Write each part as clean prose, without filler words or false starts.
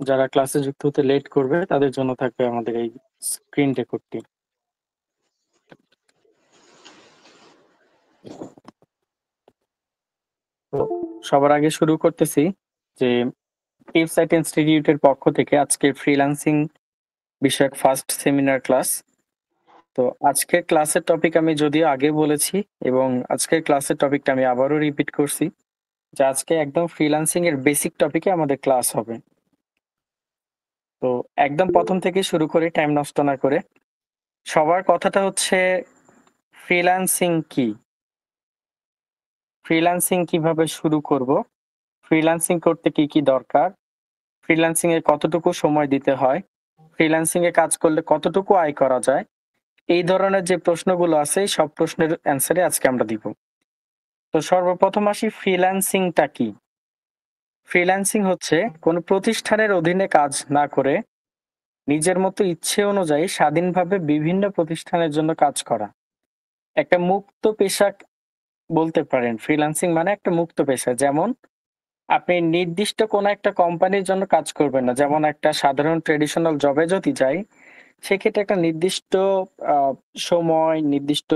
যারা ক্লাসে যুক্ত হতে লেট করবে তাদের জন্য থাকবে আমাদের এই স্ক্রিন রেকর্ডটি। তো সবার আগে শুরু করতেছি যে টিপসাইট ইনস্টিটিউটের পক্ষ থেকে আজকে ফ্রিল্যান্সিং বিষয়ক ফার্স্ট সেমিনার ক্লাস। তো আজকের ক্লাসের টপিক আমি যদিও আগে বলেছি এবং আজকের ক্লাসের টপিকটা আমি আবারও রিপিট করছি যে আজকে একদম ফ্রিল্যান্সিং এর বেসিক টপিকে আমাদের ক্লাস হবে। তো একদম প্রথম থেকে শুরু করে টাইম নষ্ট না করে সবার কথাটা হচ্ছে ফ্রিল্যান্সিং কি, ফ্রিল্যান্সিং কিভাবে শুরু করব, ফ্রিল্যান্সিং করতে কি কি দরকার, ফ্রিল্যান্সিং এ কতটুকু সময় দিতে হয়, ফ্রিল্যান্সিং এ কাজ করলে কতটুকু আয় করা যায়, এই ধরনের যে প্রশ্নগুলো আছে এই সব প্রশ্নের অ্যান্সারে আজকে আমরা দিব। তো সর্বপ্রথম আসি ফ্রিল্যান্সিংটা কি। ফ্রিল্যান্সিং হচ্ছে কোনো প্রতিষ্ঠানের অধীনে কাজ না করে নিজের মতো ইচ্ছে অনুযায়ী স্বাধীনভাবে বিভিন্ন প্রতিষ্ঠানের জন্য কাজ করা। একটা মুক্ত পেশা বলতে পারেন। ফ্রিল্যান্সিং মানে একটা মুক্ত পেশা। যেমন আপনি নির্দিষ্ট কোনো একটা কোম্পানির জন্য কাজ করবেন না। যেমন একটা সাধারণ ট্রেডিশনাল জবে যদি যাই, সেক্ষেত্রে একটা নির্দিষ্ট আ সময়, নির্দিষ্ট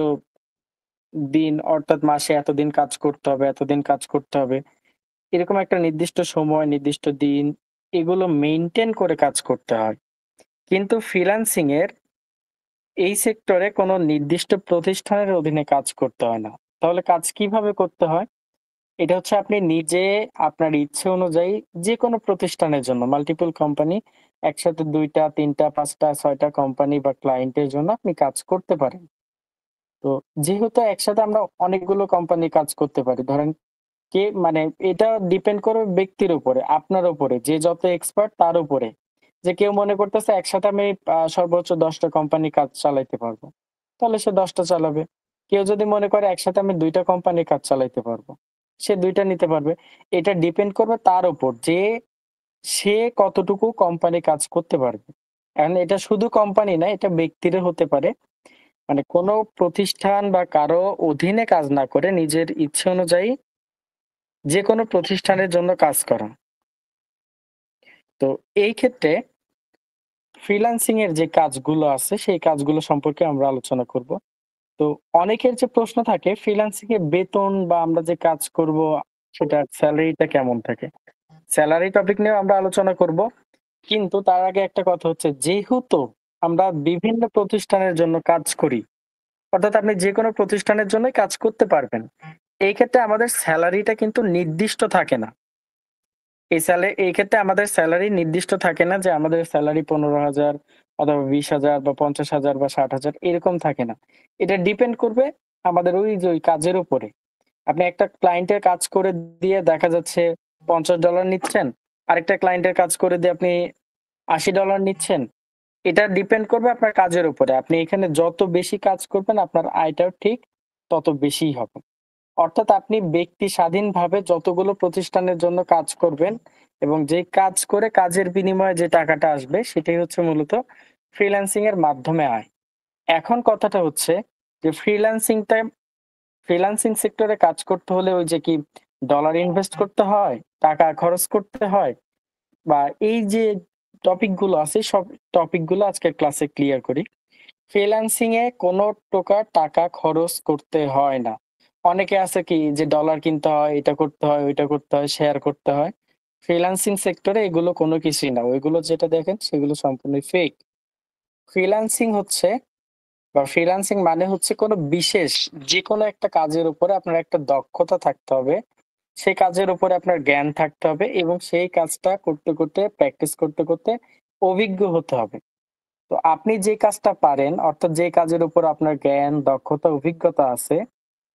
দিন অর্থাৎ মাসে এতদিন কাজ করতে হবে, এতদিন কাজ করতে হবে। এরকম একটা নির্দিষ্ট সময়, নির্দিষ্ট দিন এগুলো মেইনটেইন করে কাজ করতে হয়। কিন্তু ফ্রিল্যান্সিং এর এই সেক্টরে কোনো নির্দিষ্ট প্রতিষ্ঠানের অধীনে কাজ করতে হয় না। তাহলে কাজ কিভাবে করতে হয়? এটা হচ্ছে আপনি নিজে আপনার ইচ্ছে অনুযায়ী যেকোনো প্রতিষ্ঠানের জন্য মাল্টিপল কোম্পানি একসাথে ২ টা, ৩ টা, ৫ টা, ৬ টা কোম্পানি বা ক্লায়েন্টের জন্য আপনি কাজ করতে পারেন। তো যেহেতু একসাথে আমরা অনেকগুলো কোম্পানি কাজ করতে পারি। ধরেন মানে এটা ডিপেন্ড করবে ব্যক্তির উপরে, আপনার উপরে। যে যত এক্সপার্ট তার উপরে। যে কেউ মনে করতেছে একসাথে আমি সর্বোচ্চ ১০ টা কোম্পানি কাজ চালাইতে পারবো। তাহলে সে ১০ টা চালাবে। কেউ যদি মনে করে একসাথে আমি ২ টা কোম্পানি কাজ চালাইতে পারবো। সে ২ টা নিতে পারবে। এটা ডিপেন্ড করবে তার উপর যে সে কতটুকু কোম্পানি কাজ করতে পারবে। এখন এটা শুধু কোম্পানি না, এটা ব্যক্তিরও হতে পারে। মানে কোনো প্রতিষ্ঠান বা কারো অধীনে কাজ না করে নিজের ইচ্ছে অনুযায়ী যেকোনো প্রতিষ্ঠানের জন্য কাজ করা। তো এই ক্ষেত্রে ফ্রিল্যান্সিং এর যে কাজগুলো আছে সেই কাজগুলো সম্পর্কে আমরা আলোচনা করব। তো অনেকের যে প্রশ্ন থাকে ফ্রিল্যান্সিং এ বেতন বা আমরা যে কাজ করব সেটার সেলারিটা কেমন থাকে? সেলারি টপিক নিয়েও আমরা আলোচনা করব। কিন্তু তার আগে একটা কথা হচ্ছে যেহেতু আমরা বিভিন্ন প্রতিষ্ঠানের জন্য কাজ করি, অর্থাৎ আপনি যেকোনো প্রতিষ্ঠানের জন্যই কাজ করতে পারবেন। এই ক্ষেত্রে আমাদের সেলারিটা কিন্তু নির্দিষ্ট থাকে না। এই ক্ষেত্রে আমাদের সেলারি নির্দিষ্ট থাকে না যে আমাদের সেলারি ১৫,০০০ অথবা ২০,০০০ বা ৫০,০০০ বা ৬০,০০০ এরকম থাকে না। এটা ডিপেন্ড করবে আমাদের ওই কাজের উপরে। আপনি একটা ক্লায়েন্টের কাজ করে দিয়ে দেখা যাচ্ছে $৫০ নিচ্ছেন। আরেকটা ক্লায়েন্টের কাজ করে দিয়ে আপনি $৮০ নিচ্ছেন। এটা ডিপেন্ড করবে আপনার কাজের উপরে। আপনি এখানে যত বেশি কাজ করবেন আপনার আয়টাও ঠিক তত বেশিই হবে। অর্থাৎ আপনি ব্যক্তি স্বাধীনভাবে যতগুলো প্রতিষ্ঠানের জন্য কাজ করবেন এবং যে কাজ করে কাজের বিনিময়ে যে টাকাটা আসবে সেটাই হচ্ছে মূলত ফ্রিল্যান্সিং এর মাধ্যমে আয়। এখন কথাটা হচ্ছে যে ফ্রিল্যান্সিং সেক্টরে কাজ করতে হলে ওই যে কি ডলার ইনভেস্ট করতে হয়, টাকা খরচ করতে হয় বা এই যে টপিক গুলো আছে সব টপিক গুলো আজকের ক্লাসে ক্লিয়ার করি। ফ্রিল্যান্সিং এ কোনো প্রকার টাকা খরচ করতে হয় না। অনেকে আছে কি যে ডলার কিনতে হয়, এটা করতে হয়, ওইটা করতে হয়, শেয়ার করতে হয়। ফ্রিল্যান্সিং সেক্টরে এগুলো কোনো কিছুই না। ওইগুলো যেটা দেখেন সেগুলো সম্পূর্ণই ফেক। ফ্রিল্যান্সিং হচ্ছে ফ্রিল্যান্সিং মানে হচ্ছে কোনো বিশেষ যেকোনো একটা কাজের উপরে আপনার একটা দক্ষতা থাকতে হবে। সেই কাজের উপরে আপনার জ্ঞান থাকতে হবে এবং সেই কাজটা করতে, করতে প্র্যাকটিস করতে, করতে অভিজ্ঞ হতে হবে। তো আপনি যে কাজটা পারেন অর্থাৎ যে কাজের উপর আপনার জ্ঞান, দক্ষতা, অভিজ্ঞতা আছে,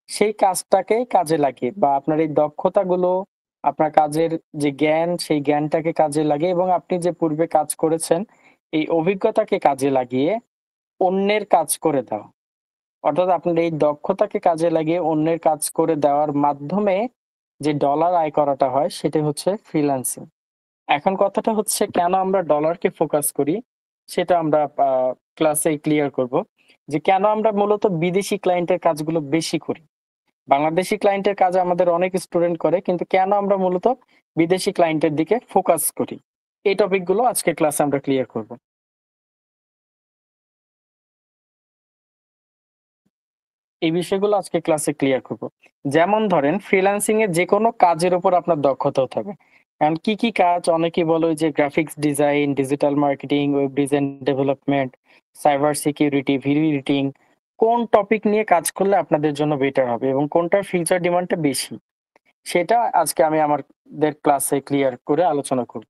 সেই কাজটাকেই কাজে লাগিয়ে বা আপনার এই দক্ষতাগুলো আপনার কাজের যে জ্ঞান, সেই জ্ঞানটাকে কাজে লাগিয়ে এবং আপনি যে পূর্বে কাজ করেছেন, এই অভিজ্ঞতাকে কাজে লাগিয়ে অন্যের কাজ করে দেওয়া। অর্থাৎ আপনার এই দক্ষতাকে কাজে লাগিয়ে অন্যের কাজ করে দেওয়ার মাধ্যমে যে ডলার আয় করাটা হয়, সেটাই হচ্ছে ফ্রিল্যান্সিং। এখন কথাটা হচ্ছে কেন আমরা ডলারকে ফোকাস করি? সেটা আমরা ক্লাসেই ক্লিয়ার করব। যে কেন আমরা মূলত বিদেশি ক্লায়েন্টের কাজগুলো বেশি করি। বাংলাদেশি ক্লায়েন্টের কাজ আমাদের অনেক স্টুডেন্ট করে। কিন্তু কেন আমরা মূলত বিদেশি ক্লায়েন্টের দিকে ফোকাস করি? এই টপিকগুলো আজকে ক্লাসে আমরা ক্লিয়ার করব। এই বিষয়গুলো আজকে ক্লাসে ক্লিয়ার করব। যেমন ধরেন ফ্রিল্যান্সিং এ যেকোনো কাজের উপর আপনার দক্ষতা হতে হবে। এখন কি কাজ? অনেকেই বলে ওই যে graphics design, digital marketing, web design development, cyber security, video editing. কোন টপিক নিয়ে কাজ করলে আপনাদের জন্য বেটার হবে এবং কোনটার ফিউচার ডিমান্ডটা বেশি? সেটা আজকে আমি আমাদের ক্লাসে ক্লিয়ার করে আলোচনা করব।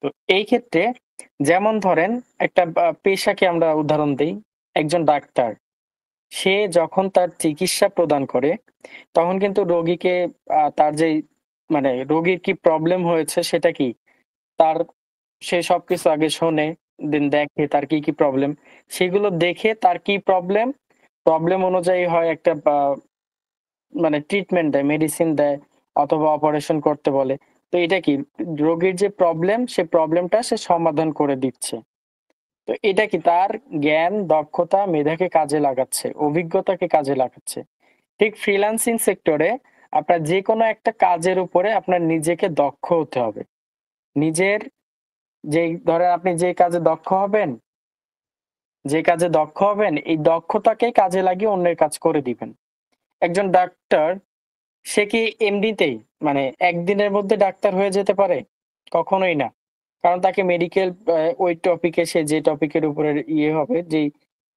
তো এই ক্ষেত্রে যেমন ধরেন একটা পেশাকে আমরা উদাহরণ দেই। একজন ডাক্তার। সে যখন তার চিকিৎসা প্রদান করে, তখন কিন্তু রোগীকে তার যেই মানে রোগীর কি প্রবলেম হয়েছে সেটা কি তার সে সবকিছু আগে শোনে, দেন দেখে তার কি প্রবলেম। সেগুলো দেখে তার কি প্রবলেম অনুযায়ী হয় একটা মানে ট্রিটমেন্ট দেয়, মেডিসিন দেয় অথবা অপারেশন করতে বলে। তো এটা কি রোগীর যে প্রবলেম, সে প্রবলেমটা সে সমাধান করে দিচ্ছে। তো এটা কি তার জ্ঞান, দক্ষতা, মেধাকে কাজে লাগাচ্ছে, অভিজ্ঞতাকে কাজে লাগাচ্ছে। ঠিক ফ্রিল্যান্সিং সেক্টরে আপনার যেকোনো একটা কাজের উপরে আপনার নিজেকে দক্ষ হতে হবে। নিজের যেই ধরেন আপনি যে কাজে দক্ষ হবেন, এই দক্ষতাকে কাজে লাগিয়ে অন্যের কাজ করে দিবেন। একজন ডাক্তার সে কি এমনিতেই মানে একদিনের মধ্যে ডাক্তার হয়ে যেতে পারে? কখনোই না। কারণ তাকে মেডিকেল ওই টপিকে সে যে টপিকের উপরে হবে যেই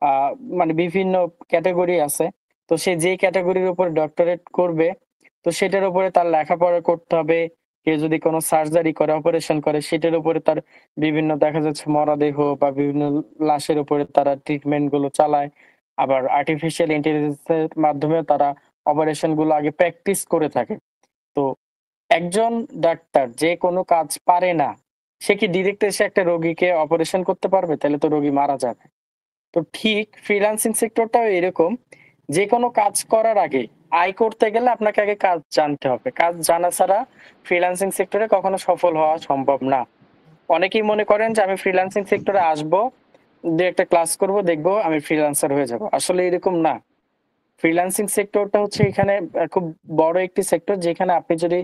আ মানে বিভিন্ন ক্যাটেগরি আছে। তো সে যেই ক্যাটেগরির উপর ডক্টরেট করবে, তো সেটার উপরে তার লেখাপড়া করতে হবে। কেউ যদি কোন সার্জারি করে, অপারেশন করে সেটার উপরে তার বিভিন্ন দেখা যাচ্ছে মরদেহ বা বিভিন্ন লাশের উপরে তারা ট্রিটমেন্ট গুলো চালায়। আবার আর্টিফিশিয়াল ইন্টেলিজেন্স এর মাধ্যমেও তারা অপারেশন গুলো আগে প্র্যাকটিস করে থাকে। তো একজন ডাক্তার যে কোনো কাজ পারে না, সে কি ডিরেক্ট এসে একটা রোগীকে অপারেশন করতে পারবে? তাইলে তো রোগী মারা যাবে। তো ঠিক ফ্রিল্যান্সিং সেক্টরটাও এরকম। যেকোনো কাজ করার আগে, আয় করতে গেলে আপনাকে আগে কাজ জানতে হবে। কাজ জানা ছাড়া ফ্রিল্যান্সিং সেক্টরে কখনো সফল হওয়া সম্ভব না। অনেকেই মনে করেন যে আমি ফ্রিল্যান্সিং সেক্টরে আসবো, ২-১ টা ক্লাস করব, দেখব আমি ফ্রিল্যান্সার হয়ে যাব। আসলে এরকম না। ফ্রিল্যান্সিং সেক্টরটা হচ্ছে এখানে খুব বড় একটি সেক্টর যেখানে আপনি যদি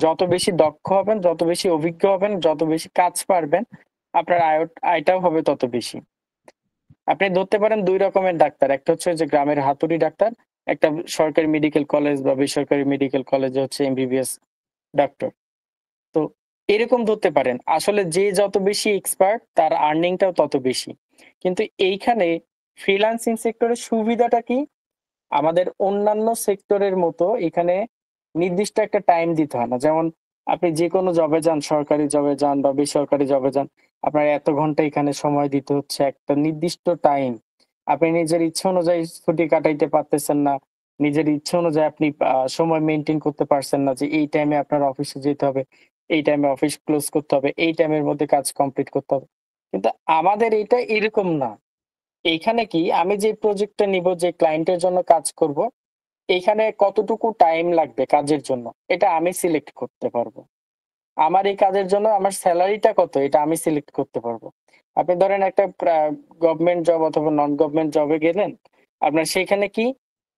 যত বেশি দক্ষ হবেন, যত বেশি অভিজ্ঞ হবেন, যত বেশি কাজ পারবেন, আপনার আয়টাও হবে তত বেশি। আপনি ধরতে পারেন ২ রকমের ডাক্তার। একটা হচ্ছে যে গ্রামের হাতুড়ি ডাক্তার, একটা সরকারি মেডিকেল কলেজ বা বেসরকারি মেডিকেল কলেজে হচ্ছে এমবিবিএস ডাক্তার। তো এরকম ধরতে পারেন। আসলে যে যত বেশি এক্সপার্ট তার আর্নিং টাও তত বেশি। কিন্তু এইখানে ফ্রিল্যান্সিং সেক্টরের সুবিধাটা কি? আমাদের অন্যান্য সেক্টরের মতো এখানে নির্দিষ্ট একটা টাইম দিতে হয় না। যেমন আপনি যেকোনো জবে যান, সরকারি জবে যান বা বেসরকারি জবে যান, আপনার এত ঘন্টা এখানে সময় দিতে হচ্ছে, একটা নির্দিষ্ট টাইম। আপনি নিজের ইচ্ছা অনুযায়ী ছুটি কাটাইতে পারতেছেন না। নিজের ইচ্ছা অনুযায়ী আপনি সময় মেইনটেইন করতে পারছেন না যে এই টাইমে আপনার অফিসে যেতে হবে, এই টাইমে অফিস ক্লোজ করতে হবে, এই টাইমের মধ্যে কাজ কমপ্লিট করতে হবে। কিন্তু আমাদের এটা এরকম না। এইখানে কি আমি যে প্রজেক্টটা নিব, যে ক্লায়েন্টের জন্য কাজ করব, এইখানে কতটুকু টাইম লাগবে কাজের জন্য, এটা আমি সিলেক্ট করতে পারবো। আমার এই কাজের জন্য আমার সেলারিটা কত, এটা আমি সিলেক্ট করতে পারবো। আপনি ধরেন একটা গভর্নমেন্ট জব অথবা নন গভর্নমেন্ট জবে গেলেন, আপনার সেখানে কি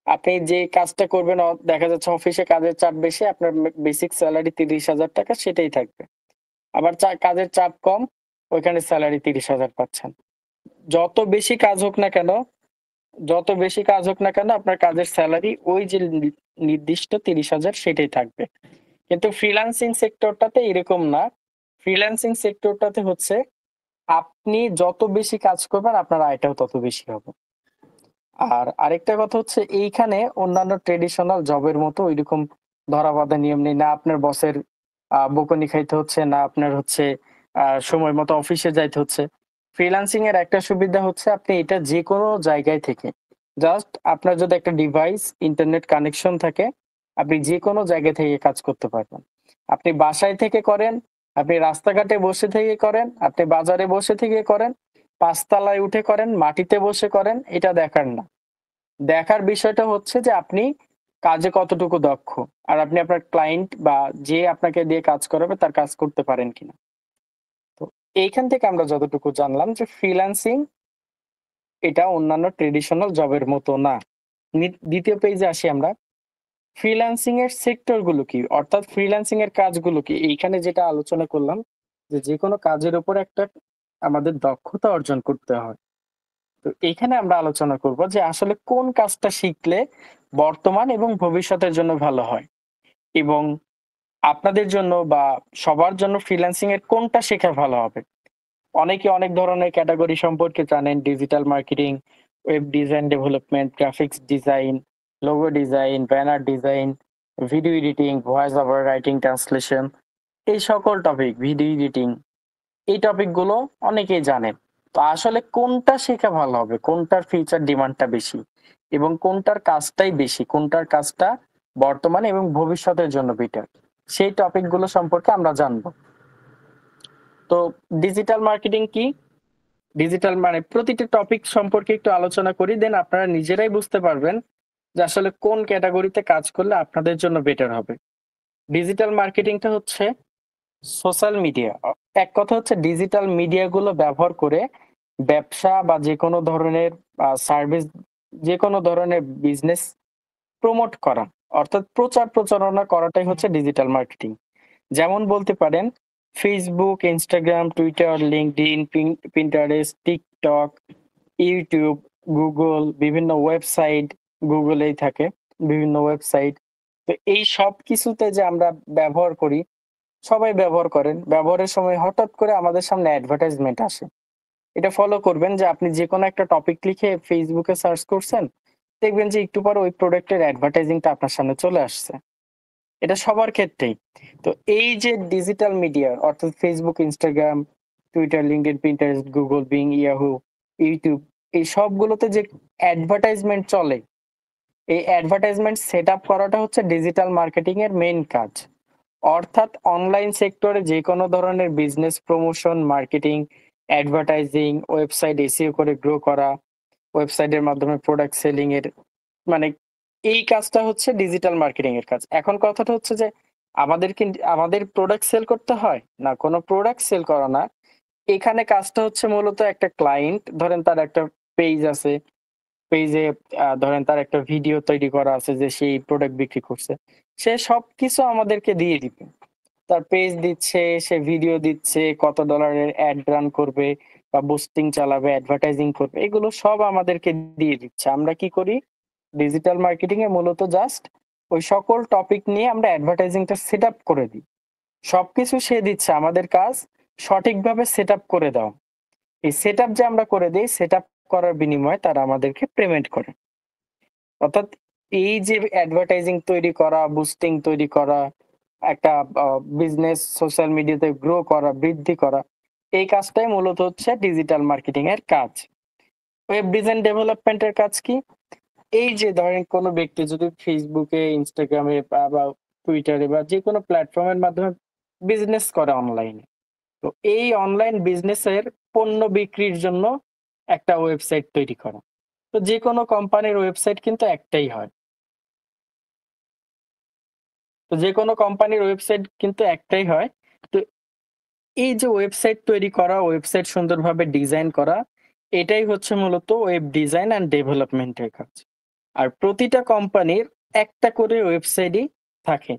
আপনি যে কাজটা করবেন দেখা যাচ্ছে অফিসে কাজের চাপ বেশি, আপনার বেসিক সেলারি ৳৩০,০০০ সেটাই থাকবে। আবার কাজের চাপ কম, ওইখানে সেলারি ৩০,০০০ পাচ্ছেন। যত বেশি কাজ হোক না কেন যত বেশি কাজ হোক না কেন আপনার কাজের সেলারি ওই যে নির্দিষ্ট ৩০,০০০ সেটাই থাকবে। কিন্তু ফ্রিল্যান্সিং সেক্টরটাতে এরকম না। ফ্রিল্যান্সিং সেক্টরটাতে হচ্ছে আপনি যত বেশি কাজ করবেন আপনার আয়টাও তত বেশি হবে। আর আরেকটা কথা হচ্ছে এইখানে অন্যান্য ট্র্যাডিশনাল জবের মতো ঐরকম ধরা-বাঁধা নিয়ম নেই। না আপনার বসের বকুনি খাইতে হচ্ছে, না আপনার হচ্ছে সময় মতো অফিসে যাইতে হচ্ছে। ফ্রিল্যান্সিং এর একটা সুবিধা হচ্ছে আপনি এটা যেকোনো জায়গায় থেকে জাস্ট আপনার যদি একটা ডিভাইস ইন্টারনেট কানেকশন থাকে, আপনি যেকোনো জায়গা থেকে কাজ করতে পারবেন। আপনি বাসায় থেকে করেন, আপনি রাস্তাঘাটে বসে থেকে করেন, আপনি বাজারে বসে থেকে করেন, ৫ তলায় উঠে করেন, মাটিতে বসে করেন, এটা দেখার না। দেখার বিষয়টা হচ্ছে যে আপনি কাজে কতটুকু দক্ষ। আর আপনি আপনার ক্লায়েন্ট বা যে আপনাকে দিয়ে কাজ করাবে তার কাজ করতে পারেন কিনা। তো এইখান থেকে আমরা যতটুকু জানলাম যে ফ্রিল্যান্সিং এটা অন্যান্য ট্র্যাডিশনাল জবের মতো না। ২য় পেইজে আসি আমরা। ফ্রিল্যান্সিং এর সেক্টর গুলো কি, অর্থাৎ ফ্রিল্যান্সিং এর কাজগুলো কি, এইখানে যেটা আলোচনা করলাম যে যে কোনো কাজের উপর একটা আমাদের দক্ষতা অর্জন করতে হয়। তো এইখানে আমরা আলোচনা করব যে আসলে কোন কাজটা শিখলে বর্তমান এবং ভবিষ্যতের জন্য ভালো হয়, এবং আপনাদের জন্য বা সবার জন্য ফ্রিল্যান্সিং এর কোনটা শেখা ভালো হবে। অনেকে অনেক ধরনের ক্যাটেগরি সম্পর্কে জানেন: digital marketing, web design development, graphics design, logo design, banner design, video editing, voice over writing, translation, এই সকল টপিক, ভিডিও এডিটিং, এই টপিকগুলো অনেকেই জানেন। তো আসলে কোনটা শেখা ভালো হবে, কোনটার ফিউচার ডিমান্ডটা বেশি, এবং কোনটার কাজটাই বেশি, কোনটার কাজটা বর্তমানে এবং ভবিষ্যতের জন্য বেটার, সেই টপিকগুলো সম্পর্কে আমরা জানবো। তো ডিজিটাল মার্কেটিং কি, ডিজিটাল মানে প্রতিটি টপিক সম্পর্কে একটু আলোচনা করি, দেন আপনারা নিজেরাই বুঝতে পারবেন যে আসলে কোন ক্যাটাগরিতে কাজ করলে আপনাদের জন্য বেটার হবে। ডিজিটাল মার্কেটিংটা হচ্ছে সোশ্যাল মিডিয়া, এক কথা হচ্ছে ডিজিটাল মিডিয়া গুলো ব্যবহার করে ব্যবসা বা যে কোনো ধরনের সার্ভিস, যে কোনো ধরনের বিজনেস প্রমোট করা, অর্থাৎ প্রচার প্রচারণা করাটাই হচ্ছে ডিজিটাল মার্কেটিং। যেমন বলতে পারেন Facebook, Instagram, Twitter, LinkedIn, Pinterest, TikTok, YouTube, Google, বিভিন্ন ওয়েবসাইট, গুগলেই থাকে বিভিন্ন ওয়েবসাইট। তো এই সব কিছুতে যে আমরা ব্যবহার করি, সবাই ব্যবহার করেন, ব্যবহারের সময় হঠাৎ করে আমাদের সামনে অ্যাডভার্টাইজমেন্ট আসে। এটা ফলো করবেন যে আপনি যে কোনো একটা টপিক লিখে ফেসবুকে সার্চ করছেন, দেখবেন যে একটু পর ওই প্রোডাক্টের অ্যাডভার্টাইজিংটা আপনার সামনে চলে আসছে। এটা সবার ক্ষেত্রেই। তো এই যে ডিজিটাল মিডিয়া, অর্থাৎ Facebook, Instagram, Twitter, LinkedIn, Pinterest, Google, being, Yahoo, YouTube, এই সবগুলোতে যে অ্যাডভার্টাইজমেন্ট চলে, এই অ্যাডভার্টাইজমেন্ট সেট আপ করাটা হচ্ছে ডিজিটাল মার্কেটিং এর মেইন কাজ। অর্থাৎ অনলাইন সেক্টরে যে কোনো ধরনের business promotion, marketing, advertising, website SEO করে গ্রো করা, ওয়েবসাইটের মাধ্যমে প্রোডাক্ট সেলিং এর, মানে এই কাজটা হচ্ছে ডিজিটাল মার্কেটিং এর কাজ। এখন কথাটা হচ্ছে যে আমাদের প্রোডাক্ট সেল করতে হয় না, কোনো প্রোডাক্ট সেল করা না। এখানে কাজটা হচ্ছে মূলত একটা ক্লায়েন্ট, ধরেন তার একটা পেজ আছে, পেজে ধরেন তার একটা ভিডিও তৈরি করা আছে যে সেই প্রোডাক্ট বিক্রি করছে, সে সবকিছু আমাদেরকে দিয়ে দিবে। তার পেজ দিচ্ছে, সে ভিডিও দিচ্ছে, কত ডলারের অ্যাড রান করবে বা বুস্টিং চালাবে, অ্যাডভার্টাইজিং করবে, এগুলো সব আমাদেরকে দিয়ে দিচ্ছে। আমরা কি করি, ডিজিটাল মার্কেটিং এ মূলত জাস্ট ওই সকল টপিক নিয়ে আমরা অ্যাডভার্টাইজিংটা সেট আপ করে দিই। সবকিছু সে দিচ্ছে, আমাদের কাজ সঠিকভাবে সেট আপ করে দাও। এই সেট আপ যে আমরা করে দিই, সেট আপ করার বিনিময়ে তারা আমাদেরকে পেমেন্ট করে। অর্থাৎ এই যে অ্যাডভার্টাইজিং তৈরি করা, বুস্টিং তৈরি করা, একটা বিজনেস সোশ্যাল মিডিয়াতে গ্রো করা, বৃদ্ধি করা, এই কাজটাই মূলত হচ্ছে ডিজিটাল মার্কেটিং এর কাজ। ওয়েব ডিজাইন ডেভেলপমেন্টের কাজ কি? এই যে ধরেন কোনো ব্যক্তি যদি ফেসবুকে, ইনস্টাগ্রামে বা টুইটারে বা যে কোনো প্ল্যাটফর্মের মাধ্যমে বিজনেস করে অনলাইনে, তো এই অনলাইন বিজনেসের পণ্য বিক্রির জন্য একটা ওয়েবসাইট তৈরি করা। তো যে কোনো কোম্পানির ওয়েবসাইট কিন্তু একটাই হয়। তো যে কোনো কোম্পানির ওয়েবসাইট কিন্তু একটাই হয়। তো এই যে ওয়েবসাইট তৈরি করা, ওয়েবসাইট সুন্দরভাবে ডিজাইন করা, এটাই হচ্ছে মূলত ওয়েব ডিজাইন অ্যান্ড ডেভেলপমেন্টের কাজ। আর প্রতিটা কোম্পানির একটা করে ওয়েবসাইটই থাকে।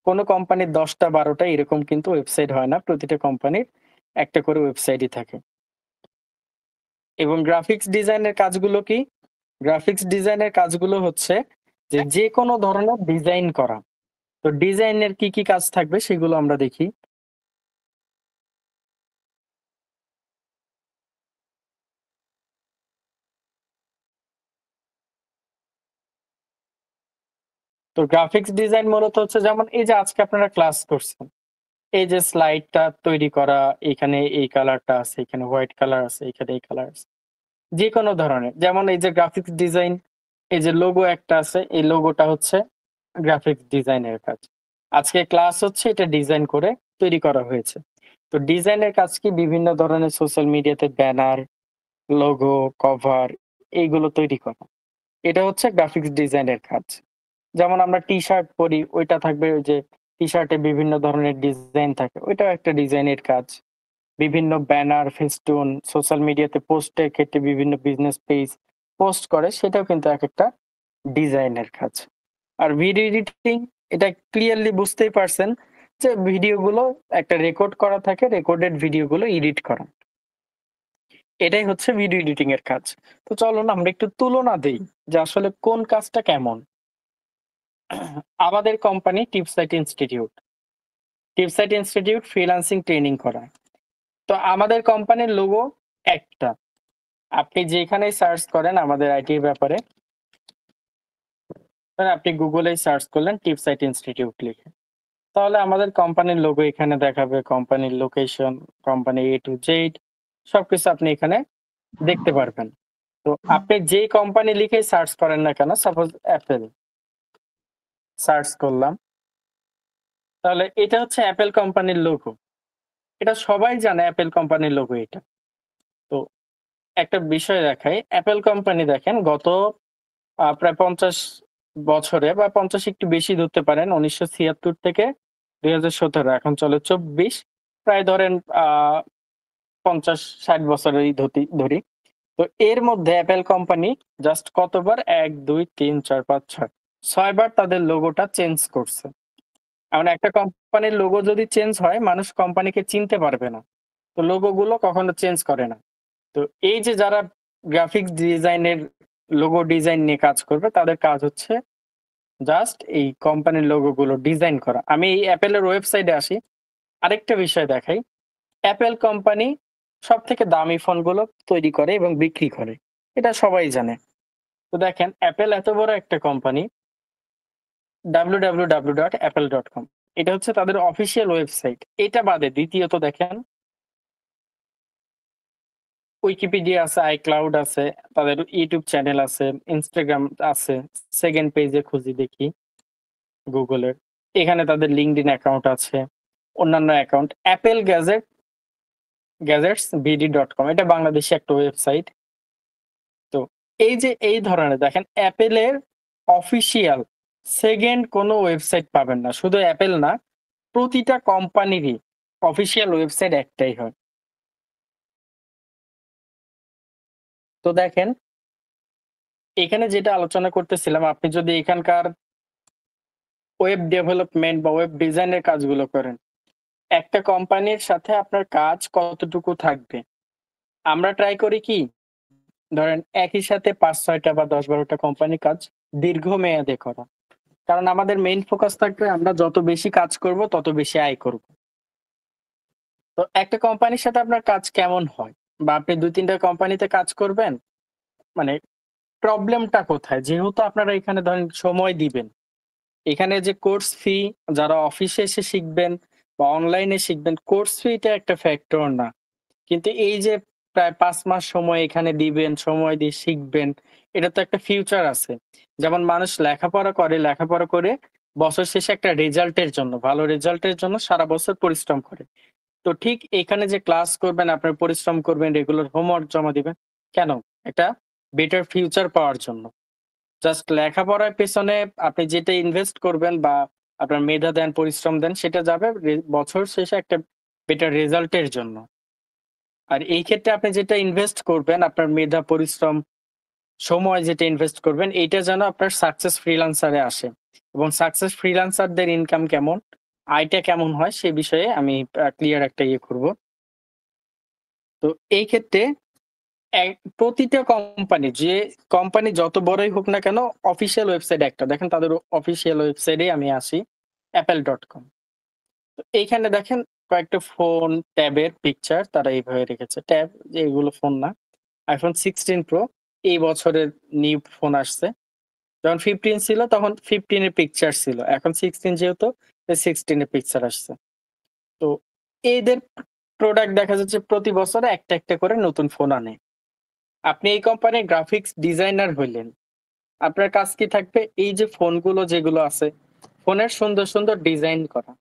কোনো কোম্পানির ১০টা ১২টা এরকম কিন্তু ওয়েবসাইট হয় না। প্রতিটা কোম্পানির একটা করে ওয়েবসাইটই থাকে। এবং গ্রাফিক্স ডিজাইনের কাজগুলো কি? গ্রাফিক্স ডিজাইনের কাজগুলো হচ্ছে যে যেকোনো ধরনের ডিজাইন করা। তো ডিজাইনের কি, কি কাজ থাকবে সেগুলো আমরা দেখি। তো গ্রাফিক্স ডিজাইন মূলত হচ্ছে যেমন এই যে আজকে আপনারা ক্লাস করছেন। এই যে স্লাইডটা তৈরি করা, এখানে এই কালারটা আছে, এখানে হোয়াইট কালার আছে, এখানে এই কালার আছে। যেকোনো ধরনের, যেমন এই যে গ্রাফিক্স ডিজাইন, এই যে লোগো একটা আছে, এই লোগোটা হচ্ছে গ্রাফিক্স ডিজাইনের কাজ। আজকে ক্লাস হচ্ছে এটা ডিজাইন করে তৈরি করা হয়েছে। তো ডিজাইনের কাজ কি? বিভিন্ন ধরনের সোশ্যাল মিডিয়াতে ব্যানার, লোগো, কভার, এইগুলো তৈরি করা। এটা হচ্ছে গ্রাফিক্স ডিজাইনের কাজ। যেমন আমরা টি-শার্ট পরি, ওইটা থাকবে ওই যে টি-শার্টে বিভিন্ন ধরনের ডিজাইন থাকে, ওইটাও একটা ডিজাইনের কাজ। বিভিন্ন ব্যানার, ফেস্টুন, সোশ্যাল মিডিয়াতে পোস্টের ক্ষেত্রে বিভিন্ন বিজনেস পেজ পোস্ট করে, সেটাও কিন্তু একেকটা ডিজাইনের কাজ। আর ভিডিও এডিটিং এটা ক্লিয়ারলি বুঝতেই পারছেন যে ভিডিওগুলো একটা রেকর্ড করা থাকে, রেকর্ডেড ভিডিওগুলো এডিট করা। এটাই হচ্ছে ভিডিও এডিটিং এর কাজ। তো চলুন আমরা একটু তুলনা দেই যে আসলে কোন কাজটা কেমন। আমাদের company TipSite institute. TipSite institute freelancing training করায়। তো আমাদের কোম্পানির লোগো একটা। আপনি যেখানেই সার্চ করেন আমাদের আইটির ব্যাপারে, ধরেন আপনি গুগলেই সার্চ করলেন টিপসাইট ইনস্টিটিউট লিখে। তাহলে আমাদের কোম্পানির লোগো এখানে দেখাবে, কোম্পানির location, company A to Z সবকিছু আপনি এখানে দেখতে পারবেন। তো আপনি যেই কোম্পানি লিখেই সার্চ করেন না কেন, সাপোজ অ্যাপেল সার্চ করলাম, তাহলে এটা হচ্ছে অ্যাপেল কোম্পানির লোগো। এটা সবাই জানে অ্যাপেল কোম্পানির লোগো এটা। তো একটা বিষয় দেখাই, অ্যাপেল কোম্পানি দেখেন গত প্রায় ৫০ বছরে বা ৫০ একটু বেশি ধরতে পারেন ১৯৭৬ থেকে ২০১৭ এখন চলে ২৪ প্রায় ধরেন আ ৫০-৬০ বছরেই ধরি। তো এর মধ্যে অ্যাপেল কোম্পানি জাস্ট কতবার ১, ২, ৩, ৪, ৫, ৬ ৬ বার তাদের লোগোটা চেঞ্জ করছে। এখন একটা কোম্পানির লোগো যদি চেঞ্জ হয় মানুষ কোম্পানিকে চিনতে পারবে না। তো লোগো গুলো কখনো চেঞ্জ করে না। তো এই যে যারা গ্রাফিক্স ডিজাইনের লোগো ডিজাইন নিয়ে কাজ করবে তাদের কাজ হচ্ছে জাস্ট এই কোম্পানির লোগো গুলো ডিজাইন করা। আমি এই অ্যাপেলের ওয়েবসাইটে আসি। আরেকটা বিষয় দেখাই। অ্যাপেল কোম্পানি সবথেকে দামি ফোনগুলো তৈরি করে এবং বিক্রি করে। এটা সবাই জানে। তো দেখেন অ্যাপেল এত বড় একটা কোম্পানি www.apple.com এটা হচ্ছে তাদের অফিসিয়াল ওয়েবসাইট। এটা বাদে দ্বিতীয়ত দেখেন উইকিপিডিয়া আছে, iCloud আছে, তাদের ইউটিউব চ্যানেল আছে, Instagram আছে, সেকেন্ড পেজে খুঁজি দেখি গুগলের। এখানে তাদের LinkedIn অ্যাকাউন্ট আছে, অন্যান্য অ্যাকাউন্ট। অ্যাপেল গ্যাজেটস এটা বাংলাদেশী একটা ওয়েবসাইট। তো এই যে এই ধরনের দেখেন অ্যাপেলের অফিসিয়াল সেকেন্ড কোনো ওয়েবসাইট পাবেন না। শুধু অ্যাপেল না, প্রতিটা কোম্পানিরই অফিসিয়াল ওয়েবসাইট একটাই হয়। তো দেখেন এখানে যেটা আলোচনা করতেছিলাম, আপনি যদি এখানকার ওয়েব ডেভেলপমেন্ট বা ওয়েব ডিজাইনের কাজগুলো করেন, একটা কোম্পানির সাথে আপনার কাজ কতটুকু থাকবে? আমরা ট্রাই করি কি? ধরেন একই সাথে ৫-৬ টা বা ১০-১২ টা কোম্পানির কাজ দীর্ঘমেয়াদে করা। কারণ আমাদের মেইন ফোকাস থাকবে আমরা যত বেশি কাজ করব তত বেশি আয় করব। তো একটা কোম্পানির সাথে আপনার কাজ কেমন হয়? বা আপনি ২-৩ টা কোম্পানিতে কাজ করবেন, মানে প্রবলেমটা কোথায়? যেহেতু আপনারা এখানে ধরেন সময় দিবেন। এখানে যে কোর্স ফি যারা অফিসে এসে শিখবেন বা অনলাইনে শিখবেন, কোর্স ফিটা একটা ফ্যাক্টর না। কিন্তু এই যে প্রায় ৫ মাস সময় এখানে দিবেন, সময় দিয়ে শিখবেন, এটা তো একটা ফিউচার আছে। যেমন মানুষ লেখাপড়া করে বছর শেষে একটা রেজাল্টের জন্য, ভালো রেজাল্টের জন্য সারা বছর পরিশ্রম করে। তো ঠিক এখানে যে ক্লাস করবেন, আপনার পরিশ্রম করবেন, রেগুলার হোমওয়ার্ক জমা দিবেন। কেন? একটা বেটার ফিউচার পাওয়ার জন্য। জাস্ট লেখাপড়ার পেছনে আপনি যেটা ইনভেস্ট করবেন বা আপনার মেধা দেন, পরিশ্রম দেন সেটা যাবে বছর শেষে একটা বেটার রেজাল্টের জন্য। আর এই ক্ষেত্রে আপনি যেটা ইনভেস্ট করবেন, আপনার মেধা, পরিশ্রম, সময় যেটা ইনভেস্ট করবেন, এইটা যেন আপনার সাকসেস ফ্রিল্যান্সার এ আসে। এবং সাকসেস ফ্রিল্যান্সারদের ইনকাম কেমন, আয়টা কেমন হয় সে বিষয়ে আমি ক্লিয়ার একটা ইয়ে করব। তো এই ক্ষেত্রে প্রতিটা কোম্পানি যে কোম্পানি যত বড়ই হোক না কেন অফিসিয়াল ওয়েবসাইট একটা। দেখেন তাদের অফিসিয়াল ওয়েবসাইটে আমি আসি apple.com। তো এইখানে দেখেন কয়েকটা ফোন ট্যাবের পিকচার তারা এইভাবে রেখেছে। ট্যাব যে এগুলো ফোন না। iPhone 16 Pro এই বছরের নিউ ফোন আসছে। যখন 15 ছিল তখন 15 এর পিকচার ছিল। এখন 16 যেহেতু 16 এর পিকচার আসছে। তো এদের প্রোডাক্ট দেখা যাচ্ছে প্রতি বছরে একটা করে নতুন ফোন আনে। আপনি এই কোম্পানির গ্রাফিক্স ডিজাইনার হইলেন। আপনার কাজ কি থাকবে? এই যে ফোনগুলো যেগুলো আছে, ফোনের সুন্দর ডিজাইন করা।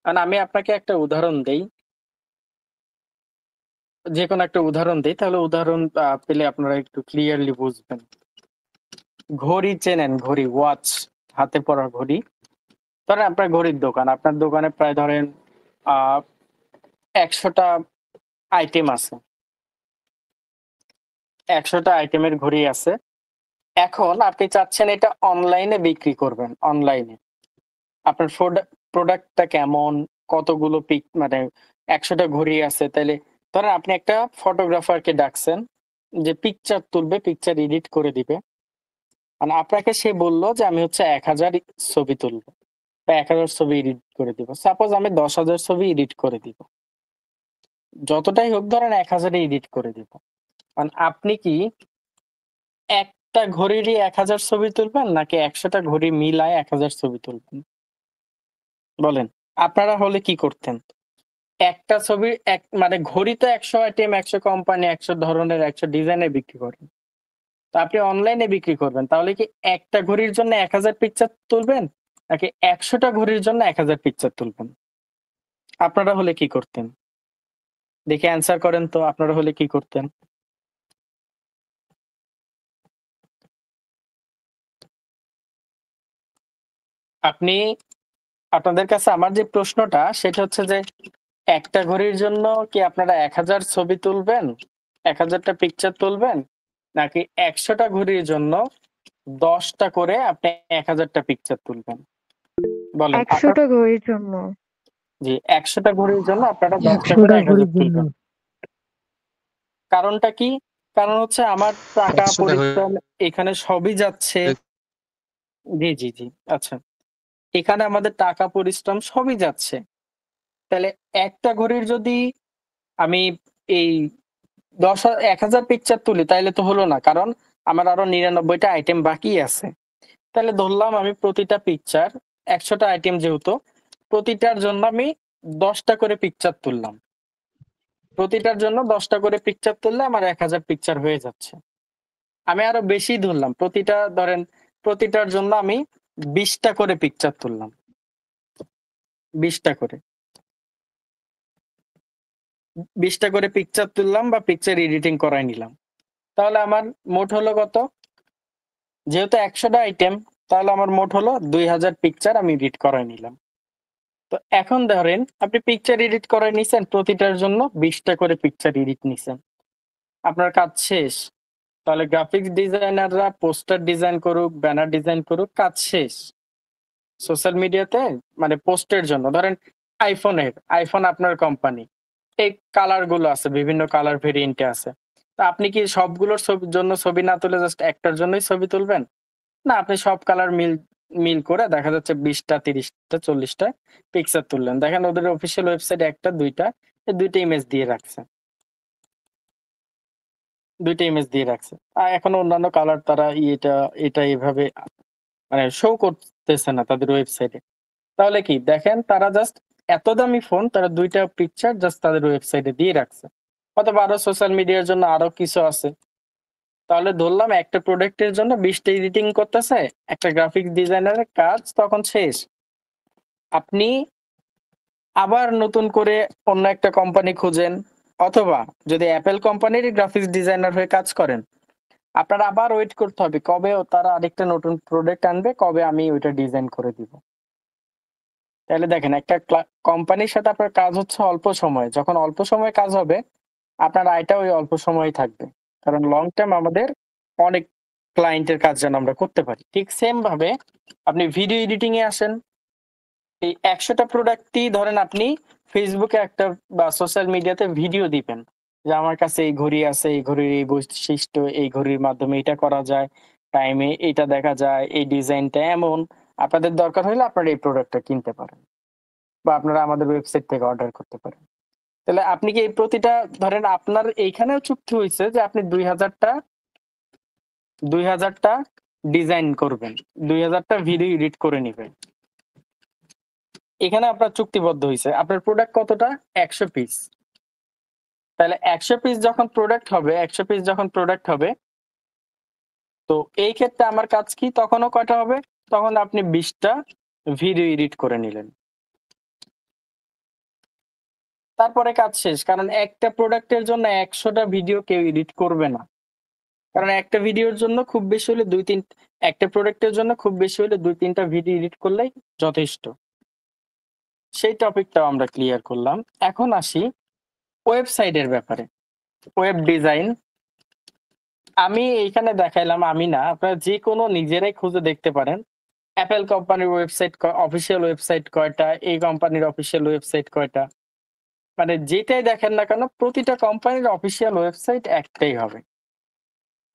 কারণ আমি আপনাকে একটা উদাহরণ দেই। যেকোনো একটা উদাহরণ দেই তাহলে উদাহরণ পেলে আপনারা একটু ক্লিয়ারলি বুঝবেন। ঘড়ি চেনেন? ঘড়ি, ওয়াচ, হাতে পরা ঘড়ি। ধরেন আপনার ঘড়ির দোকান। আপনার দোকানে প্রায় ধরেন আ ১০০ টা আইটেম আছে। ১০০ টা আইটেমের ঘড়ি আছে। এখন আপনি চাচ্ছেন এটা অনলাইনে বিক্রি করবেন, অনলাইনে। আপনার প্রোডাক্টটা কেমন, কতগুলো মানে ১০০টা ঘড়ি আছে, তাইলে ধরেন আপনি একটা ফটোগ্রাফারকে ডাকছেন যে পিকচার তুলবে, পিকচার এডিট করে দিবে। মানে আপনাকে সে বলল যে আমি হচ্ছে ১০০০ ছবি তুলবো বা ১০০০ ছবি এডিট করে দিব। সাপোজ আমি ১০,০০০ ছবি এডিট করে দিব। যতটাই হোক ধরেন ১০০০ এডিট করে দিব। মানে আপনি কি একটা ঘড়িরই ১০০০ ছবি তুলবেন নাকি ১০০টা ঘড়ি মিলায় ১০০০ ছবি তুলবেন? বলেন। আপনারা হলে কি করতেন? একটা ছবির মানে ঘড়ি তো ১০০ আইটেম, ১০০ কোম্পানি, ১০০ ধরনের, ১০০ ডিজাইনের বিক্রি করেন। তো আপনি অনলাইনে বিক্রি করবেন। তাহলে কি একটা ঘড়ির জন্য ১০০০ পিকচার তুলবেন? নাকি ১০০টা ঘড়ির জন্য ১০০০ পিকচার তুলবেন? আপনারা হলে কি করতেন? দেখি অ্যান্সার করেন তো আপনারা হলে কি করতেন? আপনি আপনাদের কাছে আমার যে প্রশ্নটা সেটা হচ্ছে যে একটা ঘড়ির জন্য কি আপনারা ১০০০ ছবি তুলবেন? ১০০০ টা পিকচার তুলবেন? নাকি ১০০ টা ঘড়ির জন্য ১০ টা করে আপনি ১০০০ টা পিকচার তুলবেন? বলেন। ১০০টা ঘড়ির জন্য। জি, ১০০ টা ঘড়ির জন্য আপনারা ১০ টা করে ১০০টা ১০০০ ঘড়ির জন্য। তুলবেন। কারণটা কি? কারণ হচ্ছে আমার টাকা ১০০টা পরিশ্রম ঘড়ি এখানে সবই যাচ্ছে। জি, জি, জি। আচ্ছা। এখানে আমাদের টাকা পরিশ্রম সবই যাচ্ছে। তাইলে একটা ঘড়ির যদি আমি এই ১০০০ পিকচার তুলি তাইলে তো হলো না। কারণ আমার আরো ৯৯ টা আইটেম বাকি আছে। তাহলে ধরলাম আমি প্রতিটা পিকচার ১০০ টা আইটেম যেহেতু, প্রতিটার জন্য আমি ১০ টা করে পিকচার তুললাম। প্রতিটার জন্য ১০ টা করে পিকচার তুললে আমার ১০০০ পিকচার হয়ে যাচ্ছে। আমি আরো বেশি ধরলাম। প্রতিটার জন্য আমি ২০ টা করে পিকচার তুললাম। ২০ টা করে। ২০ টা করে পিকচার তুললাম বা পিকচার এডিটিং করায় নিলাম। তাহলে আমার মোট হলো কত? যেহেতু ১০০ টা আইটেম, তাহলে আমার মোট হলো ২০০০ পিকচার আমি এডিট করায় নিলাম। তো এখন ধরেন আপনি পিকচার এডিট করায় নিছেন, প্রতিটার জন্য ২০ টা করে পিকচার এডিট নিছেন। আপনার কাজ শেষ। তাহলে গ্রাফিক্স ডিজাইনাররা পোস্টার ডিজাইন করুক, ব্যানার ডিজাইন করুক, কাজ শেষ। সোশ্যাল মিডিয়াতে মানে পোস্টের জন্য ধরেন আইফোন আপনার কোম্পানি। এই কালার গুলো আছে, বিভিন্ন কালার ভেরিয়েন্টে আছে। তো আপনি কি সবগুলোর জন্য ছবি না তুলে জাস্ট একটার জন্যই ছবি তুলবেন? না, আপনি সব কালার মিল মিল করে দেখা যাচ্ছে ২০ টা, ৩০ টা, ৪০ টা পিকচার তুললেন। দেখেন ওদের অফিসিয়াল ওয়েবসাইটে ১ টা ২ টা, এই ২ টা ইমেজ দিয়ে রাখছে। ২ টা ইমেজ দিয়ে রাখছে। এখন অন্যান্য কালার তারা এটা এভাবে মানে শো করতেছে না তাদের ওয়েবসাইটে। তাহলে কি দেখেন তারা জাস্ট এত দামি ফোন, তারা ২ টা পিকচার জাস্ট তাদের ওয়েবসাইটে দিয়ে রাখছে। অথবা আরো সোশ্যাল মিডিয়ার জন্য আরো কিছু আছে। তাহলে ধরলাম একটা প্রোডাক্টের জন্য ২০ টা এডিটিং করতেছে, একটা গ্রাফিক্স ডিজাইনারের কাজ তখন শেষ। আপনি আবার নতুন করে অন্য একটা কোম্পানি খুঁজেন, অথবা যদি অ্যাপেল কোম্পানিরই গ্রাফিক্স ডিজাইনার হয়ে কাজ করেন, আপনার আবার ওয়েট করতে হবে কবে তারা আরেকটা নতুন প্রোডাক্ট আনবে, কবে আমি ওইটা ডিজাইন করে দিব। তাহলে দেখেন একটা কোম্পানির সাথে আপনার কাজ হচ্ছে অল্প সময়। যখন অল্প সময়ে কাজ হবে, আপনার আয়টা ওই অল্প সময়েই থাকবে। কারণ লং টার্ম আমাদের অনেক ক্লায়েন্টের কাজ যেন আমরা করতে পারি। ঠিক সেম ভাবে আপনি ভিডিও এডিটিং এ আসেন। এই ১০০ টা প্রোডাক্টই ধরেন আপনি ফেসবুকে একটা বা সোশ্যাল মিডিয়াতে ভিডিও দিবেন। যে আমার কাছে এই ঘড়ি আছে, এই ঘড়ির এই বৈশিষ্ট্য, এই ঘড়ির মাধ্যমে এটা করা যায়, টাইমে এটা দেখা যায়, এই ডিজাইনটা এমন। আপনাদের দরকার হলে আপনারা এই প্রোডাক্টটা কিনতে পারেন। বা আপনারা আমাদের ওয়েবসাইট থেকে অর্ডার করতে পারেন। তাহলে আপনি কি এই প্রতিটা ধরেন আপনার এইখানেও চুক্তি হইছে যে আপনি ২০০০ টা ডিজাইন করবেন। ২০০০ টা ভিডিও এডিট করে নিবেন। এখানে আপনার চুক্তিবদ্ধ হইছে। আপনার প্রোডাক্ট কতটা? ১০০ পিস। তাহলে ১০০ পিস যখন প্রোডাক্ট হবে, ১০০ পিস যখন প্রোডাক্ট হবে, তো এই ক্ষেত্রে আমার কাজ কি? তখনও কয়টা হবে? তখন আপনি ২০ টা ভিডিও এডিট করে নিলেন। তারপরে কাজ শেষ। কারণ একটা প্রোডাক্টের জন্য ১০০ টা ভিডিও কেউ এডিট করবে না। কারণ একটা ভিডিওর জন্য খুব বেশি হলে ২-৩ একটা প্রোডাক্টের জন্য খুব বেশি হলে ২-৩ টা ভিডিও এডিট করলেই যথেষ্ট। সেই টপিকটাও আমরা ক্লিয়ার করলাম। এখন আসি ওয়েবসাইটের ব্যাপারে। ওয়েব ডিজাইন আমি এইখানে দেখাইলাম, আমি না, আপনারা যেকোনো নিজেরাই খুঁজে দেখতে পারেন। অ্যাপল কোম্পানির ওয়েবসাইট অফিসিয়াল ওয়েবসাইট কয়টা, এই কোম্পানির অফিসিয়াল ওয়েবসাইট কয়টা। মানে যেটাই দেখেন না কেন প্রতিটা কোম্পানির অফিসিয়াল ওয়েবসাইট একটাই হবে।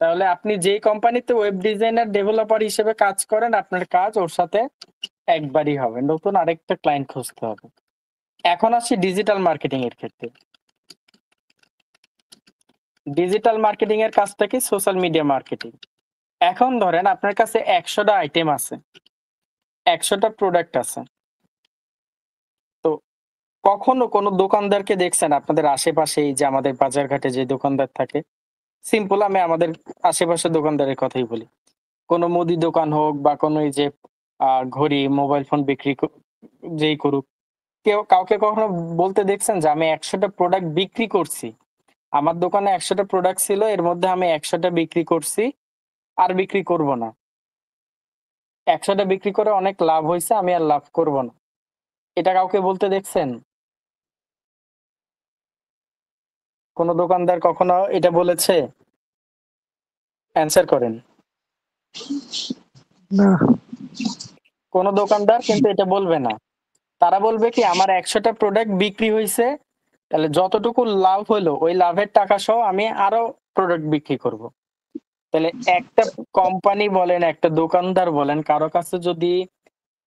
তাহলে আপনি যেই কোম্পানিতে ওয়েব ডিজাইনার ডেভেলপার হিসেবে কাজ করেন, আপনার কাজ ওর সাথে একবারই হবে। নতুন আরেকটা ক্লায়েন্ট খুঁজতে হবে। এখন আসি ডিজিটাল মার্কেটিং এর ক্ষেত্রে। ডিজিটাল মার্কেটিং এর কাজটা কি? Social media marketing. এখন ধরেন আপনার কাছে ১০০টা আইটেম আছে, ১০০টা প্রোডাক্ট আছে। তো কখনো কোনো দোকানদারকে দেখছেন আপনাদের আশেপাশে, এই যে আমাদের বাজারঘাটে যে দোকানদার থাকে, সিম্পল আমি আমাদের আশেপাশের দোকানদারের কথাই বলি। কোনো মুদি দোকান হোক বা কোনো এই যে ঘড়ি, মোবাইল ফোন বিক্রি যেই করুক, কাউকে কখনো বলতে দেখছেন যে আমি ১০০টা প্রোডাক্ট বিক্রি করছি। আমার দোকানে ১০০টা প্রোডাক্ট ছিল, এর মধ্যে আমি ১০০টা বিক্রি করছি, আর বিক্রি করব না। ১০০টা বিক্রি করে অনেক লাভ হইছে, আমি আর লাভ করব না। এটা কাউকে বলতে দেখছেন? কোন দোকানদার কখনো এটা বলেছে? অ্যানসার করেন। না। কোন দোকানদার কিন্তু এটা বলবে না। তারা বলবে কি, আমার ১০০টা প্রোডাক্ট বিক্রি হইছে, তাহলে যতটুকু লাভ হইলো ওই লাভের টাকা সহ আমি আরো প্রোডাক্ট বিক্রি করব। তাহলে একটা কোম্পানি বলেন, একটা দোকানদার বলেন, কারো কাছে যদি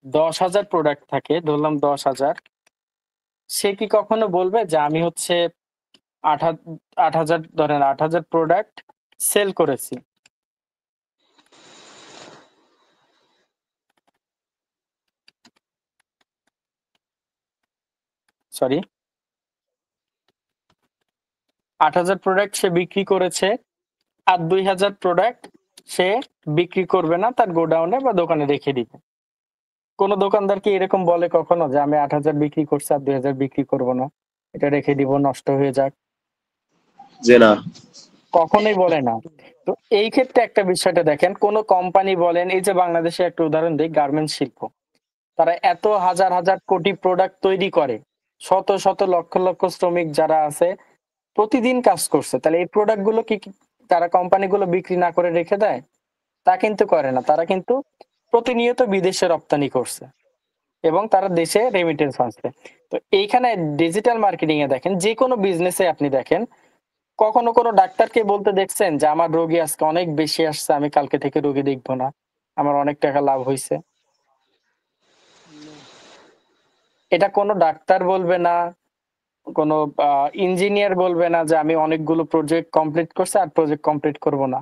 ১০,০০০ প্রোডাক্ট থাকে, ধরলাম ১০,০০০, সে কি কখনো বলবে যে আমি হচ্ছে ৮,০০০, ধরেন ৮,০০০ প্রোডাক্ট সেল করেছি? সরি, ৮,০০০ প্রোডাক্ট সে বিক্রি করেছে, আর ২,০০০ প্রোডাক্ট সে বিক্রি করবে না, তার গোডাউনে বা দোকানে রেখে দিবে। কোন দোকানদার কি এরকম বলে কখনো যে আমি ৮,০০০ বিক্রি করছি আর ২,০০০ বিক্রি করব না, এটা রেখে দিব, নষ্ট হয়ে যাক? যে না। কখনোই বলে না। তো এই ক্ষেত্রে একটা বিষয়টা দেখেন, কোন কোম্পানি বলেন, এই যে বাংলাদেশে একটা উদাহরণ দিই, গার্মেন্টস শিল্প। তারা এত হাজার হাজার কোটি প্রোডাক্ট তৈরি করে, শত শত লক্ষ লক্ষ শ্রমিক যারা আছে প্রতিদিন কাজ করছে। তাহলে এই প্রোডাক্ট গুলো কি তারা কোম্পানিগুলো বিক্রি না করে রেখে দেয়? তা কিন্তু করে না। তারা কিন্তু প্রতিনিয়ত বিদেশে রপ্তানি করছে এবং তারা দেশে রেমিটেন্স আনছে। তো এইখানে ডিজিটাল মার্কেটিং এ দেখেন, যে কোনো বিজনেসে আপনি দেখেন, কখনো কোনো ডাক্তারকে বলতে দেখছেন যে আমার রোগী আজকে অনেক বেশি আসছে, আমি কালকে থেকে রোগী দেখবো না, আমার অনেক টাকা লাভ হয়েছে? এটা কোনো ডাক্তার বলবে না, কোনো ইঞ্জিনিয়ার বলবে না যে আমি অনেকগুলো প্রজেক্ট কমপ্লিট করছি আর প্রজেক্ট কমপ্লিট করব না।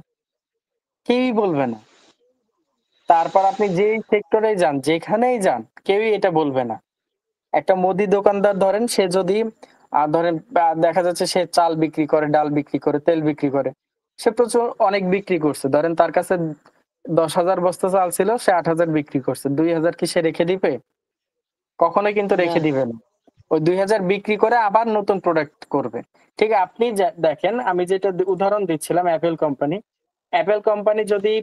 কেউই বলবে না। তারপর আপনি যেই সেক্টরেই যান, যেখানেই যান, কেউই এটা বলবে না। একটা মুদি দোকানদার ধরেন, সে যদি ধরেন দেখা যাচ্ছে সে চাল বিক্রি করে, ডাল বিক্রি করে, তেল বিক্রি করে। সে প্রচুর অনেক বিক্রি করছে। ধরেন তার কাছে ১০,০০০ বস্তা চাল ছিল, সে ৮,০০০ বিক্রি করছে। ২,০০০ কি সে রেখে দিবে? কখনোই কিন্তু না। রেখে দিবে না। ওই ২,০০০ বিক্রি করে আবার নতুন প্রোডাক্ট করবে। ঠিক আপনি দেখেন, আমি যেটা উদাহরণ দিচ্ছিলাম অ্যাপল কোম্পানি। অ্যাপল কোম্পানি যদি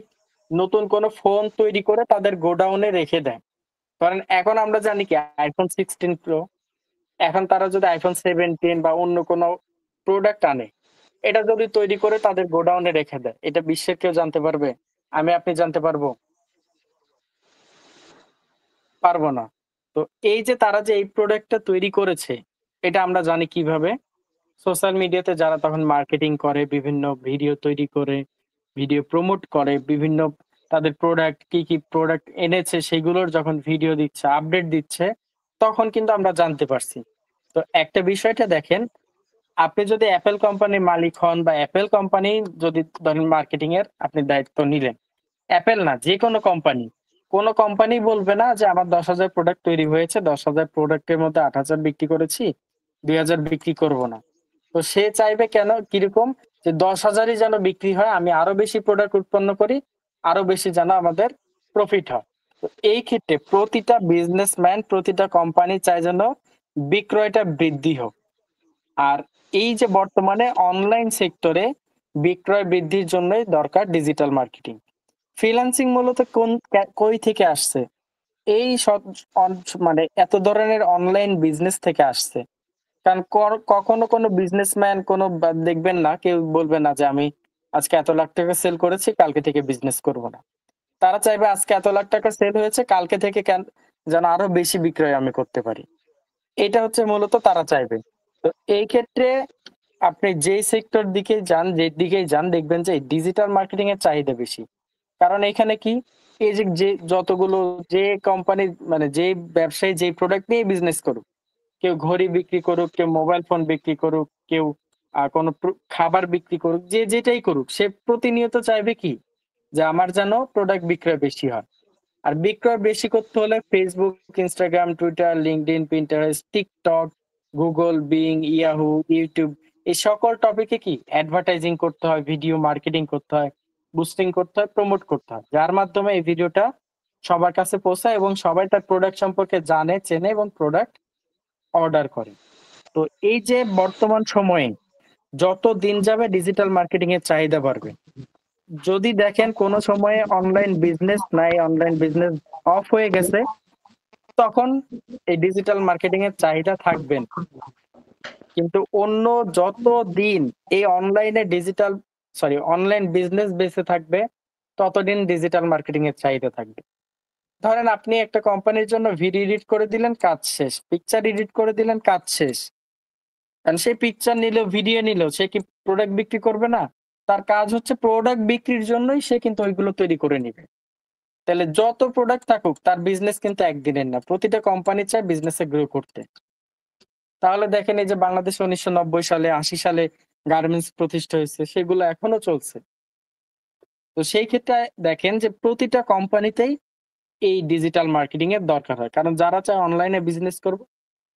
নতুন কোনো ফোন তৈরি করে তাদের গোডাউনে রেখে দেয়। ধরেন এখন আমরা জানি কি iPhone 16 Pro, এখন তারা যদি iPhone 17 বা অন্য কোনো প্রোডাক্ট আনে, এটা যদি তৈরি করে তাদের গোডাউনে রেখে দেয়, এটা বিশ্বের কেউ জানতে পারবে? আমি আপনি জানতে পারবো? পারব না। তো এই যে তারা যে এই প্রোডাক্টটা তৈরি করেছে, এটা আমরা জানি কিভাবে? সোশ্যাল মিডিয়াতে যারা তখন মার্কেটিং করে, বিভিন্ন ভিডিও তৈরি করে, ভিডিও প্রমোট করে, বিভিন্ন তাদের প্রোডাক্ট কি প্রোডাক্ট এনেছে সেগুলোর যখন ভিডিও দিচ্ছে, আপডেট দিচ্ছে, তখন কিন্তু আমরা জানতে পারছি। তো একটা বিষয়টা দেখেন, আপনি যদি অ্যাপল কোম্পানির মালিক হন বা অ্যাপল কোম্পানি যদি ধরেন মার্কেটিং এর আপনি দায়িত্ব নিলেন, অ্যাপেল না, যেকোনো কোম্পানি। কোন কোম্পানি বলবে না যে আমার ১০,০০০ প্রোডাক্ট তৈরি হয়েছে, ১০,০০০ প্রোডাক্টের মধ্যে ৮,০০০ বিক্রি করেছি, ২,০০০ বিক্রি করব না। তো সে চাইবে কেন, কিরকম, যে ১০,০০০ই যেন বিক্রি হয়, আমি আরো বেশি প্রোডাক্ট উৎপন্ন করি, আরো বেশি যেন আমাদের প্রফিট হয়। তো এই ক্ষেত্রে প্রতিটা বিজনেসম্যান, প্রতিটা কোম্পানি চায় যেন বিক্রয়টা বৃদ্ধি হোক। আর এই যে বর্তমানে অনলাইন সেক্টরে বিক্রয় বৃদ্ধির জন্যই দরকার ডিজিটাল মার্কেটিং। ফ্রিল্যান্সিং মূলত কই থেকে আসছে? এই মানে এত ধরনের অনলাইন বিজনেস থেকে আসছে। কারণ কখনো কোনো বিজনেসম্যান দেখবেন না, কেউ বলবে না যে আমি আজকে এত লাখ টাকা সেল করেছি, কালকে থেকে বিজনেস করব না। তারা চাইবে আজকে এত লাখ টাকা সেল হয়েছে, কালকে থেকে যেন আরো বেশি বিক্রয় আমি করতে পারি। এটা হচ্ছে মূলত তারা চাইবে। তো এই ক্ষেত্রে আপনি যেই সেক্টর দিকে যান, যেদিকেই যান, দেখবেন যে ডিজিটাল মার্কেটিং এর চাহিদা বেশি। কারণ এখানে কি, এই যে যতগুলো যে কোম্পানি, মানে যে ব্যবসায়ী যে প্রোডাক্ট নিয়ে বিজনেস করুক, কেউ ঘড়ি বিক্রি করুক, কেউ মোবাইল ফোন বিক্রি করুক, কেউ কোনো খাবার বিক্রি করুক, যে যেটাই করুক, সে প্রতিনিয়ত চাইবে কি, যে আমার যেন প্রোডাক্ট বিক্রয় বেশি হয়। আর বিক্রয় বেশি করতে হলে Facebook, Instagram, Twitter, LinkedIn, Pinterest, TikTok, Google, being, Yahoo, YouTube, এই সকল টপিকে কি অ্যাডভার্টাইজিং করতে হয়, ভিডিও মার্কেটিং করতে হয়, বুস্টিং করতে হয়, প্রমোট করতে হয়, যার মাধ্যমে এই ভিডিওটা সবার কাছে পৌঁছায় এবং সবাই তার প্রোডাক্ট সম্পর্কে জানে, চেনে এবং প্রোডাক্ট অর্ডার করে। তো এই যে বর্তমান সময়ে যত দিন যাবে ডিজিটাল মার্কেটিং এর চাহিদা বাড়বে। যদি দেখেন কোন সময়ে অনলাইন বিজনেস নাই, অনলাইন বিজনেস অফ হয়ে গেছে, তখন এই ডিজিটাল মার্কেটিং এর চাহিদা থাকবে না। কিন্তু অন্য যত দিন এই অনলাইন বিজনেস বেঁচে থাকবে, ততদিন ডিজিটাল মার্কেটিং এর চাহিদা থাকবে। ধরেন আপনি একটা কোম্পানির জন্য ভিডিও এডিট করে দিলেন, কাজ শেষ। পিকচার এডিট করে দিলেন, কাজ শেষ। কারণ সে পিকচার নিলেও ভিডিও নিলেও সে কি প্রোডাক্ট বিক্রি করবে না? তার কাজ হচ্ছে প্রোডাক্ট বিক্রির জন্যই সে কিন্তু ওইগুলো তৈরি করে নিবে। তাহলে যত প্রোডাক্ট থাকুক তার বিজনেস কিন্তু একদিনের না। প্রতিটা কোম্পানি চায় বিজনেসে গ্রো করতে। তাহলে দেখেন এই যে বাংলাদেশে ১৯৯০ সালে ৮০ সালে গার্মেন্টস প্রতিষ্ঠা হয়েছে, সেগুলো এখনো চলছে। তো সেই ক্ষেত্রে দেখেন যে প্রতিটা কোম্পানিতেই এই ডিজিটাল মার্কেটিং এর দরকার হয়। কারণ যারা চায় অনলাইনে বিজনেস করবে,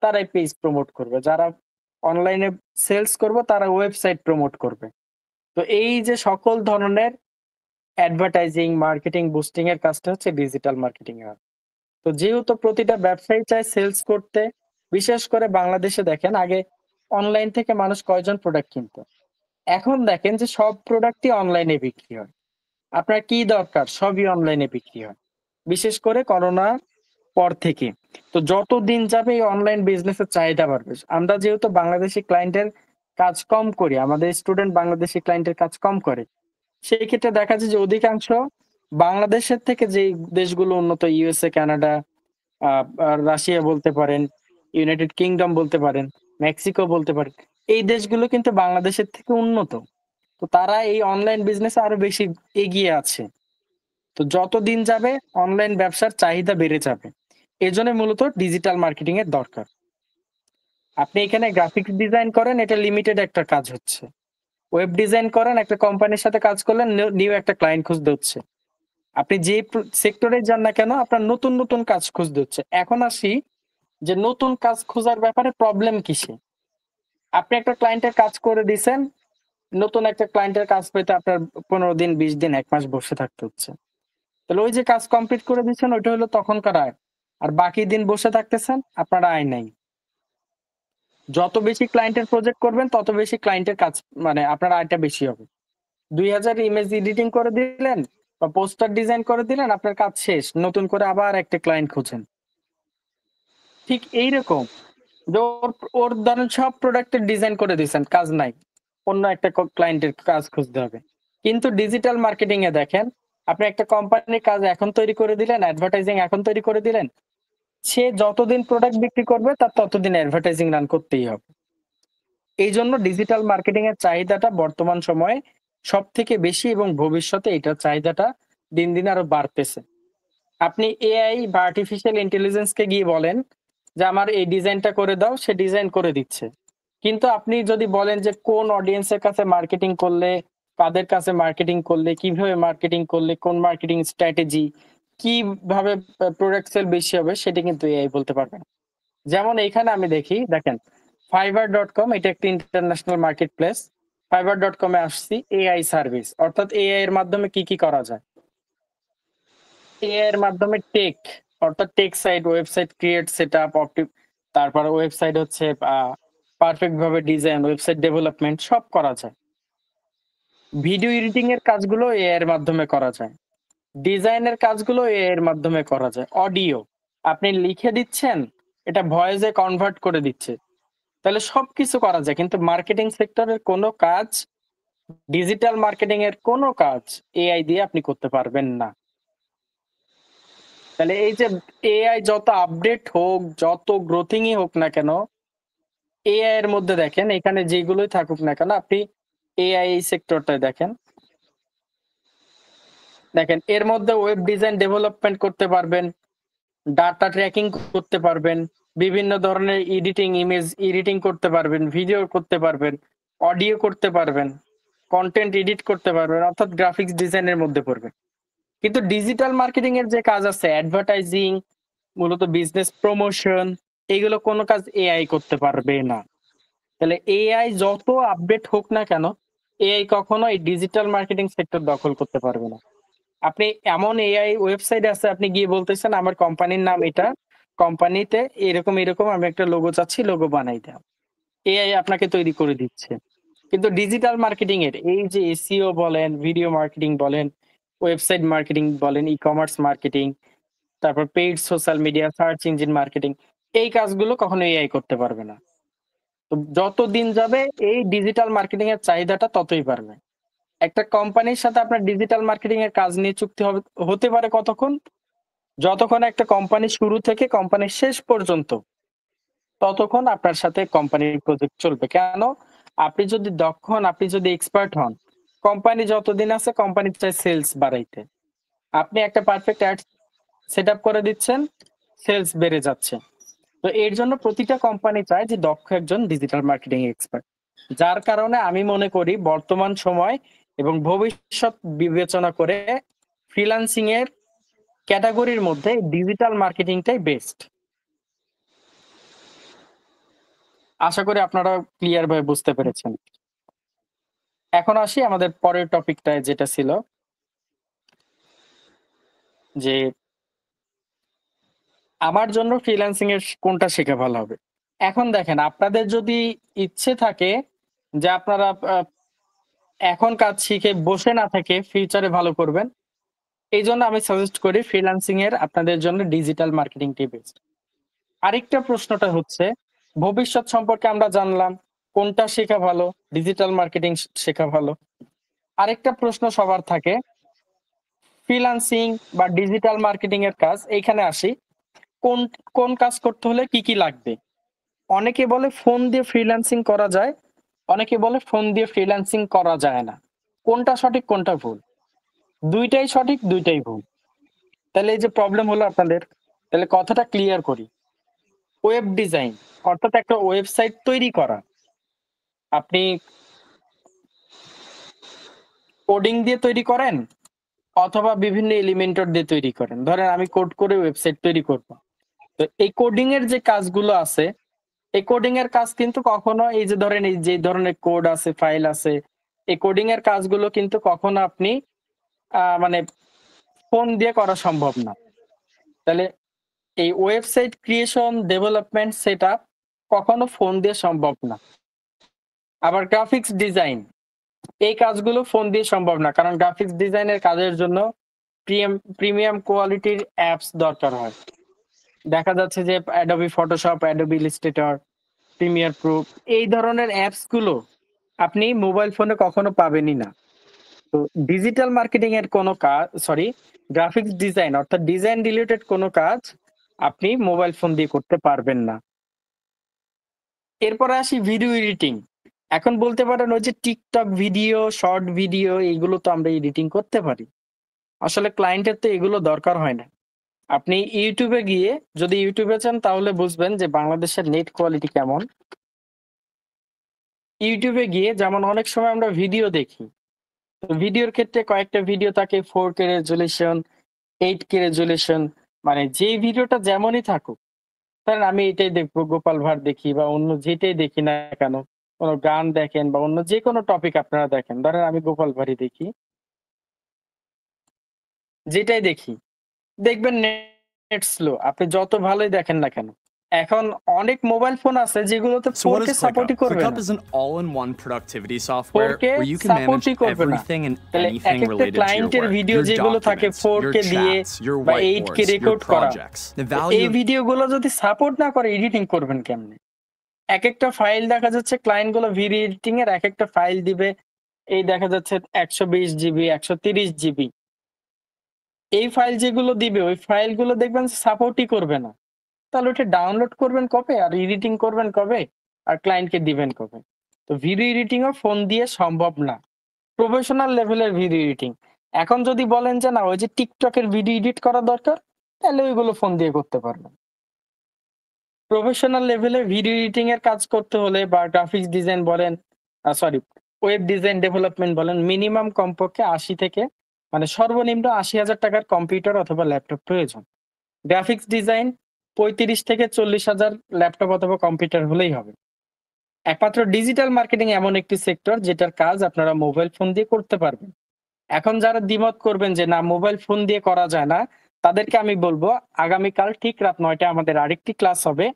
তারাই পেজ প্রমোট করবে। যারা অনলাইনে সেলস করবে, তারা ওয়েবসাইট প্রমোট করবে। তো এই যে সকল ধরনের অ্যাডভার্টাইজিং, মার্কেটিং, বুস্টিং এর কাজটা হচ্ছে ডিজিটাল মার্কেটিং এর। তো যেহেতু প্রতিটা ব্যবসায়ী চায় সেলস করতে, বিশেষ করে বাংলাদেশে দেখেন আগে অনলাইন থেকে মানুষ কয়জন প্রোডাক্ট কিনতো। এখন দেখেন যে সব প্রোডাক্টই অনলাইনে বিক্রি হয়। আপনার কি দরকার সবই অনলাইনে বিক্রি হয়। বিশেষ করে করোনা পর থেকে। তো যত দিন যাবে এই অনলাইন বিজনেসের চাহিদা বাড়বে। আমরা যেহেতু বাংলাদেশি ক্লায়েন্টের কাজ কম করি, আমাদের স্টুডেন্ট বাংলাদেশি ক্লায়েন্টের কাজ কম করে। সেই ক্ষেত্রে দেখা যায় যে অধিকাংশ বাংলাদেশের থেকে যেই দেশগুলো উন্নত, ইউএসএ, কানাডা, রাশিয়া বলতে পারেন, ইউনাইটেড কিংডম বলতে পারেন, মেক্সিকো বলতে পারেন। এই দেশগুলো কিন্তু বাংলাদেশের থেকে উন্নত। তো তারা এই অনলাইন বিজনেসে আরো বেশি এগিয়ে আছে। তো যত দিন যাবে অনলাইন ব্যবসার চাহিদা বেড়ে যাবে। এজন্য মূলত ডিজিটাল মার্কেটিং এর দরকার। আপনি এখানে গ্রাফিক্স ডিজাইন করেন, এটা লিমিটেড একটা কাজ হচ্ছে। ওয়েব ডিজাইন করেন, একটা কোম্পানির সাথে কাজ করলেন, নিউ একটা ক্লায়েন্ট খুঁজতে হচ্ছে। আপনি যে সেক্টরে যান না কেন, আপনার নতুন নতুন কাজ খুঁজতে হচ্ছে। এখন আসি যে নতুন কাজ খোঁজার ব্যাপারে প্রবলেম কিসে? আপনি একটা ক্লায়েন্টের কাজ করে দিছেন, নতুন একটা ক্লায়েন্টের কাজ পেতে আপনার ১৫ দিন, ২০ দিন, ১ মাস বসে থাকতে হচ্ছে। তাহলে ওই যে কাজ কমপ্লিট করে দিচ্ছেন, ওইটা হলো তখনকার আয়। আর বাকি দিন বসে থাকতেছেন, আপনার আয় নাই। যত বেশি ক্লায়েন্টের প্রজেক্ট করবেন, তত বেশি ক্লায়েন্টের কাজ, মানে আপনার আয়টা বেশি হবে। ২০০০ ইমেজ এডিটিং করে দিলেন বা পোস্টার ডিজাইন করে দিলেন, আপনার কাজ শেষ। নতুন করে আবার একটা ক্লায়েন্ট খুঁজেন। ঠিক এইরকম যে ওর ওর ধরেন সব প্রোডাক্টের ডিজাইন করে দিয়েছেন, কাজ নাই। অন্য একটা ক্লায়েন্টের কাজ খুঁজতে হবে। কিন্তু ডিজিটাল মার্কেটিং এ দেখেন, আপনি একটা কোম্পানির কাজ এখন তৈরি করে দিলেন, অ্যাডভার্টাইজিং এখন তৈরি করে দিলেন। সে যতদিন প্রোডাক্ট বিক্রি করবে তার ততদিন অ্যাডভার্টাইজিং রান করতেই হবে। এইজন্য ডিজিটাল মার্কেটিং এর চাহিদাটা বর্তমান সময়ে সবথেকে বেশি এবং ভবিষ্যতে এটার চাহিদাটা দিন, দিন আরো বাড়তেছে। আপনি এআই বা আর্টিফিশিয়াল ইন্টেলিজেন্স কে গিয়ে বলেন যে, "আমার এই ডিজাইনটা করে দাও", সে ডিজাইন করে দিচ্ছে। কিন্তু আপনি যদি বলেন যে কোন অডিয়েন্স এর কাছে মার্কেটিং করলে, কাদের কাছে মার্কেটিং করলে, কিভাবে মার্কেটিং করলে, কোন মার্কেটিং স্ট্র্যাটেজি, কিভাবে প্রোডাক্ট সেল বেশি হবে, সেটা কিন্তু এআই বলতে পারবে না। যেমন এইখানে আমি দেখি, দেখেন Fiverr.com এটা একটা ইন্টারন্যাশনাল মার্কেট প্লেস। Fiverr.com এ আসছি এআই সার্ভিস। অর্থাৎ এআই এর মাধ্যমে কি, কি করা যায়? এআই এর মাধ্যমে অর্থাৎ tech site, website create, setup, তারপরে ওয়েবসাইট হচ্ছে পারফেক্ট ভাবে ডিজাইন, ওয়েবসাইট ডেভেলপমেন্ট সব করা যায়। ভিডিও এডিটিং এর কাজগুলো এআই এর মাধ্যমে করা যায়। ডিজাইনের কাজগুলো এআই এর মাধ্যমে করা যায়। অডিও আপনি লিখে দিচ্ছেন, এটা ভয়েসে কনভার্ট করে দিচ্ছে। তাহলে সবকিছু করা যায়। কিন্তু মার্কেটিং সেক্টরের কোনো কাজ ডিজিটাল মার্কেটিং এর কোনো কাজ এআই দিয়ে আপনি করতে পারবেন না। তাহলে এই যে এআই যত আপডেট হোক, যত গ্রোথিংই হোক না কেন, এআই এর মধ্যে দেখেন এখানে যেগুলোই থাকুক না কেন, আপনি এআই এই সেক্টরটায় দেখেন। দেখেন এর মধ্যে ওয়েব ডিজাইন ডেভেলপমেন্ট করতে পারবেন, ডাটা ট্র্যাকিং করতে পারবেন, বিভিন্ন ধরনের এডিটিং, ইমেজ এডিটিং করতে পারবেন, ভিডিও করতে পারবেন, অডিও করতে পারবেন, কন্টেন্ট এডিট করতে পারবেন, অর্থাৎ গ্রাফিক্স ডিজাইনের মধ্যে পড়বে। কিন্তু ডিজিটাল মার্কেটিং এর যে কাজ আছে, অ্যাডভার্টাইজিং, মূলত বিজনেস প্রমোশন, এগুলো কোনো কাজ এআই করতে পারবে না। তাহলে এআই যত আপডেট হোক না কেন, এআই কখনো এই ডিজিটাল মার্কেটিং সেক্টর দখল করতে পারবে না। আপনি এমন এআই ওয়েবসাইট আছে, আপনি গিয়ে বলতেছেন আমার কোম্পানির নাম এটা, কোম্পানিতে এরকম এরকম আমি একটা লোগো চাচ্ছি, লোগো বানাই দাও। এআই আপনাকে তৈরি করে দিচ্ছে। কিন্তু ডিজিটাল মার্কেটিং এর এই যে এসইও বলেন, ভিডিও মার্কেটিং বলেন, ওয়েবসাইট মার্কেটিং বলেন, ই-কমার্স মার্কেটিং, তারপর paid social media, search engine marketing, এই কাজগুলো কখনো এআই করতে পারবে না। তো যত দিন যাবে এই ডিজিটাল মার্কেটিং এর চাহিদাটা ততই বাড়বে। একটা কোম্পানির সাথে আপনার ডিজিটাল মার্কেটিং এর কাজ নিয়ে চুক্তি হতে পারে কতক্ষণ? যতক্ষণ একটা কোম্পানি শুরু থেকে কোম্পানির শেষ পর্যন্ত, ততক্ষণ আপনার সাথে কোম্পানির প্রজেক্ট চলবে। কেন? আপনি যদি দক্ষ হন, আপনি যদি এক্সপার্ট হন, কোম্পানি যতদিন আছে কোম্পানি চায় সেলস বাড়াইতে। আপনি একটা পারফেক্ট অ্যাড সেটআপ করে দিচ্ছেন, সেলস বেড়ে যাচ্ছে। তো এর জন্য প্রতিটা কোম্পানি চায় যে দক্ষ একজন ডিজিটাল মার্কেটিং এক্সপার্ট। যার কারণে আমি মনে করি বর্তমান সময় এবং ভবিষ্যৎ বিবেচনা করে ফ্রিল্যান্সিং এর ক্যাটেগরির মধ্যে ডিজিটাল মার্কেটিংটাই বেস্ট। আশা করি আপনারা ক্লিয়ার ভাবে বুঝতে পেরেছেন। এখন আসি আমাদের পরের টপিকটায়, যেটা ছিল যে আমার জন্য ফ্রিল্যান্সিং এর কোনটা শেখা ভালো হবে। এখন দেখেন আপনাদের যদি ইচ্ছে থাকে যে আপনারা এখন কাজ শিখে বসে না থেকে ফিউচারে ভালো করবেন, এই জন্য আমি সাজেস্ট করি ফ্রিল্যান্সিং এর আপনাদের জন্য ডিজিটাল মার্কেটিংটাই বেস্ট। আরেকটা প্রশ্নটা হচ্ছে, ভবিষ্যৎ সম্পর্কে আমরা জানলাম কোনটা শেখা ভালো, ডিজিটাল মার্কেটিং শেখা ভালো। আরেকটা প্রশ্ন সবার থাকে, ফ্রিল্যান্সিং বা ডিজিটাল মার্কেটিং এর কাজ, এইখানে আসি, কোন কোন কাজ করতে হলে কি কি লাগবে। অনেকে বলে ফোন দিয়ে ফ্রিল্যান্সিং করা যায়, অনেকে বলে ফোন দিয়ে ফ্রিল্যান্সিং করা যায় না। কোনটা সঠিক কোনটা ভুল? দুইটাই সঠিক, দুইটাই ভুল। তাহলে এই যে প্রবলেম হলো আপনাদের, তাহলে কথাটা ক্লিয়ার করি। ওয়েব ডিজাইন অর্থাৎ একটা ওয়েবসাইট তৈরি করা, আপনি কোডিং দিয়ে তৈরি করেন অথবা বিভিন্ন এলিমেন্টর দিয়ে তৈরি করেন। ধরেন আমি কোড করে ওয়েবসাইট তৈরি করব। তো এই কোডিং এর যে কাজগুলো আছে, এই কোডিং এর কাজ কিন্তু কখনো এই যে ধরেন এই যে ধরনের কোড আছে, ফাইল আছে, এই কোডিং এর কাজগুলো কিন্তু কখনো আপনি মানে ফোন দিয়ে করা সম্ভব না। তাহলে এই ওয়েবসাইট ক্রিয়েশন, ডেভেলপমেন্ট, সেটআপ কখনো ফোন দিয়ে সম্ভব না। আবার গ্রাফিক্স ডিজাইন, এই কাজগুলো ফোন দিয়ে সম্ভব না, কারণ গ্রাফিক্স ডিজাইনের কাজের জন্য প্রিমিয়াম কোয়ালিটির অ্যাপস দরকার হয়। দেখা যাচ্ছে যে Adobe Photoshop, Adobe Illustrator, Premiere Pro, এই ধরনের অ্যাপস গুলো আপনি মোবাইল ফোনে কখনো পাবেনই না। তো ডিজিটাল মার্কেটিং এর কোনো কাজ, সরি, গ্রাফিক্স ডিজাইন অর্থাৎ ডিজাইন রিলেটেড কোনো কাজ আপনি মোবাইল ফোন দিয়ে করতে পারবেন না। এরপরে আসি ভিডিও এডিটিং। এখন বলতে পারেন ওই যে টিকটক ভিডিও, শর্ট ভিডিও, এগুলো তো আমরা এডিটিং করতে পারি। আসলে ক্লায়েন্টের তো এগুলো দরকার হয় না। আপনি ইউটিউবে গিয়ে, যদি ইউটিউবে চান তাহলে বুঝবেন যে বাংলাদেশের নেট কোয়ালিটি কেমন। ইউটিউবে গিয়ে যেমন অনেক সময় আমরা ভিডিও দেখি, তো ভিডিওর ক্ষেত্রে কয়েকটা ভিডিও থাকে 4K রেজুলেশন, 8K রেজুলেশন, মানে যে ভিডিওটা যেমনই থাকুক, ধরেন আমি এটাই দেখবো, গোপাল ভাঁড় দেখি বা অন্য যেটাই দেখি না কেন, কোনো গান দেখেন বা অন্য যে কোনো টপিক আপনারা দেখেন, ধরেন আমি গোপাল ভাঁড়ই দেখি, যেটাই দেখি দেখবেন নেট স্লো, আপনি যত ভালোই দেখেন না কেন। এখন অনেক মোবাইল ফোন আছে যেগুলোতে So what 4K is ClickUp? সাপোর্টই করবে ClickUp না, is an all-in-one productivity software 4K where you can manage সাপোর্টই করবে না। everything and তাহলে এক anything একটা related to your ক্লায়েন্টের work. ভিডিও Your যেগুলো থাকে documents, your 4K দিয়ে chats, your বা 8K whiteboards, your রেকর্ড করা, projects. The এই value of ভিডিওগুলো যদি সাপোর্ট না করে এডিটিং করবেন কেমনে? এক একটা ফাইল দেখা যাচ্ছে ক্লায়েন্ট গুলো ভিডিও এডিটিং এর এক একটা ফাইল দিবে এই দেখা যাচ্ছে 120 জিবি, 130 জিবি। এই ফাইল যেগুলো দিবে ওই ফাইলগুলো দেখবেন সাপোর্টই করবে না। তাহলে ওটা ডাউনলোড করবেন কবে আর এডিটিং করবেন কবে আর ক্লায়েন্টকে দিবেন কবে? তো ভিডিও এডিটিংও ফোন দিয়ে সম্ভব না। প্রফেশনাল লেভেলের ভিডিও এডিটিং। এখন যদি বলেন যে না ওই যে টিকটকের ভিডিও এডিট করা দরকার, তাহলে ওইগুলো ফোন দিয়ে করতে পারবেন। প্রফেশনাল লেভেলে ভিডিও এডিটিং এর কাজ করতে হলে বা গ্রাফিক্স ডিজাইন বলেন, সরি, ওয়েব ডিজাইন ডেভেলপমেন্ট বলেন, মিনিমাম কমপক্ষে ৮০ থেকে মানে সর্বনিম্ন ৮০,০০০ টাকার কম্পিউটার অথবা ল্যাপটপ প্রয়োজন। গ্রাফিক্স ডিজাইন ৩৫ থেকে ৪০,০০০ ল্যাপটপ অথবা কম্পিউটার হলেই হবে। একমাত্র ডিজিটাল মার্কেটিং এমন একটি সেক্টর যেটার কাজ আপনারা মোবাইল ফোন দিয়ে করতে পারবেন। এখন যারা দ্বিমত করবেন যে না মোবাইল ফোন দিয়ে করা যায় না, তাদেরকে আমি বলবো আগামীকাল ঠিক রাত ৯টায় আমাদের আরেকটি ক্লাস হবে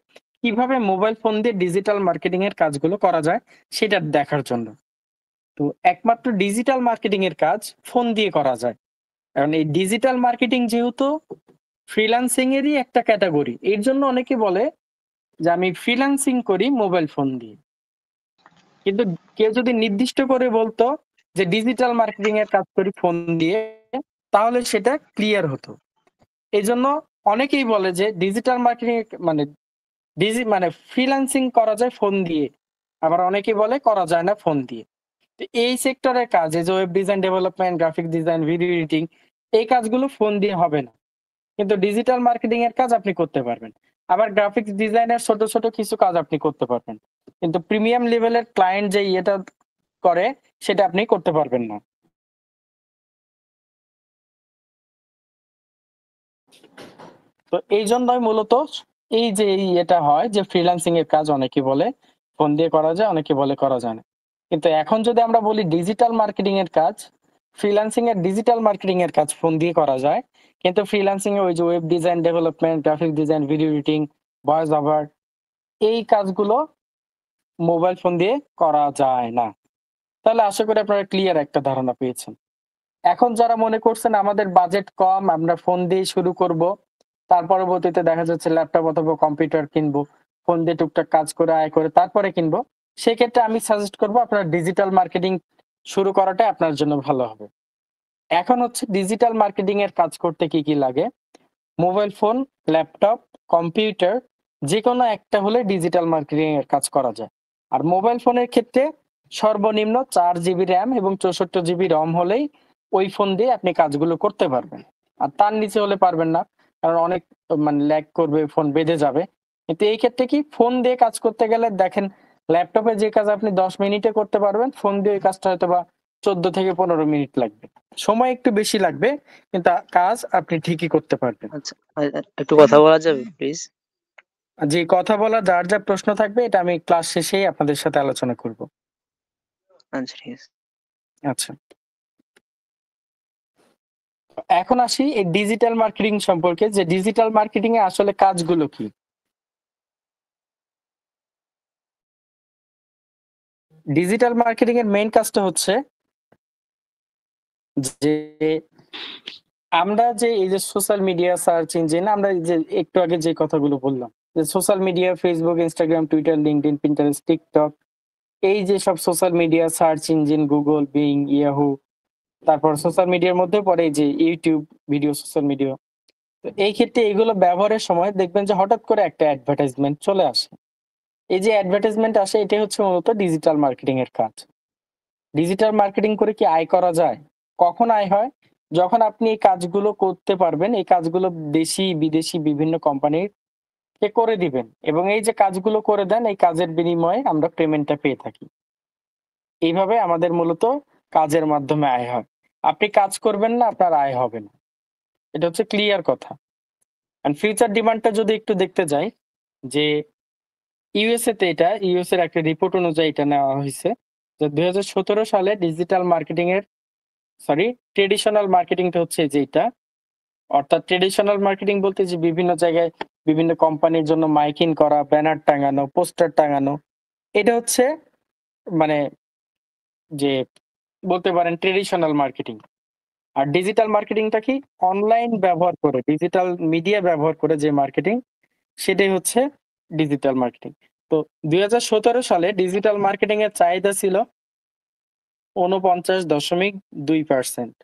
কিভাবে মোবাইল ফোন দিয়ে ডিজিটাল মার্কেটিং এর কাজগুলো করা যায় সেটা দেখার জন্য। তো একমাত্র ডিজিটাল মার্কেটিং এর কাজ ফোন দিয়ে করা যায়। কারণ এই ডিজিটাল মার্কেটিং যেহেতু ফ্রিল্যান্সিং এরই একটা ক্যাটাগরি, এর জন্য অনেকে বলে যে আমি ফ্রিল্যান্সিং করি মোবাইল ফোন দিয়ে। কিন্তু কেউ যদি নির্দিষ্ট করে বলতো যে ডিজিটাল মার্কেটিং এর কাজ করি ফোন দিয়ে, তাহলে সেটা ক্লিয়ার হতো। এজন্য অনেকেই বলে যে ডিজিটাল মার্কেটিং মানে মানে ফ্রিল্যান্সিং করা যায় ফোন দিয়ে, আবার অনেকেই বলে করা যায় না ফোন দিয়ে। তো এই সেক্টরের কাজ এই যে web design development, graphic design, video editing, এই কাজগুলো ফোন দিয়ে হবে না। কিন্তু ডিজিটাল মার্কেটিং এর কাজ আপনি করতে পারবেন। আবার গ্রাফিক্স ডিজাইনের ছোট ছোট কিছু কাজ আপনি করতে পারবেন। কিন্তু প্রিমিয়াম লেভেলের ক্লায়েন্ট যে এটা করে সেটা আপনি করতে পারবেন না। তো এই জন্যই মূলত এই যে এটা হয় যে ফ্রিল্যান্সিং এর কাজ অনেকে বলে ফোন দিয়ে করা যায়, অনেকে বলে করা যায় না। কিন্তু এখন যদি আমরা বলি ডিজিটাল মার্কেটিং এর কাজ, ফ্রিল্যান্সিং এর ডিজিটাল মার্কেটিং এর কাজ ফোন দিয়ে করা যায়। কিন্তু ফ্রিল্যান্সিং এ ওই যে web design development, graphic design, video editing, voice over, এই কাজগুলো মোবাইল ফোন দিয়ে করা যায় না। তাহলে আশা করি আপনারা ক্লিয়ার একটা ধারণা পেয়েছেন। এখন যারা মনে করছেন আমাদের বাজেট কম, আমরা ফোন দিয়ে শুরু করব, তার পরবর্তীতে দেখা যাচ্ছে ল্যাপটপ অথবা কম্পিউটার কিনবো, ফোন দিয়ে টুকটাক কাজ করে আয় করে তারপরে কিনবো, সেক্ষেত্রে আমি সাজেস্ট করবো আপনার ডিজিটাল মার্কেটিং শুরু করাটাই আপনার জন্য ভালো হবে। এখন হচ্ছে ডিজিটাল মার্কেটিং এর কাজ করতে কি কি লাগে? মোবাইল ফোন, ল্যাপটপ, কম্পিউটার, যেকোনো একটা হলে ডিজিটাল মার্কেটিং এর কাজ করা যায়। আর মোবাইল ফোনের ক্ষেত্রে সর্বনিম্ন 4 জিবি র্যাম এবং 64 জিবি রম হলেই ওই ফোন দিয়ে আপনি কাজগুলো করতে পারবেন। আর তার নিচে হলে পারবেন না, কারণ অনেক মানে ল্যাগ করবে, ফোন বেঁধে যাবে। কিন্তু এই ক্ষেত্রে কি ফোন দিয়ে কাজ করতে গেলে দেখেন ল্যাপটপে যে কাজ আপনি 10 মিনিটে করতে পারবেন, ফোন দিয়ে ওই কাজটা হয়তো বা 14 থেকে 15 মিনিট লাগবে। সময় একটু বেশি লাগবে, কিন্তু কাজ আপনি ঠিকই করতে পারবেন। আচ্ছা, একটু কথা বলা যাবে প্লিজ? যে কথা বলা যার যা প্রশ্ন থাকবে এটা আমি ক্লাস শেষেই আপনাদের সাথে আলোচনা করব। আচ্ছা, ঠিক আছে। আচ্ছা, এখন আসি এই ডিজিটাল মার্কেটিং সম্পর্কে, যে ডিজিটাল মার্কেটিং এ আসলে কাজগুলো কি। ডিজিটাল মার্কেটিং এর মেইন কাজটা হচ্ছে যে আমরা যে এই যে সোশ্যাল মিডিয়া সার্চ ইঞ্জিন, আমরা এই যে একটু আগে যে কথাগুলো বললাম, যে social media Facebook, Instagram, Twitter, LinkedIn, Pinterest, TikTok, এই যে সব social media search engine, Google, being, Yahoo, তারপর সোশ্যাল মিডিয়ার মধ্যে পড়ে এই যে ইউটিউব ভিডিও সোশ্যাল মিডিয়া। তো এই ক্ষেত্রে এগুলো ব্যবহারের সময় দেখবেন যে হঠাৎ করে একটা অ্যাডভার্টাইজমেন্ট চলে আসে। এই যে অ্যাডভার্টাইজমেন্ট আসে এটাই হচ্ছে মূলত ডিজিটাল মার্কেটিং এর কাজ। ডিজিটাল মার্কেটিং করে কি আয় করা যায়? কখন আয় হয়? যখন আপনি এই কাজগুলো করতে পারবেন, এই কাজগুলো দেশি বিদেশি বিভিন্ন কোম্পানির কে করে দিবেন এবং এই যে কাজগুলো করে দেন এই কাজের বিনিময়ে আমরা পেমেন্টটা পেয়ে থাকি। এইভাবে আমাদের মূলত কাজের মাধ্যমে আয় হয়। আপনি কাজ করবেন না, আপনার আয় হবে না। এটা হচ্ছে ক্লিয়ার কথা। এন্ড ফিউচার ডিমান্ডটা যদি একটু দেখতে যাই, যে ইউএসএ তে এটা ইউএস এর একটা রিপোর্ট অনুযায়ী এটা নেওয়া হয়েছে যে ২০১৭ সালে ডিজিটাল মার্কেটিং এর ট্রেডিশনাল মার্কেটিংটা হচ্ছে যেটা, অর্থাৎ ট্রেডিশনাল মার্কেটিং বলতে যে বিভিন্ন জায়গায় বিভিন্ন কোম্পানির জন্য মাইকিং করা, ব্যানার টাঙানো, পোস্টার টাঙানো, এটা হচ্ছে মানে যে বলতে পারেন ট্রেডিশনাল মার্কেটিং। আর ডিজিটাল মার্কেটিংটা কি? অনলাইন ব্যবহার করে, ডিজিটাল মিডিয়া ব্যবহার করে যে মার্কেটিং, সেটাই হচ্ছে ডিজিটাল মার্কেটিং। তো ২০১৭ সালে ডিজিটাল মার্কেটিং এর চাহিদা ছিল 49.2%।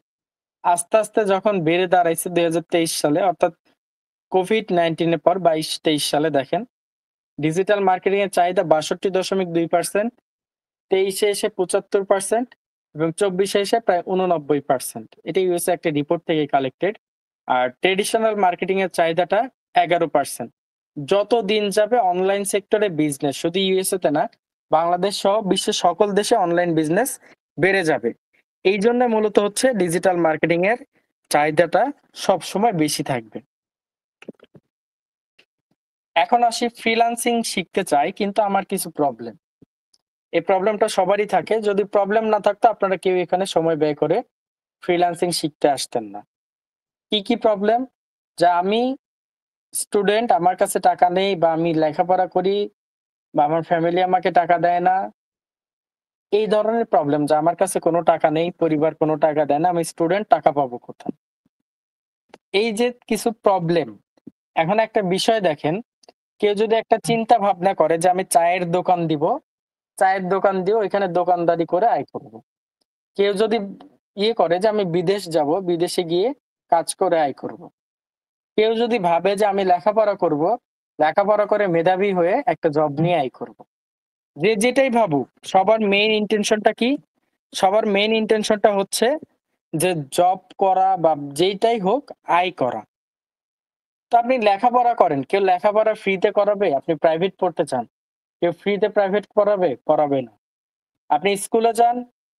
আস্তে আস্তে যখন বেড়ে দাঁড়াইছে 2023 সালে, অর্থাৎ কোভিড-19 এর পর 22-23 সালে দেখেন ডিজিটাল মার্কেটিং এর চাহিদা 62.2%, 23-এ এসে 75% এবং 24-এ এসে প্রায় 89%। এটা ইউএসএ একটা রিপোর্ট থেকে কালেক্টেড। আর ট্রেডিশনাল মার্কেটিং এর চাহিদাটা 11%। যত দিন যাবে অনলাইন সেক্টরে বিজনেস শুধু ইউএসএ তে না, বাংলাদেশ সহ বিশ্বের সকল দেশে অনলাইন বিজনেস বেড়ে যাবে। এই জন্য মূলত হচ্ছে ডিজিটাল মার্কেটিং এর চাহিদাটা সবসময় বেশি থাকবে। এখন আসি ফ্রিল্যান্সিং শিখতে চাই কিন্তু আমার কিছু প্রবলেম। এই প্রবলেমটা সবারই থাকে। যদি প্রবলেম না থাকতো আপনারা কেউ এখানে সময় ব্যয় করে ফ্রিল্যান্সিং শিখতে আসতেন না। কি কি প্রবলেম? যে আমি স্টুডেন্ট, আমার কাছে টাকা নেই বা আমি লেখাপড়া করি বা আমার ফ্যামিলি আমাকে টাকা দেয় না। এই ধরনের প্রবলেম যে আমার কাছে কোনো টাকা নেই, পরিবার কোনো টাকা দেয় না, আমি স্টুডেন্ট, টাকা পাবো কোথায়? এই যে কিছু প্রবলেম। এখন একটা বিষয় দেখেন, কেউ যদি একটা চিন্তা ভাবনা করে যে আমি চায়ের দোকান দিব, চায়ের দোকান দিয়ে ওইখানে দোকানদারি করে আয় করব। কেউ যদি করে যে আমি বিদেশ যাব, বিদেশে গিয়ে কাজ করে আয় করব। কেউ যদি ভাবে যে আমি লেখাপড়া করব, লেখাপড়া করে মেধাবী হয়ে একটা জব নিয়ে আয় করব। যে যেটাই ভাবুক, সবার মেইন ইন্টেনশনটা কি? সবার মেইন ইন্টেনশনটা হচ্ছে যে জব করা বা যেইটাই হোক, আয় করা। তো আপনি লেখাপড়া করেন, কেউ লেখাপড়া ফ্রিতে করাবে? আপনি প্রাইভেট পড়তে চান, কেউ ফ্রিতে প্রাইভেট পড়াবে? পড়াবে না। আপনি স্কুলে যান,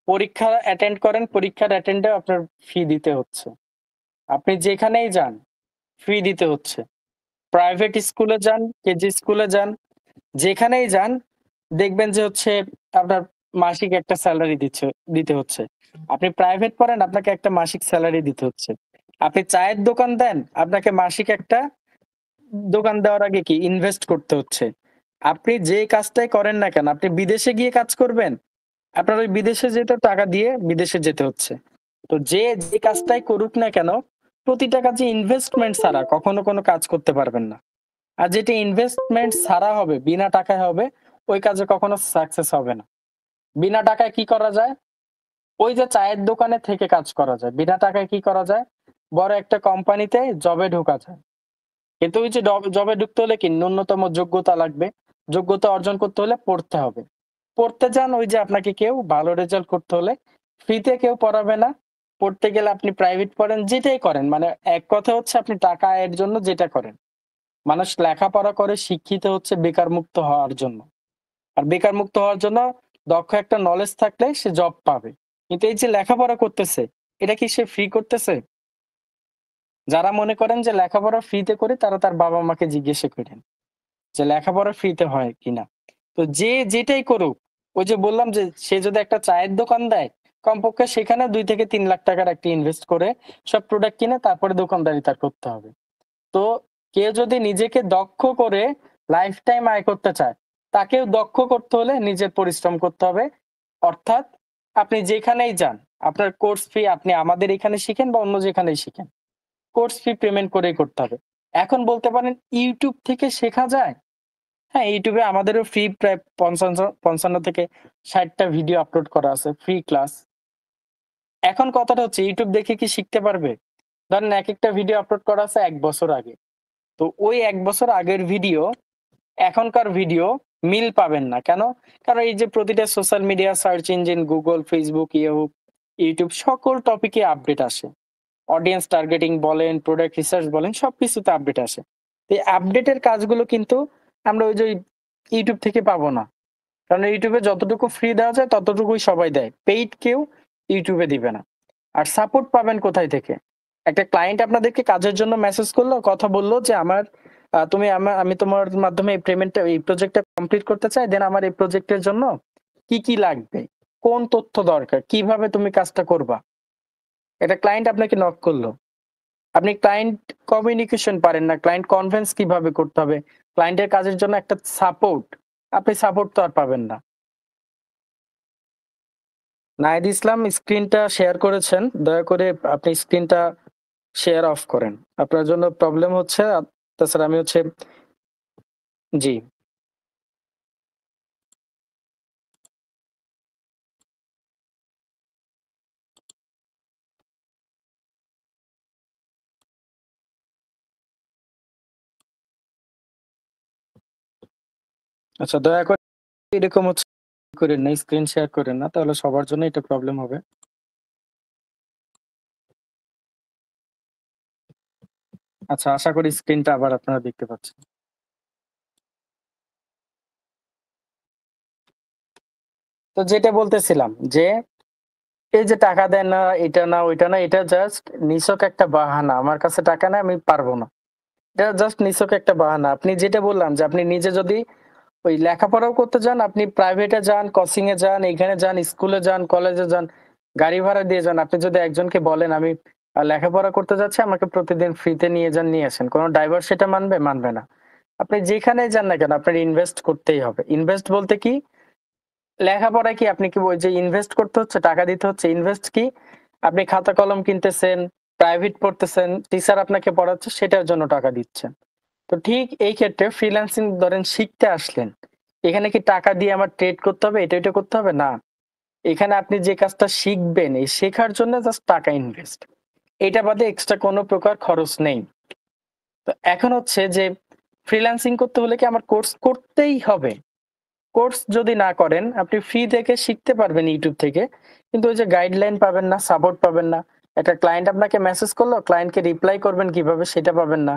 পরীক্ষা অ্যাটেন্ড করেন, পরীক্ষার অ্যাটেন্ডে আপনার ফি দিতে হচ্ছে। আপনি যেখানেই যান, ফি দিতে হচ্ছে। প্রাইভেট স্কুলে যান, কেজি স্কুলে যান, যেখানেই যান দেখবেন যে হচ্ছে আপনার মাসিক একটা সেলারি দিতে হচ্ছে। আপনি প্রাইভেট পড়েন, আপনাকে একটা মাসিক সেলারি দিতে হচ্ছে। আপনি চায়ের দোকান দেন, আপনাকে মাসিক একটা দোকান দেওয়ার আগে কি ইনভেস্ট করতে হচ্ছে। আপনি যে কাজটাই করেন না কেন, আপনি বিদেশে গিয়ে কাজ করবেন, আপনার ওই বিদেশে যেতে টাকা দিয়ে বিদেশে যেতে হচ্ছে। তো যে কাজটাই করুক না কেন, প্রতিটা কাজে ইনভেস্টমেন্ট ছাড়া কখনো কোনো কাজ করতে পারবেন না। আর যেটা ইনভেস্টমেন্ট ছাড়া হবে, বিনা টাকায় হবে, ওই কাজে কখনো সাকসেস হবে না। বিনা টাকায় কি করা যায়? ওই যে চায়ের দোকানে থেকে কাজ করা যায়। বিনা টাকায় কি করা যায়? বড় একটা কোম্পানিতে জবে ঢোকা যায়। কিন্তু ওই যে জবে ঢুকতে হলে কি ন্যূনতম যোগ্যতা লাগবে। যোগ্যতা অর্জন করতে হলে পড়তে হবে। পড়তে যান, ওই যে আপনাকে কেউ ভালো রেজাল্ট করতে হলে ফ্রিতে কেউ পড়াবে না। পড়তে গেলে আপনি প্রাইভেট পড়েন, যেটাই করেন, মানে এক কথা হচ্ছে আপনি টাকা আয়ের জন্য যেটা করেন। মানুষ লেখাপড়া করে শিক্ষিত হচ্ছে বেকার মুক্ত হওয়ার জন্য। আর বেকার মুক্ত হওয়ার জন্য দক্ষ একটা নলেজ থাকলে সে জব পাবে। কিন্তু এই যে লেখাপড়া করতেছে, এটা কি সে ফ্রি করতেছে? যারা মনে করেন যে লেখাপড়া ফ্রিতে করে তারা তার বাবা-মাকে জিজ্ঞাসা করেন যে লেখাপড়া ফ্রিতে হয় কিনা? তো যে যেটাই করুক, ওই যে বললাম যে সে যদি একটা চায়ের দোকান দেয়, কমপক্ষে সেখানে ২ থেকে ৩ লাখ টাকার একটা ইনভেস্ট করে সব প্রোডাক্ট কিনে তারপরে দোকানদারি তার করতে হবে। তো কেউ যদি নিজেকে দক্ষ করে লাইফ টাইম আয় করতে চায়, তাকেও দক্ষ করতে হলে নিজের পরিশ্রম করতে হবে। অর্থাৎ আপনি যেখানেই যান, আপনার কোর্স ফি আপনি আমাদের এখানে শিখেন বা অন্য যেখানেই শিখেন, কোর্স ফি পেমেন্ট করেই করতে হবে। এখন বলতে পারেন YouTube থেকে শেখা যায়? হ্যাঁ, YouTube এ আমাদেরও ফ্রি প্রায় ৫৫ থেকে ৬০ টা ভিডিও আপলোড করা আছে, ফ্রি ক্লাস। এখন কথাটা হচ্ছে YouTube দেখে কি শিখতে পারবে? ধরেন একেকটা ভিডিও আপলোড করা আছে ১ বছর আগে। তো ওই ১ বছর আগের ভিডিও, এখনকার ভিডিও মিল পাবেন না। কেন? কারণ এই যে প্রতিটা social media search engine Google, Facebook, Yahoo, YouTube সকল টপিকে আপডেট আসে। অডিয়েন্স টার্গেটিং বলেন, প্রোডাক্ট রিসার্চ বলেন, সবকিছুতে আপডেট আসে। তো এই আপডেটের কাজগুলো কিন্তু আমরা ওই যে YouTube থেকে পাবো না। কারণ YouTube এ যতটুকু ফ্রি দেওয়া যায় ততটুকুই সবাই দেয়। পেইড কেউ YouTube এ দিবে না। আর সাপোর্ট পাবেন কোথায় থেকে? একটা ক্লায়েন্ট আপনাদেরকে কাজের জন্য মেসেজ করলো, কথা বলল যে আমার আমি তোমার মাধ্যমে এই প্রজেক্টটা কমপ্লিট করতে চাই। দেন আমার এই প্রজেক্টের জন্য কি লাগবে? কোন তথ্য দরকার? কিভাবে তুমি কাজটা করবা? একটা ক্লায়েন্ট আপনাকে নক করলো। আপনি ক্লায়েন্ট কমিউনিকেশন পারেন না। ক্লায়েন্ট কনভিন্স কিভাবে করতে হবে? ক্লায়েন্টের কাজের জন্য একটা সাপোর্ট, আপনি সাপোর্ট তো আর পাবেন না। নাহিদ ইসলাম স্ক্রিনটা শেয়ার করেছেন। দয়া করে আপনি স্ক্রিনটা শেয়ার অফ করেন। আপনার জন্য প্রবলেম হচ্ছে। তাছাড়া আমি হচ্ছে জি। আচ্ছা, দয়া করে এরকম হচ্ছে করেন না, স্ক্রিন শেয়ার করেন না, তাহলে সবার জন্য এটা প্রবলেম হবে। আচ্ছা, আশা করি স্ক্রিনটা আবার আপনারা দেখতে পাচ্ছেন। তো যেটা বলতেছিলাম যে এই যে টাকা দেন না, এটা না ওইটা না, এটা জাস্ট নিছক একটা বাহানা। আমার কাছে টাকা নাই, আমি পারবো না। এটা জাস্ট নিছক একটা বাহানা। আপনি যেটা বললাম যে আপনি নিজে যদি ওই লেখাপড়াও করতে যান, আপনি প্রাইভেটে যান, কোচিং এ যান, এখানে যান, স্কুলে যান, কলেজে যান, গাড়ি ভাড়া দিয়ে যান। আপনি যদি একজনকে বলেন আমি লেখাপড়া করতে যাচ্ছি, আমাকে প্রতিদিন ফ্রিতে নিয়ে যান, নিয়ে আসেন, কোনো ড্রাইভার সেটা মানবে? মানবে না। আপনি যেখানেই যান না কেন আপনার ইনভেস্ট করতেই হবে। ইনভেস্ট বলতে কি? লেখাপড়ায় কি আপনি কি ওই যে ইনভেস্ট করতে হচ্ছে, টাকা দিতে হচ্ছে? ইনভেস্ট কি? আপনি খাতা কলম কিনতেছেন, প্রাইভেট পড়তেছেন, টিচার আপনাকে পড়াচ্ছে, সেটার জন্য টাকা দিচ্ছেন। তো ঠিক এই ক্ষেত্রে ফ্রিল্যান্সিং ধরেন শিখতে আসলেন। এখানে কি টাকা দিয়ে আমার ট্রেড করতে হবে, এটা ওইটা করতে হবে? না। এখানে আপনি যে কাজটা শিখবেন, এই শেখার জন্য জাস্ট টাকা ইনভেস্ট। এটা বাদে এক্সট্রা কোনো প্রকার খরচ নেই। তো এখন হচ্ছে যে ফ্রিল্যান্সিং করতে হলে কি আমার কোর্স করতেই হবে? কোর্স যদি না করেন আপনি ফ্রি থেকে শিখতে পারবেন ইউটিউব থেকে, কিন্তু ওই যে গাইডলাইন পাবেন না, সাপোর্ট পাবেন না। একটা ক্লায়েন্ট আপনাকে মেসেজ করলো, ক্লায়েন্টকে রিপ্লাই করবেন কিভাবে সেটা পাবেন না।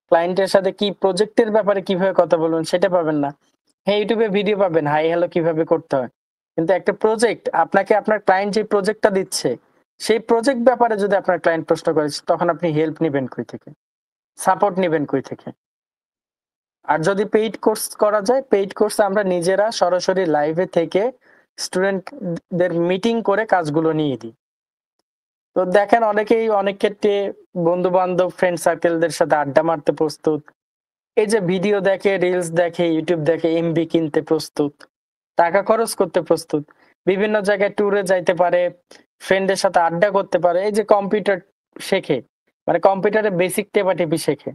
ক্লায়েন্টের সাথে কি প্রজেক্টের ব্যাপারে কিভাবে কথা বলবেন সেটা পাবেন না। হ্যাঁ, ইউটিউবে ভিডিও পাবেন হাই হ্যালো কিভাবে করতে হয়, কিন্তু একটা প্রজেক্ট আপনাকে আপনার ক্লায়েন্ট যে প্রজেক্টটা দিচ্ছে, সেই প্রজেক্ট ব্যাপারে যদি আপনার ক্লায়েন্ট প্রশ্ন করে, তখন আপনি হেল্প নিবেন কই থেকে, সাপোর্ট নিবেন কই থেকে? আর যদি পেইড কোর্স করা যায়, পেইড কোর্স আমরা নিজেরা সরাসরি লাইভে থেকে স্টুডেন্টদের মিটিং করে কাজগুলো নিয়ে দিই। তো দেখেন অনেকেই অনেক ক্ষেত্রে বন্ধু বান্ধব ফ্রেন্ড সার্কেলদের সাথে আড্ডা মারতে প্রস্তুত, এই যে ভিডিও দেখে, রিলস দেখে, ইউটিউব দেখে, এমবি কিনতে প্রস্তুত, টাকা খরচ করতে প্রস্তুত, বিভিন্ন জায়গায় ট্যুরে যাইতে পারে, ফ্রেন্ডের সাথে আড্ডা করতে পারে, এই যে কম্পিউটার শেখে, মানে কম্পিউটারে বেসিক টেপাটেপি শেখে,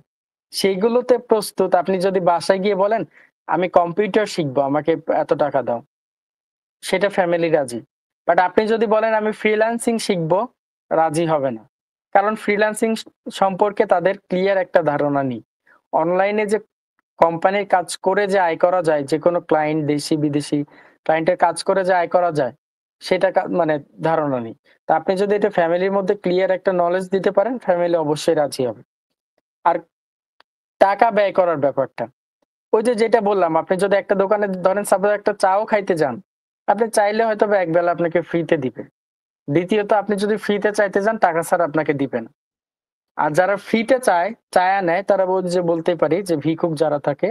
সেইগুলোতে প্রস্তুত। আপনি যদি বাসায় গিয়ে বলেন আমি কম্পিউটার শিখবো, আমাকে এত টাকা দাও, সেটা ফ্যামিলি রাজি। বাট আপনি যদি বলেন আমি ফ্রিল্যান্সিং শিখবো, রাজি হবে না। কারণ ফ্রিল্যান্সিং সম্পর্কে তাদের ক্লিয়ার একটা ধারণা নেই। অনলাইনে যে কোম্পানির কাজ করে যে আয় করা যায়, যেকোনো ক্লায়েন্ট দেশি বিদেশি ক্লায়েন্টের কাজ করে যে আয় করা যায়, সেটা মানে ধারণা নেই। তা আপনি যদি এটা ফ্যামিলির মধ্যে ক্লিয়ার একটা নলেজ দিতে পারেন, ফ্যামিলি অবশ্যই রাজি হবে। আর টাকা ব্যয় করার ব্যাপারটা, ওই যে যেটা বললাম, আপনি যদি একটা দোকানে ধরেন সাপোজ একটা চাও খাইতে যান, আপনি চাইলে হয়তো বা একবেলা আপনাকে ফ্রিতে দিবে। দ্বিতীয়ত আপনি যদি ফ্রিতে চাইতে যান, টাকা ছাড়া আপনাকে দিবে না। আর যারা ফ্রিতে চায়, চায়া নেয়, তারা যে বলতেই পারি যে ভিক্ষুক যারা থাকে,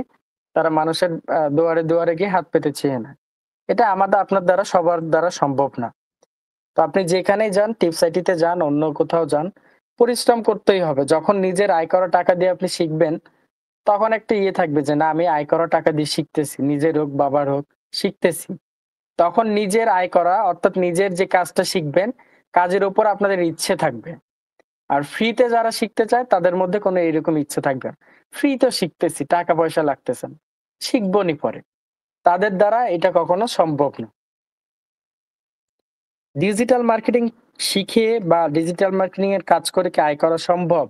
তারা মানুষের দুয়ারে দুয়ারে গিয়ে হাত পেতে চেয়ে নেয়। এটা আমাদের আপনার দ্বারা সবার দ্বারা সম্ভব না। তো আপনি যেখানেই যান, টিপস আইটিতে যান, অন্য কোথাও যান, পরিশ্রম করতেই হবে। যখন নিজের আয় করা টাকা দিয়ে আপনি শিখবেন, তখন একটা ইয়ে থাকবে যে না আমি আয় করা টাকা দিয়ে শিখতেছি, নিজের হোক বাবার হোক, শিখতেছি। তখন নিজের আয় করা অর্থাৎ নিজের যে কাজটা শিখবেন, কাজের উপর আপনাদের ইচ্ছে থাকবে। আর ফ্রিতে যারা শিখতে চায় তাদের মধ্যে কোনো এরকম ইচ্ছে থাকবে না। ফ্রি তো শিখতেছি, টাকা পয়সা লাগতেছে না, শিখবো নি পরে। তাদের দ্বারা এটা কখনো সম্ভব না। ডিজিটাল মার্কেটিং শিখে বা ডিজিটাল মার্কেটিং এর কাজ করে কি আয় করা সম্ভব?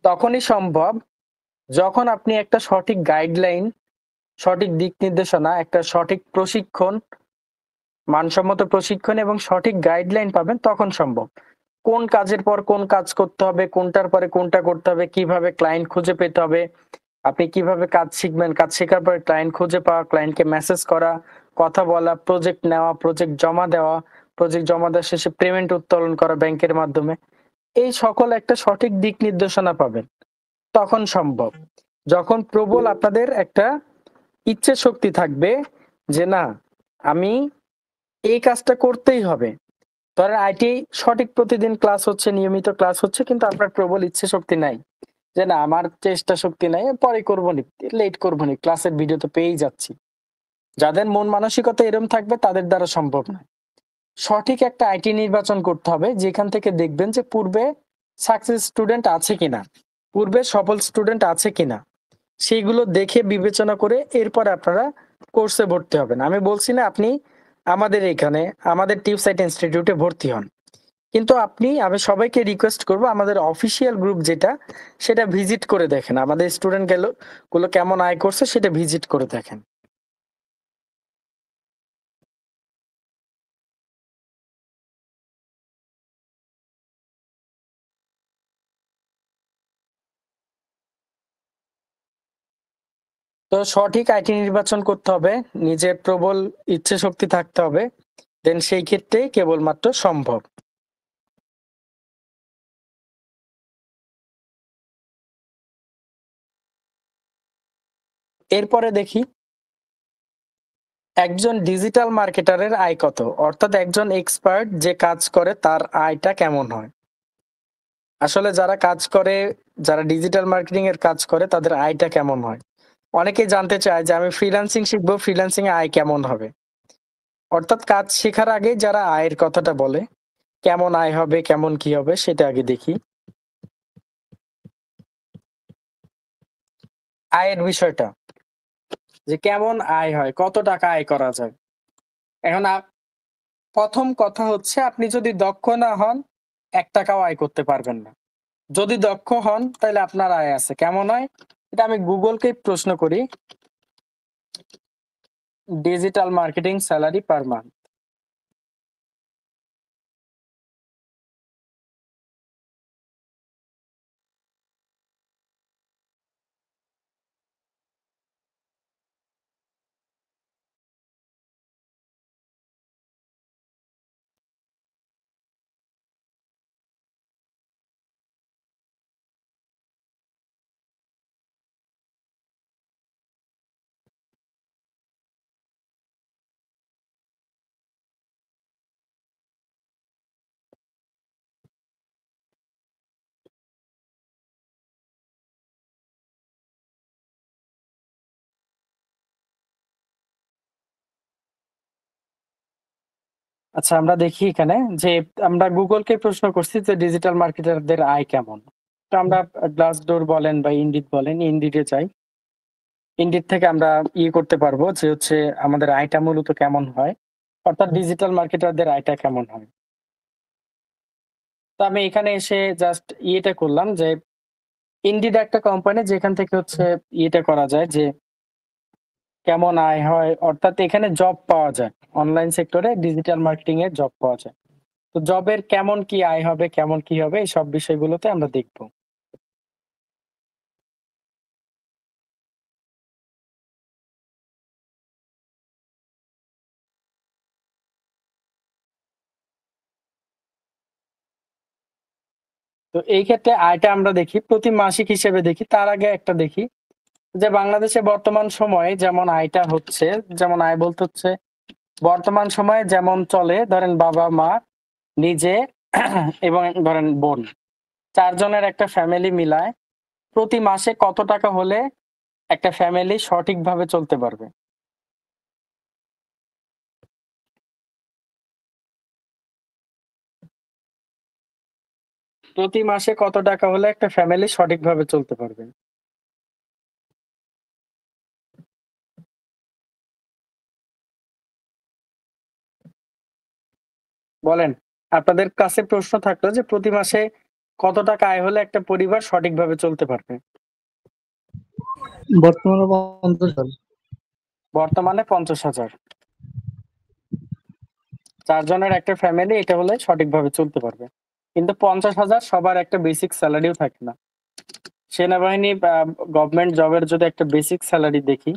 তখনই সম্ভব যখন আপনি একটা সঠিক গাইডলাইন, সঠিক দিক নির্দেশনা, একটা সঠিক প্রশিক্ষণ, মানসম্মত প্রশিক্ষণ এবং সঠিক গাইডলাইন পাবেন, তখন সম্ভব। কোন কাজের পর কোন কাজ করতে হবে, কোনটার পরে কোনটা করতে হবে, কিভাবে ক্লায়েন্ট খুঁজে পেতে হবে, আপনি কিভাবে কাজ শিখবেন, কাজ শেখার পরে ক্লায়েন্ট খুঁজে পাওয়া, ক্লায়েন্টকে মেসেজ করা, কথা বলা, প্রজেক্ট নেওয়া, প্রজেক্ট জমা দেওয়া, প্রজেক্ট জমা দেওয়ার শেষে পেমেন্ট উত্তোলন করা ব্যাংকের মাধ্যমে, এই সকল একটা সঠিক দিক নির্দেশনা পাবেন, তখন সম্ভব। যখন প্রবল আপনাদের একটা ইচ্ছে শক্তি থাকবে যে না আমি এই কাজটা করতেই হবে। ধরেন আইটি সঠিক প্রতিদিন ক্লাস হচ্ছে, নিয়মিত ক্লাস হচ্ছে, কিন্তু আপনার প্রবল ইচ্ছে শক্তি নাই, যে না আমার চেষ্টা শক্তি নাই, পরে করবো নি, লেট করবো নি, ক্লাসের ভিডিও তো পেয়েই যাচ্ছি। যাদের মন মানসিকতা এরম থাকবে তাদের দ্বারা সম্ভব নয়। সঠিক একটা আইটি নির্বাচন করতে হবে, যেখান থেকে দেখবেন যে পূর্বে সাকসেস স্টুডেন্ট আছে কিনা, পূর্বে সফল স্টুডেন্ট আছে কিনা, সেইগুলো দেখে বিবেচনা করে এরপরে আপনারা কোর্সে ভর্তি হবেন। আমি বলছি না আপনি আমাদের এখানে আমাদের টিপসাইট ইনস্টিটিউটে ভর্তি হন, কিন্তু আমি সবাইকে রিকোয়েস্ট করব আমাদের অফিসিয়াল গ্রুপ যেটা, সেটা ভিজিট করে দেখেন, আমাদের স্টুডেন্ট গুলো কেমন আয় করছে সেটা ভিজিট করে দেখেন। তো সঠিক আইটি নির্বাচন করতে হবে, নিজের প্রবল ইচ্ছে শক্তি থাকতে হবে, দেন সেই ক্ষেত্রেই কেবলমাত্র সম্ভব। এরপরে দেখি একজন ডিজিটাল মার্কেটারের আয় কত, অর্থাৎ একজন এক্সপার্ট যে কাজ করে তার আয়টা কেমন হয়। আসলে যারা কাজ করে, যারা ডিজিটাল মার্কেটিং এর কাজ করে তাদের আয়টা কেমন হয়। অনেকেই জানতে চায় যে আমি ফ্রিল্যান্সিং শিখবো, ফ্রিল্যান্সিং এ আয় কেমন হবে। অর্থাৎ কাজ শেখার আগে যারা আয়ের কথাটা বলে, কেমন আয় হবে, কেমন কি হবে সেটা আগে দেখি। আয়ের বিষয়টা, যে কেমন আয় হয়, কত টাকা আয় করা যায়। এখন প্রথম কথা হচ্ছে আপনি যদি দক্ষ না হন ১ টাকাও আয় করতে পারবেন না। যদি দক্ষ হন তাহলে আপনার আয় আছে। কেমন হয়? এটা আমি গুগলকেই প্রশ্ন করি। Digital marketing salary per month. আচ্ছা, আমরা দেখি এখানে যে আমরা গুগলকে প্রশ্ন করছি যে ডিজিটাল মার্কেটারদের আয় কেমন। তো আমরা গ্লাসডোর বলেন বা ইন্ডিড বলেন, ইন্ডিডে যাই। ইন্ডিড থেকে আমরা করতে পারবো যে হচ্ছে আমাদের আয়টা মূলত কেমন হয়, অর্থাৎ ডিজিটাল মার্কেটারদের আয়টা কেমন হয়। তো আমি এখানে এসে জাস্ট ইয়েটা করলাম যে ইন্ডিড একটা কোম্পানি যেখান থেকে হচ্ছে ইয়েটা করা যায় যে কেমন আয় হয়, অর্থাৎ এখানে জব পাওয়া যায়। অনলাইন সেক্টরে ডিজিটাল মার্কেটিং এ জব পাওয়া যায়। তো জবের কেমন কি আয় হবে, কেমন কি হবে এই সব বিষয়গুলোতে আমরা দেখব। তো এই ক্ষেত্রে আয়টা আমরা দেখি প্রতি মাসিক হিসেবে দেখি। তার আগে একটা দেখি যে বাংলাদেশে বর্তমান সময়ে যেমন আয়টা হচ্ছে, যেমন আয় বলতে হচ্ছে বর্তমান সময়ে যেমন চলে, ধরেন বাবা-মা, নিজে এবং ধরেন বোন। ৪ জনের একটা ফ্যামিলি মিলায় প্রতি মাসে কত টাকা হলে একটা ফ্যামিলি সঠিকভাবে চলতে পারবে? প্রতি মাসে কত টাকা হলে একটা ফ্যামিলি সঠিকভাবে চলতে পারবে? বলেন। আপনাদের কাছে প্রশ্ন থাকলো যে প্রতি মাসে কত টাকা আয় হলে একটা পরিবার সঠিকভাবে চলতে পারবে? বর্তমানে ৫০ সাল। বর্তমানে ৫০,০০০। ৪ জনের একটা ফ্যামিলি এটা হলে সঠিকভাবে চলতে পারবে। কিন্তু ৫০,০০০ সবার একটা বেসিক স্যালারিও থাকে না। সেনাবাহিনী বা গভর্নমেন্ট জবের যদি একটা বেসিক স্যালারি দেখি,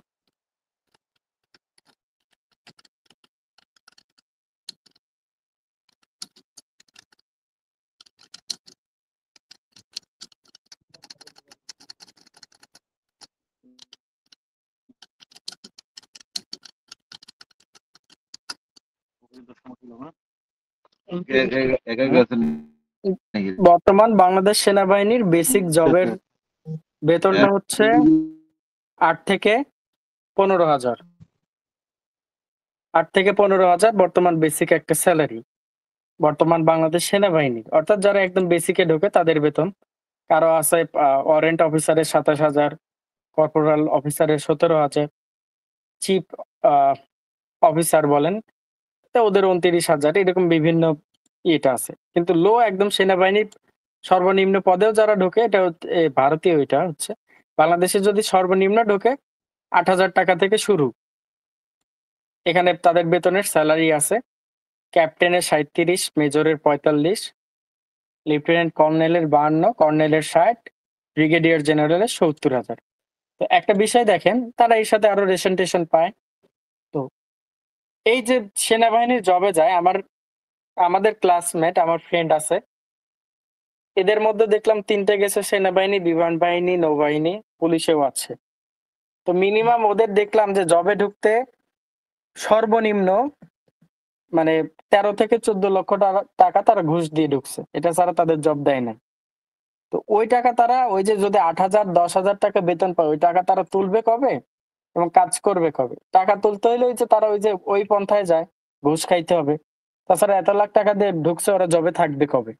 বর্তমান বাংলাদেশ সেনাবাহিনীর বেসিক জবের বেতনটা হচ্ছে ৮ থেকে ১৫,০০০। ৮ থেকে ১৫,০০০ বর্তমান বেসিক একটা স্যালারি। বর্তমান বাংলাদেশ সেনাবাহিনীর। অর্থাৎ যারা একদম বেসিকে ঢোকে তাদের বেতন। কারো আছে ওয়ারেন্ট অফিসারের ২৭,০০০, কর্পোরাল অফিসারের ১৭,০০০, চিফ আ অফিসার বলেন, তো ওদের ২৯,০০০, এরকম বিভিন্ন ইয়েটা আছে। কিন্তু একদম সেনাবাহিনীর সর্বনিম্ন পদেও যারা ঢোকে এটা ভারতীয় এটা হচ্ছে। বাংলাদেশে যদি সর্বনিম্ন ঢোকে ৳৮,০০০ থেকে শুরু। এখানে তাদের বেতনের স্যালারি আছে। ক্যাপ্টেনের ৩৭, মেজরের ৪৫, লেফটেন্যান্ট কর্নেলের ৫২, কর্নেলের ৬০, ব্রিগেডিয়ার জেনারেলের ৭০,০০০। তো তো একটা বিষয় দেখেন, তারা এর সাথে আরো রেশন টেশন পায়। তো এই যে সেনাবাহিনীর জবে যায়, আমাদের ক্লাসমেট, আমার ফ্রেন্ড আছে, এদের মধ্যে দেখলাম 3টে গেছে সেনাবাহিনী, বিমান বাহিনী, নৌবাহিনী, পুলিশেও আছে। তো মিনিমাম ওদের দেখলাম যে জবে ঢুকতে সর্বনিম্ন মানে 13 থেকে 14 লক্ষ টাকা তারা ঘুষ দিয়ে ঢুকছে, এটা ছাড়া তাদের জব দেয় না। তো ওই টাকা তারা, ওই যে যদি 8,000 10,000 টাকা বেতন পায়, ওই টাকা তারা তুলবে কবে এবং কাজ করবে কবে? টাকা তুলতে হইলে ওই যে তারা ওই যে ওই পন্থায় যায়, ঘুষ খাইতে হবে। তাছাড়া এত লাখ টাকা দিয়ে ঢুকছে, ওরা জবে থাকবে কবে?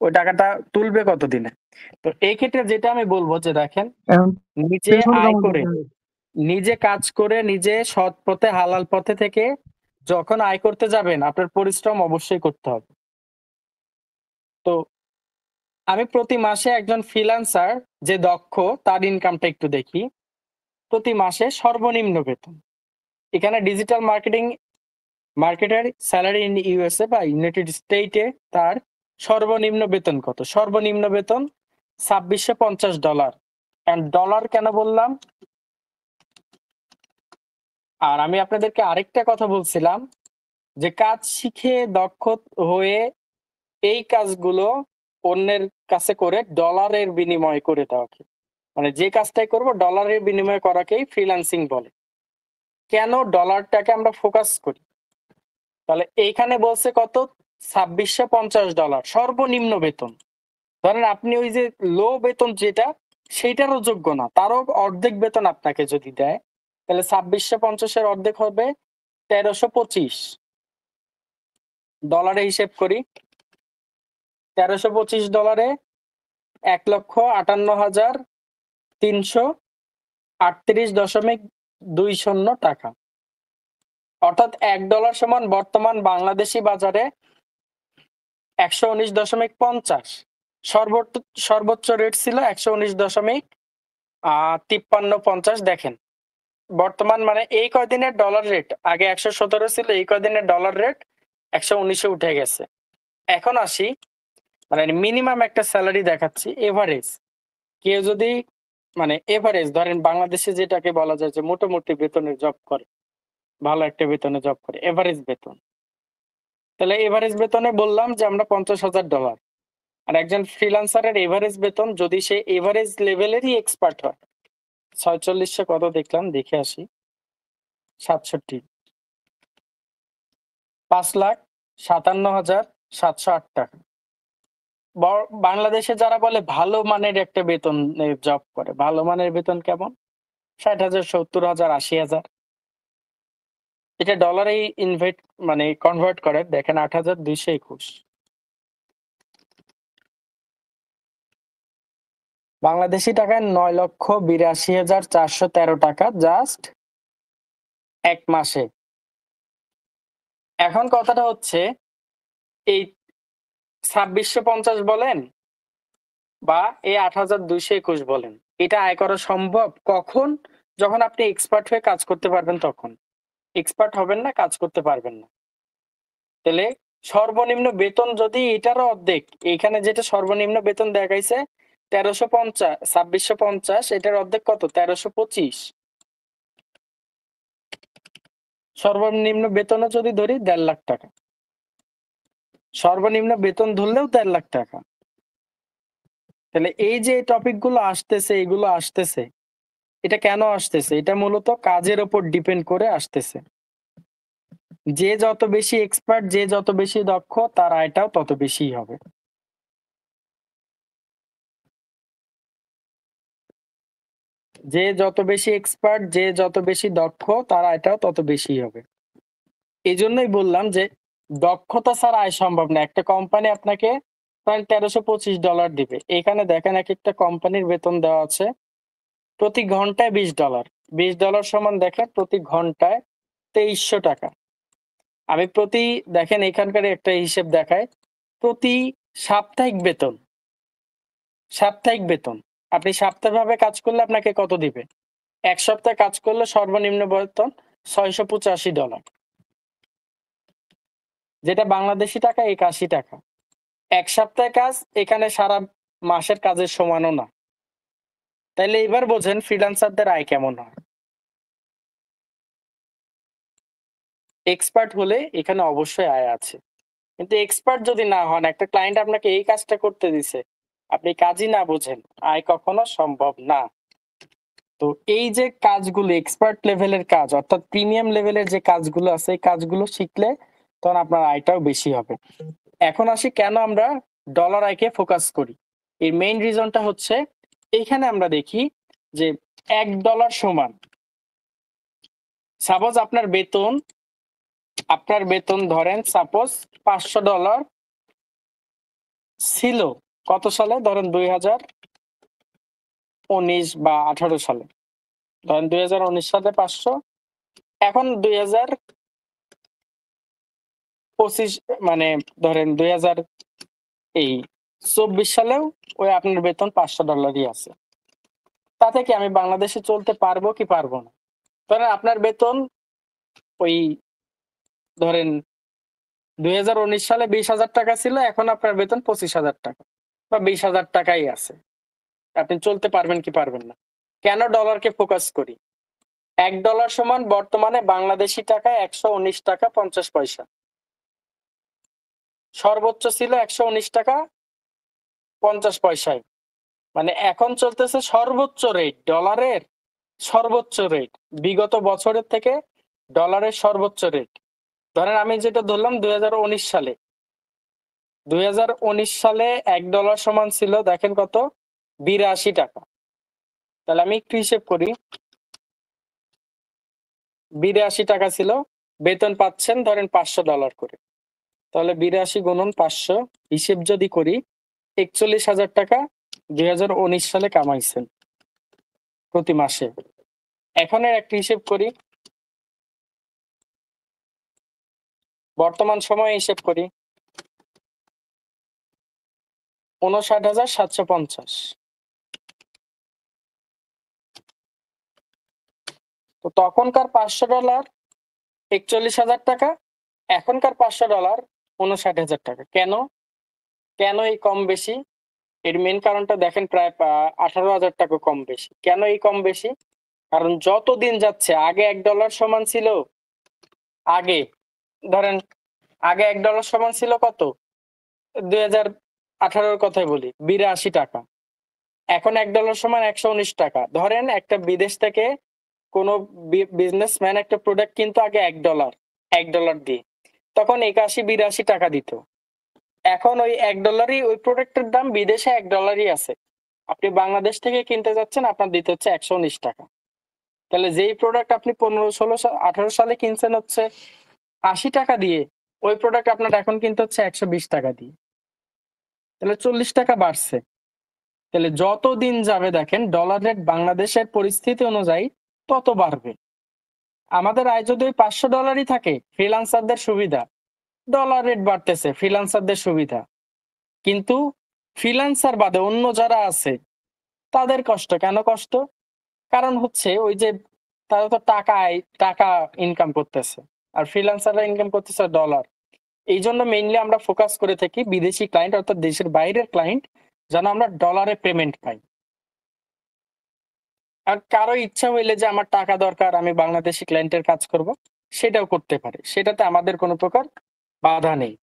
ওই টাকাটা তুলবে কতদিনে? তো এই ক্ষেত্রে যেটা আমি বলবো যে দেখেন, এখন নিজে পেনশন আয় কেমন করে, দিচ্ছে? নিজে কাজ করে, নিজে সৎ পথে হালাল পথে থেকে যখন আয় করতে যাবেন, আপনার পরিশ্রম অবশ্যই করতে হবে। তো আমি প্রতি মাসে একজন ফ্রিল্যান্সার যে দক্ষ, তার ইনকামটা একটু দেখি। প্রতি মাসে সর্বনিম্ন বেতন, এখানে digital marketer salary in USA বা ইউনাইটেড স্টেটে তার সর্বনিম্ন বেতন কত? সর্বনিম্ন বেতন $2,650। এন্ড ডলার কেন বললাম? আর আমি আপনাদেরকে আরেকটা কথা বলছিলাম যে কাজ শিখে দক্ষ হয়ে এই কাজগুলো অন্যের কাছে করে ডলারের বিনিময়ে করে দেওয়াকে, মানে যে কাজটাই করব ডলারের বিনিময়ে করাকেই ফ্রিল্যান্সিং বলে। কেন ডলারটাকে আমরা ফোকাস করি? তাহলে এইখানে বলছে কত? $2,650 সর্বনিম্ন বেতন। ধরেন আপনি ওই যে লো বেতন যেটা, সেইটারও যোগ্য না, তারও অর্ধেক বেতন আপনাকে যদি দেয়, তাহলে 2,650-এর অর্ধেক হবে 1,325। ডলারে হিসেব করি, $1,325 $1,58,338.20 টাকা। অর্থাৎ $1 সমান বর্তমান বাংলাদেশি বাজারে 119.50। সর্বোচ্চ রেট ছিল 119.5350। দেখেন বর্তমান মানে এই কয়দিনের ডলার রেট, আগে 117 ছিল, এই কয়দিনের ডলার রেট 119-এ উঠে গেছে। এখন আসি, মানে মিনিমাম একটা স্যালারি দেখাচ্ছি, এভারেজ। কেউ যদি মানে এভারেজ ধরেন বাংলাদেশে যেটাকে বলা যায় যে মোটামুটি বেতনের জব করে, ভালো একটা বেতনে জব করে, এভারেজ বেতন। তাহলে এভারেজ বেতনে বললাম যে আমরা $50,000। আর একজন ফ্রিল্যান্সারের এভারেজ বেতন, যদি সে এভারেজ লেভেলেরই এক্সপার্ট হয়, 46 কত দেখলাম, দেখে আসি, 67, $5,57,708 টাকা। বাংলাদেশে যারা বলে ভালো মানের একটা বেতন জব করে, ভালো মানের বেতন কেমন? 60,000, 70,000, 80,000। এটা ডলারে মানে কনভার্ট করে দেখেন, 8,221। বাংলাদেশি টাকায় 9,82,413 টাকা জাস্ট এক মাসে। এখন কথাটা হচ্ছে, এই 2,650 বলেন বা এই 8,221 বলেন, এটা আয় করা সম্ভব কখন? যখন আপনি এক্সপার্ট হয়ে কাজ করতে পারবেন তখন। এক্সপার্ট হবেন না, কাজ করতে পারবেন না। তাহলে সর্বনিম্ন বেতন যদি এটারও অর্ধেক, এখানে যেটা সর্বনিম্ন বেতন দেখাইছে 1,350, 2,650, এটার অর্ধেক কত? 1,325। সর্বনিম্ন বেতনও যদি ধরি 1.5 লাখ টাকা, সর্বনিম্ন বেতন ধরলেও 1.5 লাখ টাকা। তাহলে এই যে টপিক গুলো আসতেছে, এগুলো আসতেছে, এটা কেন আসতেছে? এটা মূলত কাজের উপর ডিপেন্ড করে আসতেছে। যে যত বেশি এক্সপার্ট, যে যত বেশি দক্ষ, তার আয়টাও তত বেশি হবে। যে যত বেশি এক্সপার্ট, যে যত বেশি দক্ষ, তার আয়টাও তত বেশি হবে। এই জন্যই বললাম যে দক্ষতা ছাড়া আয় সম্ভব না। একটা কোম্পানি আপনাকে প্রায় $1,325 দিবে। এখানে দেখেন এক একটা কোম্পানির বেতন দেওয়া আছে প্রতি ঘন্টায় $20। $20 সমান দেখেন প্রতি ঘন্টায় 2,300 টাকা। আমি দেখেন এখানকার একটা হিসেব দেখায়, প্রতি সাপ্তাহিক বেতন, সাপ্তাহিক বেতন আপনি সাপ্তাহিকভাবে কাজ করলে আপনাকে কত দিবে? এক সপ্তাহ কাজ করলে সর্বনিম্ন বেতন $685, যেটা বাংলাদেশি টাকা 81 টাকা। এক সপ্তাহে কাজ এখানে সারা মাসের কাজের সমানও না। তাইলে এবার বোঝেন ফ্রিল্যান্সারদের আয় কেমন হয়। এক্সপার্ট হলে এখানে অবশ্যই আয় আছে, কিন্তু এক্সপার্ট যদি না হন, একটা ক্লায়েন্ট আপনাকে এই কাজটা করতে দিছে, আপনি কাজই না বুঝেন, আয় কখনো সম্ভব না। তো এই যে কাজগুলো এক্সপার্ট লেভেলের কাজ, অর্থাৎ প্রিমিয়াম লেভেলের যে কাজগুলো আছে, এই কাজগুলো শিখলে তখন আপনার আয়টাও বেশি হবে। এখন আসি কেন আমরা ডলার আয়কে ফোকাস করি। এর মেইন রিজনটা হচ্ছে এইখানে আমরা দেখি যে $1 সমান, সাপোজ আপনার বেতন ধরেন সাপোজ $500 ছিল কত সালে, ধরেন 2019 বা 18 সালে, ধরেন 2019 সালে 500, এখন 2025 মানে ধরেন 2024 সালেও ওই আপনার বেতন $500 আছে। তাতে কি আমি বাংলাদেশে চলতে পারবো কি পারবো না? ধরেন আপনার বেতন ওই ধরেন 2019 সালে 20,000 টাকা ছিল, এখন আপনার বেতন 25,000 টাকা বা 20,000 টাকাই আছে। আপনি চলতে পারবেন কি পারবেন না? কেন ডলারকে ফোকাস করি? $1 সমান বর্তমানে বাংলাদেশি টাকায় 119 টাকা 50 পয়সা। সর্বোচ্চ ছিল 119 টাকা 50 পয়সায়। মানে এখন চলতেছে সর্বোচ্চ রেট, ডলারের সর্বোচ্চ রেট বিগত বছরের থেকে ডলারের সর্বোচ্চ রেট। ধরেন আমি যেটা ধরলাম 2019 সালে, 2019 সালে $1 সমান ছিল দেখেন কত, 82 টাকা। তাহলে আমি একটু হিসেব করি, 82 টাকা ছিল, বেতন পাচ্ছেন ধরেন $500 করে, তাহলে 82 গুণন 500, হিসেব যদি করি 41,000 টাকা 2019 সালে কামাইছেন প্রতি মাসে। এখন এর একটা হিসেব করি, বর্তমান সময়ে হিসেব করি 59,750। তো তখনকার $500 41,000 টাকা, এখনকার $500 59,000 টাকা। কেন কেন এই কম বেশি? এর মেন কারণটা দেখেন, প্রায় 18,000 টাকা কম বেশি। কেন এই কম বেশি? কারণ যত দিন যাচ্ছে, আগে $1 সমান ছিল, আগে ধরেন আগে $1 সমান ছিল কত, 2018 কথাই বলি 82 টাকা। এখন $1 সমান 119 টাকা। ধরেন একটা বিদেশ থেকে কোনো বিজনেসম্যান একটা প্রোডাক্ট কিন্তু আগে $1 দিয়ে, তখন 81-82 টাকা দিত। এখন ওই $1 ওই প্রোডাক্টের দাম বিদেশে $1 আছে, আপনি বাংলাদেশ থেকে কিনতে যাচ্ছেন, আপনার দিতে হচ্ছে 119 টাকা। তাহলে যেই প্রোডাক্ট আপনি 15, 16, 18 সালে কিনছেন হচ্ছে 80 টাকা দিয়ে, ওই প্রোডাক্ট আপনার এখন কিনতে হচ্ছে 120 টাকা দিয়ে। তাহলে 40 টাকা বাড়ছে। তাহলে যত দিন যাবে দেখেন ডলার রেট বাংলাদেশের পরিস্থিতি অনুযায়ী তত বাড়বে। আমাদের আয় যদি ওই $500 থাকে, ফ্রিল্যান্সারদের সুবিধা, ডলার রেট বাড়তেছে, ফ্রিল্যান্সারদের সুবিধা। কিন্তু ফ্রিল্যান্সার বাদে অন্য যারা আছে তাদের কষ্ট। কেন কষ্ট? কারণ হচ্ছে ওই যে তারা তো টাকা ইনকাম করতেছে, আর ফ্রিল্যান্সাররা ইনকাম করতেছে ডলার। এই জন্য মেইনলি আমরা ফোকাস করে থাকি বিদেশি ক্লায়েন্ট, অর্থাৎ দেশের বাইরের ক্লায়েন্ট, যেন আমরা ডলারে পেমেন্ট পাই। আর কারো ইচ্ছা হইলে যে আমার টাকা দরকার, আমি বাংলাদেশি ক্লায়েন্টের কাজ করব, সেটাও করতে পারে। সেটাতে আমাদের কোনো প্রকার বাধা নেই।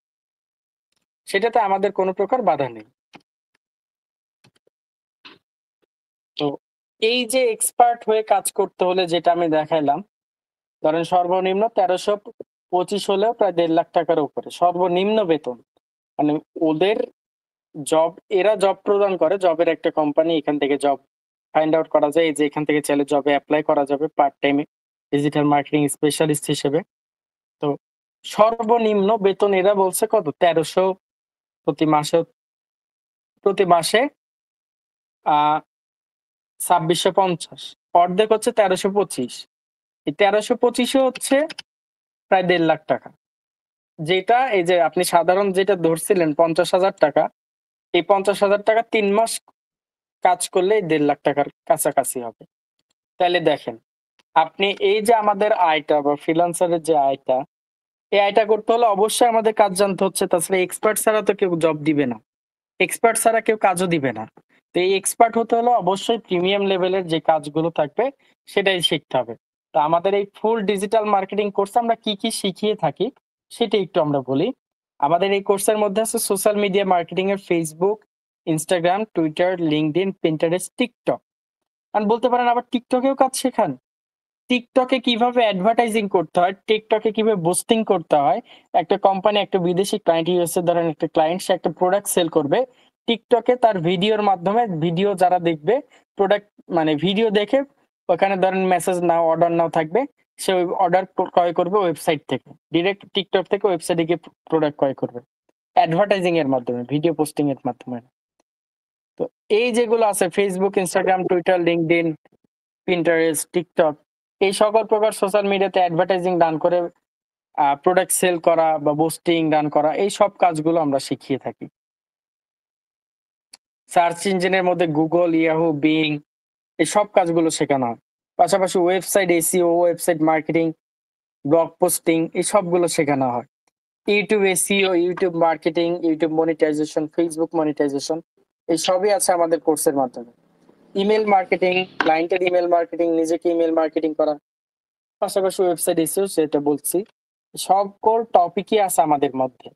তো এই যে এক্সপার্ট হয়ে কাজ করতে হলে যেটা আমি দেখাইলাম, ধরেন সর্বনিম্ন 1325 হলেও প্রায় 1.5 লাখ টাকার উপরে সর্বনিম্ন বেতন। মানে ওদের এরা জব প্রদান করে, জবের একটা কোম্পানি, এখান থেকে জব ফাইন্ড আউট করা যায়, এই যে এখান থেকে চাইলে জবে অ্যাপ্লাই করা যাবে part time digital marketing specialist হিসেবে। তো সর্বনিম্ন বেতন এরা বলছে কত, 1300 প্রতি মাসে 2650, অর্ধেক হচ্ছে 1325। এই 1325 হচ্ছে প্রায় 1.5 লাখ টাকা। যেটা এই যে আপনি সাধারণ যেটা ধরছিলেন 50,000 টাকা, এই 50,000 টাকা 3 মাস কাজ করলে 1.5 লাখ টাকার কাছাকাছি হবে। তাহলে দেখেন, আপনি এই যে আমাদের আয়টা বা ফ্রিল্যান্সারের যে আয়টা, এই আয়টা করতে হলে অবশ্যই আমাদের কাজ জানতে হচ্ছে, তাছাড়া এক্সপার্ট ছাড়া তো কেউ জব দিবে না, এক্সপার্ট ছাড়া কেউ কাজও দিবে না। তো এই এক্সপার্ট হতে হলে অবশ্যই প্রিমিয়াম লেভেলের যে কাজগুলো থাকবে সেটাই শিখতে হবে। তো আমাদের এই ফুল ডিজিটাল মার্কেটিং কোর্সে আমরা কি কি শিখিয়ে থাকি সেটা একটু আমরা বলি। আমাদের এই কোর্সের মধ্যে আছে সোশ্যাল মিডিয়া মার্কেটিং এর Facebook, Instagram, Twitter, LinkedIn, Pinterest, TikTok. আর বলতে পারেন আবার টিকটকেও কাজ শেখান। টিকটকে কিভাবে অ্যাডভার্টাইজিং করতে হয়, টিকটকে কিভাবে বুস্টিং করতে হয়। একটা কোম্পানি একটা বিদেশি ক্লায়েন্ট ইউএসএ ধরেন একটা ক্লায়েন্ট সে একটা প্রোডাক্ট সেল করবে। টিকটকে তার ভিডিওর মাধ্যমে ভিডিও যারা দেখবে প্রোডাক্ট মানে ভিডিও দেখে ওখানে ধরেন মেসেজ নাও অর্ডার নাও থাকবে। সে ওই অর্ডার ক্রয় করবে ওয়েবসাইট থেকে। ডিরেক্ট টিকটক থেকে ওয়েবসাইটে গিয়ে প্রোডাক্ট ক্রয় করবে। অ্যাডভার্টাইজিং এর মাধ্যমে, ভিডিও পোস্টিং এর মাধ্যমে। তো এই যেগুলো আছে Facebook, Instagram, Twitter, LinkedIn, Pinterest, TikTok এই সকল প্রকার সোশ্যাল মিডিয়াতে অ্যাডভার্টাইজিং রান করে প্রোডাক্ট সেল করা বা বুস্টিং রান করা এই সব কাজগুলো আমরা শিখিয়ে থাকি। সার্চ ইঞ্জিনের মধ্যে গুগল, ইয়াহু, বিং এই সব কাজগুলো শেখানো হয়। পাশাপাশি website SEO, website marketing, blog posting এই সবগুলো শেখানো হয়। YouTube SEO, YouTube marketing, YouTube monetisation, Facebook monetisation এই সবই আছে আমাদের কোর্সের মাধ্যমে। ইমেল মার্কেটিং, ক্লায়েন্টের ইমেল মার্কেটিং, নিজেকে ইমেল মার্কেটিং করা, পাশাপাশি ওয়েবসাইট এসইও যেটা বলছি সকল টপিকই আছে আমাদের মধ্যে।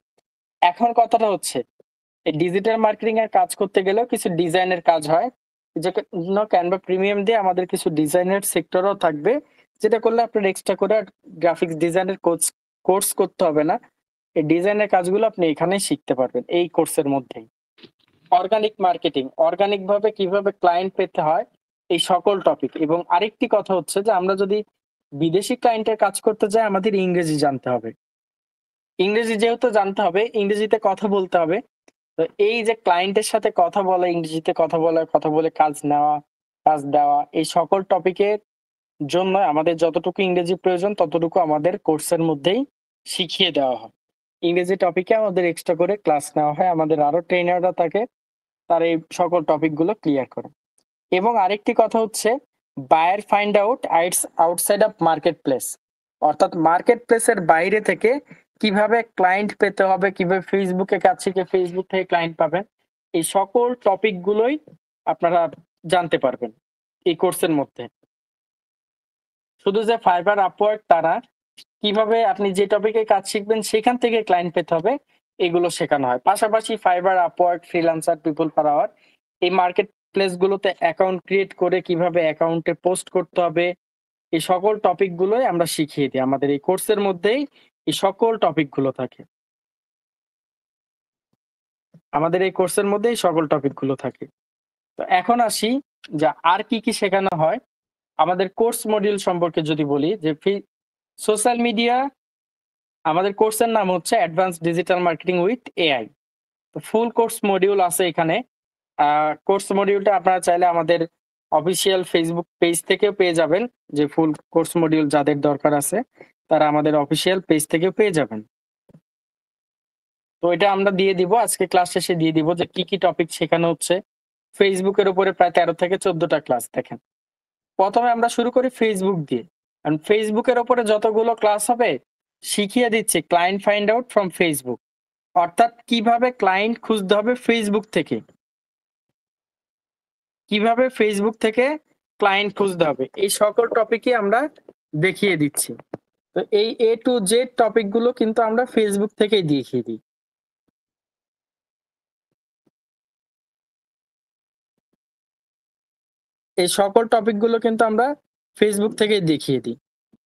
এখন কথাটা হচ্ছে এই ডিজিটাল মার্কেটিং এর কাজ করতে গেলেও কিছু ডিজাইনের কাজ হয়। যে জন্য ক্যানভা প্রিমিয়াম দিয়ে আমাদের কিছু ডিজাইনের সেক্টরও থাকবে, যেটা করলে আপনার এক্সট্রা করে গ্রাফিক্স ডিজাইনের কোর্স করতে হবে না। এই ডিজাইনের কাজগুলো আপনি এখানেই শিখতে পারবেন এই কোর্সের মধ্যেই। অর্গানিক মার্কেটিং, অর্গানিক ভাবে কিভাবে ক্লায়েন্ট পেতে হয় এই সকল টপিক। এবং আরেকটি কথা হচ্ছে যে আমরা যদি বিদেশি ক্লায়েন্টের কাজ করতে যাই আমাদের ইংরেজি জানতে হবে। ইংরেজি যেহেতু জানতে হবে, ইংরেজিতে কথা বলতে হবে। তো এই যে ক্লায়েন্টের সাথে কথা বলা, ইংরেজিতে কথা বলা, কথা বলে কাজ নেওয়া, কাজ দেওয়া এই সকল টপিকের জন্য আমাদের যতটুকু ইংরেজি প্রয়োজন ততটুকু আমাদের কোর্সের মধ্যেই শিখিয়ে দেওয়া হয়। ইংরেজি টপিকে আমাদের এক্সট্রা করে ক্লাস নেওয়া হয়। আমাদের আরো ট্রেনাররা থাকে, তারা এই সকল টপিক গুলো ক্লিয়ার করে। এবং আরেকটি কথা হচ্ছে buyer find out outside of market place, অর্থাৎ মার্কেট প্লেসের বাইরে থেকে কিভাবে ক্লায়েন্ট পেতে হবে, কিভাবে ফেসবুকে কাজ শিখে ফেসবুক থেকে ক্লায়েন্ট পাবেন, এই সকল টপিক গুলোই আপনারা জানতে পারবেন এই কোর্সের মধ্যে। শুধু যে ফাইবার আপওয়ার্ক তারা কিভাবে আপনি যে টপিকে কাজ শিখবেন সেখান থেকে ক্লায়েন্ট পেতে হবে এগুলো শেখানো হয়। পাশাপাশি Fiverr, Upwork, Freelancer, People Per Hour এই মার্কেট প্লেস গুলোতে অ্যাকাউন্ট ক্রিয়েট করে কিভাবে অ্যাকাউন্টে পোস্ট করতে হবে এই সকল টপিক গুলোই আমরা শিখিয়ে দিই। আমাদের এই কোর্সের মধ্যেই এই সকল টপিক গুলো থাকে। আমাদের এই কোর্সের মধ্যেই সকল টপিক গুলো থাকে। তো এখন আসি যে আর কি কি শেখানো হয়। আমাদের কোর্স মডিউল সম্পর্কে যদি বলি যে সোশ্যাল মিডিয়া, আমাদের কোর্সের নাম হচ্ছে advance digital marketing with AI. তো ফুল কোর্স মডিউল আছে এখানে। কোর্স মডিউলটা আপনারা চাইলে আমাদের অফিসিয়াল ফেসবুক পেজ থেকেও পেয়ে যাবেন। যে ফুল কোর্স মডিউল যাদের দরকার আছে তারা আমাদের অফিসিয়াল পেজ থেকেও পেয়ে যাবেন। তো এটা আমরা দিয়ে দিব, আজকে ক্লাস শেষে দিয়ে দিব যে কি কি টপিক শেখানো হচ্ছে। ফেসবুকের উপরে প্রায় 13 থেকে 14টা ক্লাস। দেখেন প্রথমে আমরা শুরু করি ফেসবুক দিয়ে। কারণ ফেসবুকের উপরে যতগুলো ক্লাস হবে শিখিয়ে দিচ্ছি client find out from Facebook, অর্থাৎ কিভাবে ক্লায়েন্ট খুঁজতে হবে ফেসবুক থেকে, কিভাবে ফেসবুক থেকে ক্লায়েন্ট খুঁজতে হবে এই সকল টপিকই আমরা দেখিয়ে দিচ্ছি। তো এই এ টু জেড টপিক গুলো কিন্তু আমরা ফেসবুক থেকেই দেখিয়ে দিই। এই সকল টপিক গুলো কিন্তু আমরা ফেসবুক থেকেই দেখিয়ে দিই।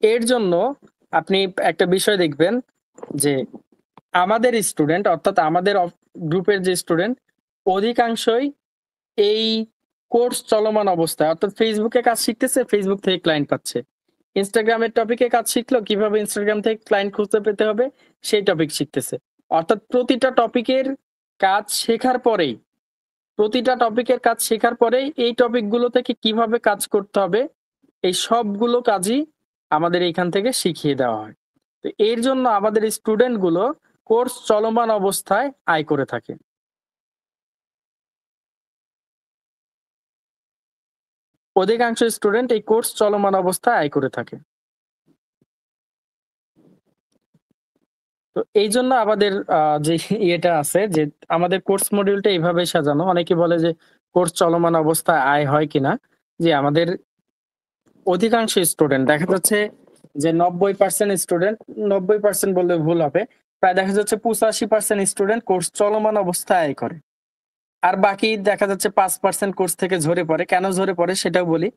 এর জন্য আপনি একটা বিষয় দেখবেন যে আমাদের স্টুডেন্ট অর্থাৎ আমাদের গ্রুপের যে স্টুডেন্ট অধিকাংশই এই কোর্স চলমান অবস্থায় অর্থাৎ ফেসবুকে কাজ শিখতেছে, ফেসবুক থেকে ক্লায়েন্ট পাচ্ছে। ইনস্টাগ্রামের টপিকে কাজ শিখলো, কিভাবে ইনস্টাগ্রাম থেকে ক্লায়েন্ট খুঁজতে পেতে হবে সেই টপিক শিখতেছে। অর্থাৎ প্রতিটা টপিকের কাজ শেখার পরেই, প্রতিটা টপিকের কাজ শেখার পরেই এই টপিকগুলো থেকে কিভাবে কাজ করতে হবে এই সবগুলো কাজই আমাদের এখান থেকে শিখিয়ে দেওয়া হয়। তো এর জন্য আমাদের স্টুডেন্ট গুলো কোর্স চলমান অবস্থায় আয় করে থাকে। অধিকাংশ স্টুডেন্ট এই কোর্স চলমান অবস্থায় আয় করে থাকে। তো এই জন্য আমাদের যে ইয়েটা আছে যে আমাদের কোর্স মডিউলটা এইভাবে সাজানো। অনেকে বলে যে কোর্স চলমান অবস্থায় আয় হয় কিনা, যে আমাদের অধিকাংশ স্টুডেন্ট দেখা যাচ্ছে যে 90% স্টুডেন্ট, 90% বললে ভুল হবে, প্রায় দেখা যাচ্ছে 85% স্টুডেন্ট কোর্স চলমান অবস্থায় আয় করে। আর বাকি দেখা যাচ্ছে 5% কোর্স থেকে ঝরে পড়ে। কেন ঝরে পড়ে সেটাও বলি।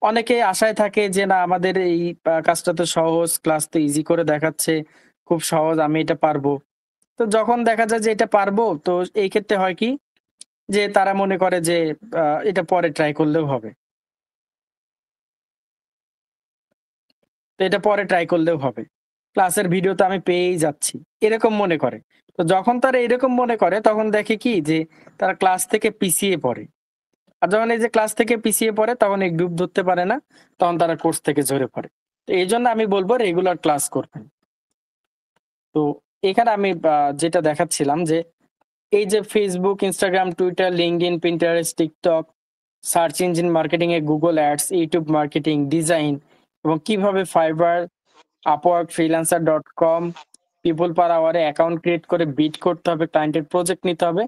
অনেকে আশায় থাকে যে না আমাদের এই কাজটা তো সহজ, ক্লাস তো ইজি করে দেখাচ্ছে, খুব সহজ, আমি এটা পারবো। তো যখন দেখা যায় যে এটা পারবো, তো এই ক্ষেত্রে হয় কি যে তারা মনে করে যে এটা পরে ট্রাই করলেও হবে। তো এটা পরে ট্রাই করলেও হবে। ক্লাসের ভিডিও তো আমি পেয়েই যাচ্ছি। এরকম মনে করে। তো যখন তারা এরকম মনে করে তখন দেখে কি যে তারা ক্লাস থেকে পিছিয়ে পড়ে। আর যখন এই যে ক্লাস থেকে পিছিয়ে পড়ে তখন এই গ্রুপ ধরতে পারে না। তখন তারা কোর্স থেকে ঝরে পড়ে। তো এইজন্য আমি বলব রেগুলার ক্লাস করবেন। তো এখানে আমি যেটা দেখাচ্ছিলাম যে এই যে Facebook, Instagram, Twitter, LinkedIn, Pinterest, TikTok, search engine marketing এ Google Ads, YouTube marketing, design এবং কিভাবে Fiverr, Upwork, freelancer.com, people per আওয়ারে অ্যাকাউন্ট ক্রিয়েট করে বিড করতে হবে, ক্লায়েন্টের প্রজেক্ট নিতে হবে,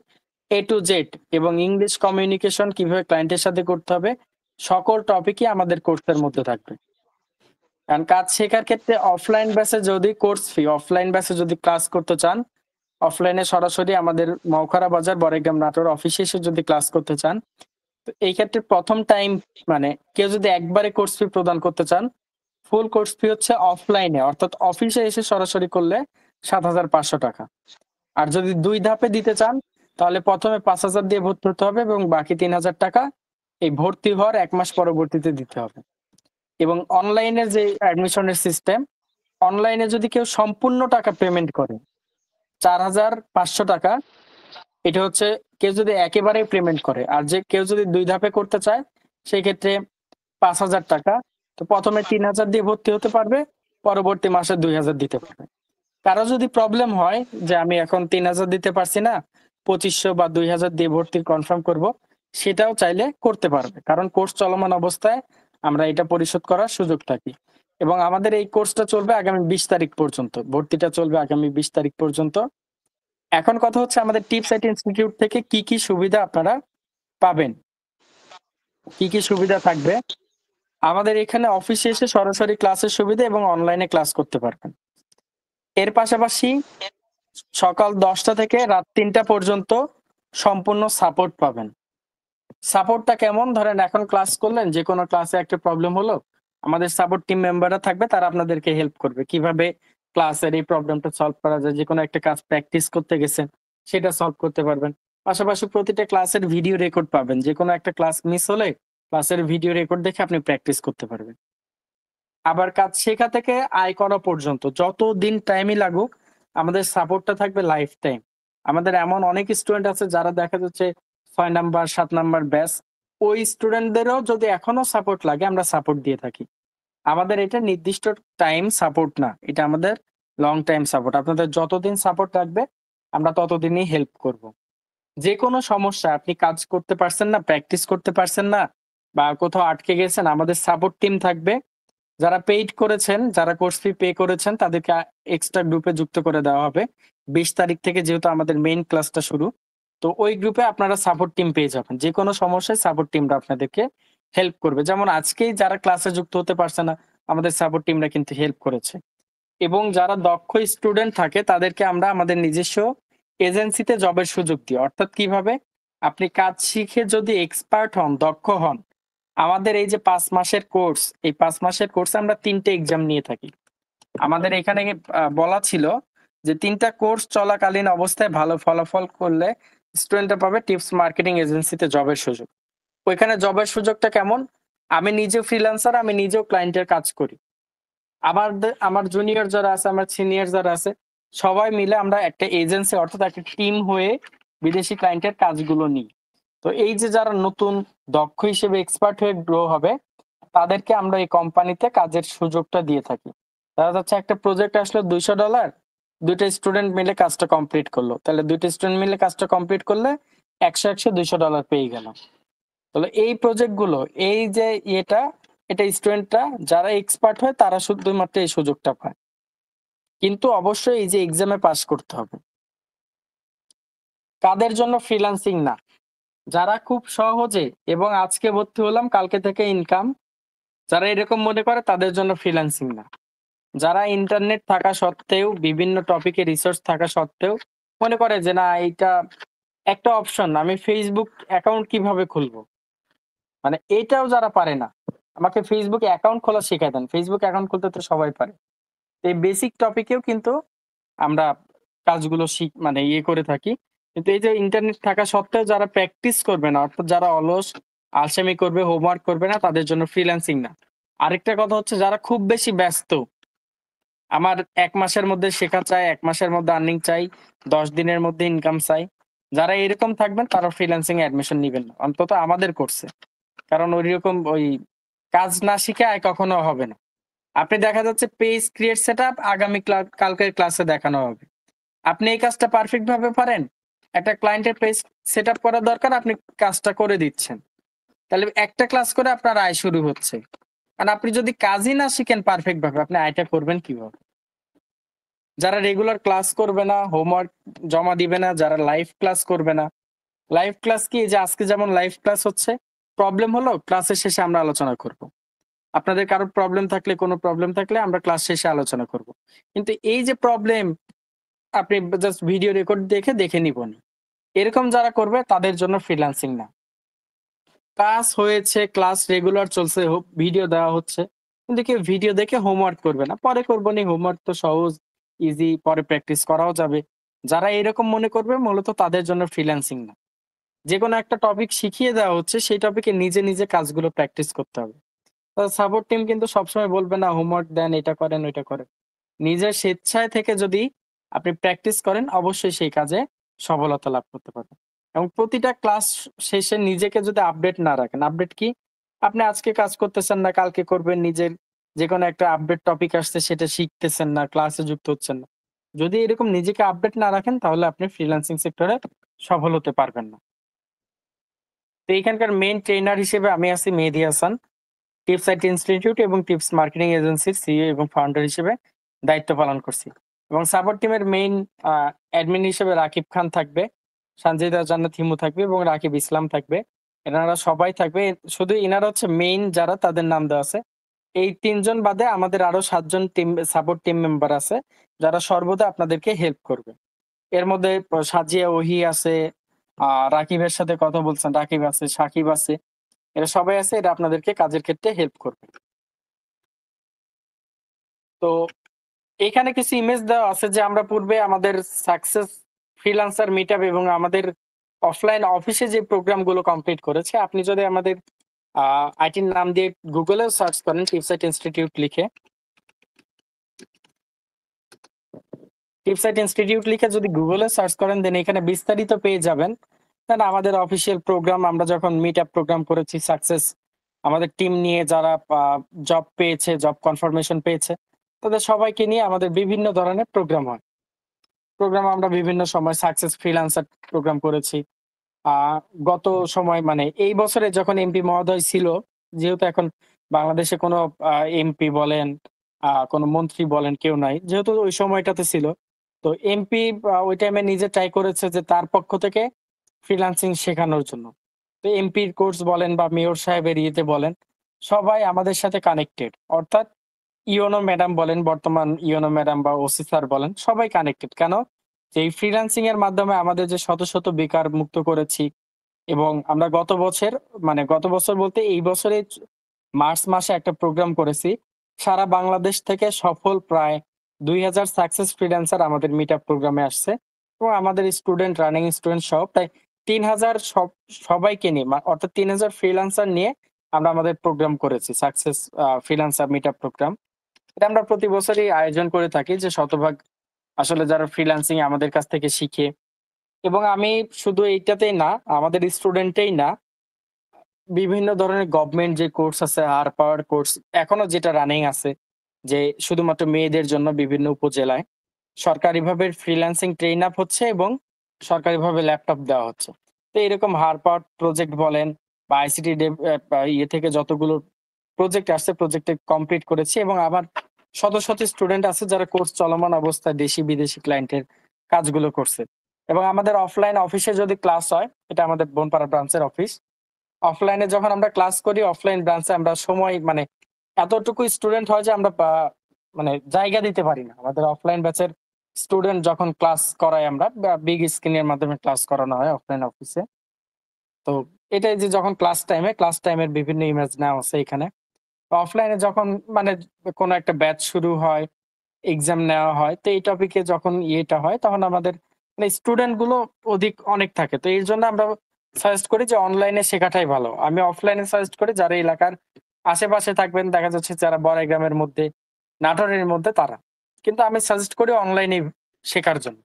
A to Z এবং ইংলিশ কমিউনিকেশন কিভাবে ক্লায়েন্টের সাথে করতে হবে, সকল টপিকই আমাদের কোর্সের মধ্যে থাকবে। কারণ কাজ শেখার ক্ষেত্রে অফলাইন ব্যাচে যদি কোর্স ফি, অফলাইন ব্যাচে যদি ক্লাস করতে চান, অফলাইনে সরাসরি আমাদের মৌখারা বাজার বড়াইগ্রাম নাটোর অফিসে এসে যদি ক্লাস করতে চান, তো এই ক্ষেত্রে প্রথম টাইম মানে কেউ যদি একবারে কোর্স ফি প্রদান করতে চান, ফুল কোর্স ফি হচ্ছে অফলাইনে অর্থাৎ অফিসে এসে সরাসরি করলে ৭,৫০০ টাকা। আর যদি ২ ধাপে দিতে চান তাহলে প্রথমে ৫,০০০ দিয়ে ভর্তি হতে হবে এবং বাকি ৩,০০০ টাকা এই ভর্তি হওয়ার ১ মাস পরবর্তীতে দিতে হবে। এবং অনলাইনের যে অ্যাডমিশনের সিস্টেম, অনলাইনে যদি কেউ সম্পূর্ণ টাকা পেমেন্ট করে ৪,৫০০ টাকা, এটা হচ্ছে কেউ যদি একেবারেই পেমেন্ট করে, আর যে কেউ যদি ২ ধাপে করতে চায় সেই ক্ষেত্রে ৫,০০০ টাকা। তো প্রথমে ৩,০০০ দিয়ে ভর্তি হতে পারবে, পরবর্তী মাসে ২,০০০ দিতে পারবে। কারো যদি প্রবলেম হয় যে আমি এখন ৩,০০০ দিতে পারছি না, ২৫০০ বা ২,০০০ দিয়ে ভর্তি কনফার্ম করব, সেটাও চাইলে করতে পারবে। কারণ কোর্স চলমান অবস্থায় আমরা এটা পরিশোধ করার সুযোগ থাকি। এবং আমাদের এই কোর্সটা চলবে আগামী ২০ তারিখ পর্যন্ত। ভর্তিটা চলবে আগামী ২০ তারিখ পর্যন্ত। এখন কথা হচ্ছে আমাদের টিপস আইটি ইনস্টিটিউট থেকে কি, কি সুবিধা আপনারা পাবেন? কি, কি সুবিধা থাকবে? আমাদের এখানে অফিসে এসে সরাসরি ক্লাসের সুবিধা এবং অনলাইনে ক্লাস করতে পারবেন। এর পাশাপাশি সকাল ১০টা থেকে রাত ৩টা পর্যন্ত সম্পূর্ণ সাপোর্ট পাবেন। সাপোর্টটা কেমন? ধরেন এখন ক্লাস করলেন, যেকোনো ক্লাসে একটা প্রবলেম হলো, আমাদের সাপোর্ট টিম মেম্বাররা থাকবে, তারা আপনাদেরকে হেল্প করবে। কিভাবে ক্লাসের এই প্রবলেমটা সলভ করা যায়, যেকোনো একটা কাজ প্র্যাকটিস করতে গেছেন, সেটা সলভ করতে পারবেন। পাশাপাশি প্রতিটা ক্লাসের ভিডিও রেকর্ড পাবেন। যেকোনো একটা ক্লাস মিস হলে ক্লাসের ভিডিও রেকর্ড দেখে আপনি প্র্যাকটিস করতে পারবেন। আবার কাজ শেখা থেকে আয় করা পর্যন্ত যতদিন টাইমই লাগুক আমাদের সাপোর্টটা থাকবে লাইফ টাইম। আমাদের এমন অনেক স্টুডেন্ট আছে যারা দেখা যাচ্ছে ৬ নাম্বার ৭ নাম্বার ব্যাচ, ওই স্টুডেন্টদেরও যদি এখনো সাপোর্ট লাগে আমরা সাপোর্ট দিয়ে থাকি। আমাদের এটা নির্দিষ্ট টাইম সাপোর্ট না, এটা আমাদের লং টাইম সাপোর্ট। আপনাদের যতদিন সাপোর্ট লাগবে আমরা ততদিনই হেল্প করব। যে কোনো সমস্যা, আপনি কাজ করতে পারছেন না, প্র্যাকটিস করতে পারছেন না বা কোথাও আটকে গেছেন, আমাদের সাপোর্ট টিম থাকবে। যারা পেইড করেছেন, যারা কোর্স ফি পে করেছেন তাদেরকে এক্সট্রা গ্রুপে যুক্ত করে দেওয়া হবে। ২০ তারিখ থেকে যেহেতু আমাদের মেইন ক্লাসটা শুরু, তো ওই গ্রুপে আপনারা সাপোর্ট টিম পেয়ে যাবেন। যেকোনো সমস্যায় সাপোর্ট টিমরা আপনাদেরকে হেল্প করবে। যেমন আজকেই যারা ক্লাসে যুক্ত হতে পারছে না, আমাদের সাপোর্ট টিমরা কিন্তু হেল্প করেছে। এবং যারা দক্ষ স্টুডেন্ট থাকে তাদেরকে আমরা আমাদের নিজস্ব এজেন্সিতে জবের সুযোগ দিই। অর্থাৎ কিভাবে? আপনি কাজ শিখে যদি এক্সপার্ট হন, দক্ষ হন, আমাদের এই যে ৫ মাসের কোর্স, এই ৫ মাসের কোর্সে আমরা ৩ টে এক্সাম নিয়ে থাকি। আমাদের এখানে বলা ছিল যে ৩ টা কোর্স চলাকালীন অবস্থায় ভালো ফলাফল করলে স্টুডেন্টরা পাবে টিপস মার্কেটিং এজেন্সিতে জবের সুযোগ। ওইখানে জবের সুযোগটা কেমন? আমি নিজেও ফ্রিল্যান্সার, আমি নিজেও ক্লায়েন্টের কাজ করি। আমার জুনিয়র যারা আছে, আমার সিনিয়র যারা আছে, সবাই মিলে আমরা একটা এজেন্সি অর্থাৎ একটা টিম হয়ে বিদেশি ক্লায়েন্টের কাজগুলো নিই। তো এই যে যারা নতুন দক্ষ হিসেবে এক্সপার্ট হয়ে গ্রো হবে, তাদেরকে আমরা এই কোম্পানিতে কাজের সুযোগটা দিয়ে থাকি। দেখা যাচ্ছে একটা প্রজেক্ট আসলো $200, ২ টা স্টুডেন্ট মিলে কাজটা কমপ্লিট করলো। তাহলে ২ টা স্টুডেন্ট মিলে কাজটা কমপ্লিট করলে ১০০ $200 পেয়ে গেল। তাহলে এই প্রজেক্ট গুলো, এই যে এটা স্টুডেন্টরা যারা এক্সপার্ট হয় তারা শুধুমাত্র এই সুযোগটা পায়। কিন্তু অবশ্যই এই যে এক্সামে পাস করতে হবে। কাদের জন্য ফ্রিল্যান্সিং না? যারা খুব সহজে এবং আজকে ভর্তি হলাম কালকে থেকে ইনকাম, যারা এরকম মনে করে তাদের জন্য ফ্রিল্যান্সিং না। যারা ইন্টারনেট থাকা সত্ত্বেও বিভিন্ন টপিকে রিসার্চ থাকা সত্ত্বেও মনে করে যে না এইটা একটা অপশন, আমি ফেসবুক অ্যাকাউন্ট কিভাবে খুলবো, মানে এইটাও যারা পারে না, আমাকে ফেসবুক অ্যাকাউন্ট খোলা শেখায় দেন। ফেসবুক অ্যাকাউন্ট খুলতে তো সবাই পারে। এই বেসিক টপিকেও কিন্তু আমরা কাজগুলো মানে করে থাকি। কিন্তু এই যে ইন্টারনেট থাকা সত্ত্বেও যারা প্র্যাকটিস করবে না, অর্থাৎ যারা অলস, আলসেমি করবে, হোমওয়ার্ক করবে না, তাদের জন্য ফ্রিল্যান্সিং না। আরেকটা কথা হচ্ছে যারা খুব বেশি ব্যস্ত, আমার ১ মাসের মধ্যে শেখা চাই, ১ মাসের মধ্যে আর্নিং চাই, ১০ দিনের মধ্যে ইনকাম চাই। যারা এরকম থাকবেন তারা ফ্রিল্যান্সিং এ অ্যাডমিশন নিবেন না। অন্তত আমাদের কোর্সে। কারণ ঐরকম কাজ না শিখে আয় কখনো হবে না। আপনি দেখা যাচ্ছে পেজ ক্রিয়েট সেটআপ আগামী কালকের ক্লাসে দেখানো হবে। আপনি এই কাজটা পারফেক্ট ভাবে পারেন? একটা ক্লায়েন্টের পেজ সেটআপ করা দরকার, আপনি কাজটা করে দিচ্ছেন। তাহলে একটা ক্লাস করে আপনার আয় শুরু হচ্ছে। কারণ আপনি যদি কাজই না শিখেন পারফেক্ট ভাবে, আপনি আয়টা করবেন কিভাবে? যারা রেগুলার ক্লাস করবে না, হোমওয়ার্ক জমা দিবে না, যারা লাইভ ক্লাস করবে না। লাইভ ক্লাস কি? এই যে আজকে যেমন লাইভ ক্লাস হচ্ছে, প্রবলেম হলো ক্লাসের শেষে আমরা আলোচনা করব। আপনাদের কারো প্রবলেম থাকলে, কোনো প্রবলেম থাকলে আমরা ক্লাস শেষে আলোচনা করব। কিন্তু এই যে প্রবলেম, আপনি জাস্ট ভিডিও রেকর্ড দেখে নিবন। এরকম যারা করবে তাদের জন্য ফ্রিল্যান্সিং না। ক্লাস হয়েছে, ক্লাস রেগুলার চলছে, ভিডিও দেওয়া হচ্ছে। কিন্তু কেউ ভিডিও দেখে হোমওয়ার্ক করবে না। পরে করবো নি, হোমওয়ার্ক তো সহজ, ইজি, পরে প্র্যাকটিস করাও যাবে। যারা এরকম মনে করবে মূলত তাদের জন্য ফ্রিল্যান্সিং না। যেকোনো একটা টপিক শিখিয়ে দেওয়া হচ্ছে, সেই টপিকে নিজে কাজগুলো প্র্যাকটিস করতে হবে। সাপোর্ট টিম কিন্তু সবসময় বলবে না হোমওয়ার্ক দেন, এটা করেন, ওইটা করেন। নিজের স্বেচ্ছায় থেকে যদি আপনি প্র্যাকটিস করেন, অবশ্যই সেই কাজে সফলতা লাভ করতে পারবেন। এবং প্রতিটা ক্লাস শেষে নিজেকে যদি আপডেট না রাখেন, আপডেট কি? আপনি আজকে কাজ করতেছেন না, কালকে করবেন, নিজের যেকোনো একটা আপডেট টপিক আসছে সেটা শিখতেছেন না, ক্লাসে যুক্ত হচ্ছেন না। যদি এরকম নিজেকে আপডেট না রাখেন তাহলে আপনি ফ্রিল্যান্সিং সেক্টরে সফল হতে পারবেন না। তো এখানকার মেইন ট্রেনার হিসেবে আমি আছি মেহেদী হাসান। টিপস আইটি ইনস্টিটিউট এবং টিপস মার্কেটিং এজেন্সির সিইও এবং ফাউন্ডার হিসেবে দায়িত্ব পালন করছি। এবং সাপোর্ট টিমের মেইন অ্যাডমিন হিসেবে রাকিব খান থাকবে, সানজিদা জান্নাত হিমু থাকবে এবং রাকিব ইসলাম থাকবে। এনারা সবাই থাকবে। শুধু এনারা হচ্ছে মেইন যারা, তাদের নাম দেওয়া আছে। এই ৩ জন বাদে আমাদের আরো ৭ জন সাপোর্ট টিম মেম্বার আছে, যারা সর্বদা আপনাদেরকে হেল্প করবে। এর মধ্যে সাজিয়া ওহি আছে, রাকিবের সাথে কথা বলছেন, রাকিব আছে, সাকিব আছে। এরা সবাই আছে, এরা আপনাদেরকে কাজের ক্ষেত্রে হেল্প করবে। তো এখানে কিছু ইমেজ দেওয়া আছে যে আমরা পূর্বে আমাদের সাকসেস ফ্রিল্যান্সার মিটআপ এবং আমাদের অফলাইন অফিসে যে প্রোগ্রামগুলো কমপ্লিট করেছে। আপনি যদি আমাদের আইটির নাম দিয়ে গুগলেও সার্চ করেন, টিপসাইট ইনস্টিটিউট লিখে, টিপসাইট ইনস্টিটিউট লিখে যদি গুগলে সার্চ করেন, দেন এখানে বিস্তারিত পেয়ে যাবেন। দেন আমাদের অফিসিয়াল প্রোগ্রাম, আমরা যখন মিটআপ প্রোগ্রাম করেছি সাকসেস, আমাদের টিম নিয়ে যারা জব পেয়েছে, জব কনফার্মেশন পেয়েছে, তাদের সবাইকে নিয়ে আমাদের বিভিন্ন ধরনের প্রোগ্রাম হয়। প্রোগ্রাম আমরা বিভিন্ন সময় সাকসেস ফ্রিল্যান্সার প্রোগ্রাম করেছি। গত সময় মানে এই বছরে যখন এমপি মহোদয় ছিল, যেহেতু এখন বাংলাদেশে কোনো এমপি বলেন, কোনো মন্ত্রী বলেন কেউ নাই। যেহেতু ওই সময়টাতে ছিল, তো এমপি ওই টাইমে নিজে ট্রাই করেছে যে তার পক্ষ থেকে ফ্রিল্যান্সিং শেখানোর জন্য। তো এমপির কোর্স বলেন বা মেয়র সাহেবের ইয়েতে বলেন, সবাই আমাদের সাথে কানেক্টেড। অর্থাৎ ইওনো ম্যাডাম বলেন, বর্তমান ইওনো ম্যাডাম বা ওসি স্যার বলেন, সবাই কানেক্টেড। কেন? যে এই ফ্রিল্যান্সিং এর মাধ্যমে আমাদের যে শত বেকার মুক্ত করেছি। এবং আমরা গত বছর বলতে এই বছরে মার্চ মাসে একটা প্রোগ্রাম করেছি। সারা বাংলাদেশ থেকে সফল প্রায় ২,০০০ সাকসেস ফ্রিল্যান্সার আমাদের মিটআপ প্রোগ্রামে আসছে। এবং আমাদের স্টুডেন্ট, রানিং স্টুডেন্ট সহ প্রায় ৩,০০০ সবাইকে নিয়ে, অর্থাৎ ৩,০০০ ফ্রিল্যান্সার নিয়ে আমরা আমাদের প্রোগ্রাম করেছি, সাকসেস ফ্রিল্যান্সার মিটআপ প্রোগ্রাম। এটা আমরা প্রতি বছরই আয়োজন করে থাকি, যে শতভাগ আসলে যারা ফ্রিল্যান্সিং আমাদের কাছ থেকে শিখে। এবং আমি শুধু এইটাতেই না, আমাদের স্টুডেন্টেই না, বিভিন্ন ধরনের গভর্নমেন্ট যে কোর্স আছে, আর পাওয়ার কোর্স এখনো যেটা রানিং আছে, যে শুধুমাত্র মেয়েদের জন্য বিভিন্ন উপজেলায় সরকারিভাবে ফ্রিল্যান্সিং ট্রেইন আপ হচ্ছে এবং সরকারিভাবে ল্যাপটপ দেওয়া হচ্ছে। তো এরকম হার পাওয়ার প্রজেক্ট বলেন বা আইসিটি ইয়ে থেকে যতগুলো প্রজেক্ট আসছে, প্রজেক্টে কমপ্লিট করেছি। এবং আমার শত স্টুডেন্ট আছে যারা কোর্স চলমান অবস্থায় দেশি বিদেশি ক্লায়েন্টের কাজগুলো করছে। এবং আমাদের অফলাইন অফিসে যদি ক্লাস হয়, এটা আমাদের বনপাড়া ব্রাঞ্চের অফিস। অফলাইনে যখন আমরা ক্লাস করি, অফলাইন ব্রাঞ্চে আমরা সময় মানে এতটুকু স্টুডেন্ট হয় যে আমরা মানে জায়গা দিতে পারি না। আমাদের অফলাইন ব্যাচের স্টুডেন্ট যখন ক্লাস করাই আমরা, বিগ স্ক্রিনের মাধ্যমে ক্লাস করানো হয় অফলাইন অফিসে। তো এটাই যে যখন ক্লাস টাইমের বিভিন্ন ইমেজ নেওয়া আছে এখানে। অফলাইনে যখন মানে কোনো একটা ব্যাচ শুরু হয়, এক্সাম নেওয়া হয়, তো এই টপিকে যখন ইয়েটা হয় তখন আমাদের মানে স্টুডেন্ট গুলো অনেক থাকে। তো এর জন্য আমরা সাজেস্ট করি যে অনলাইনে শেখাটাই ভালো। আমি অফলাইনে সাজেস্ট করি যারা এলাকার আশেপাশে থাকবেন, দেখা যাচ্ছে যারা বড়াইগ্রামের মধ্যে, নাটোরের মধ্যে তারা। কিন্তু আমি সাজেস্ট করি অনলাইনে শেখার জন্য।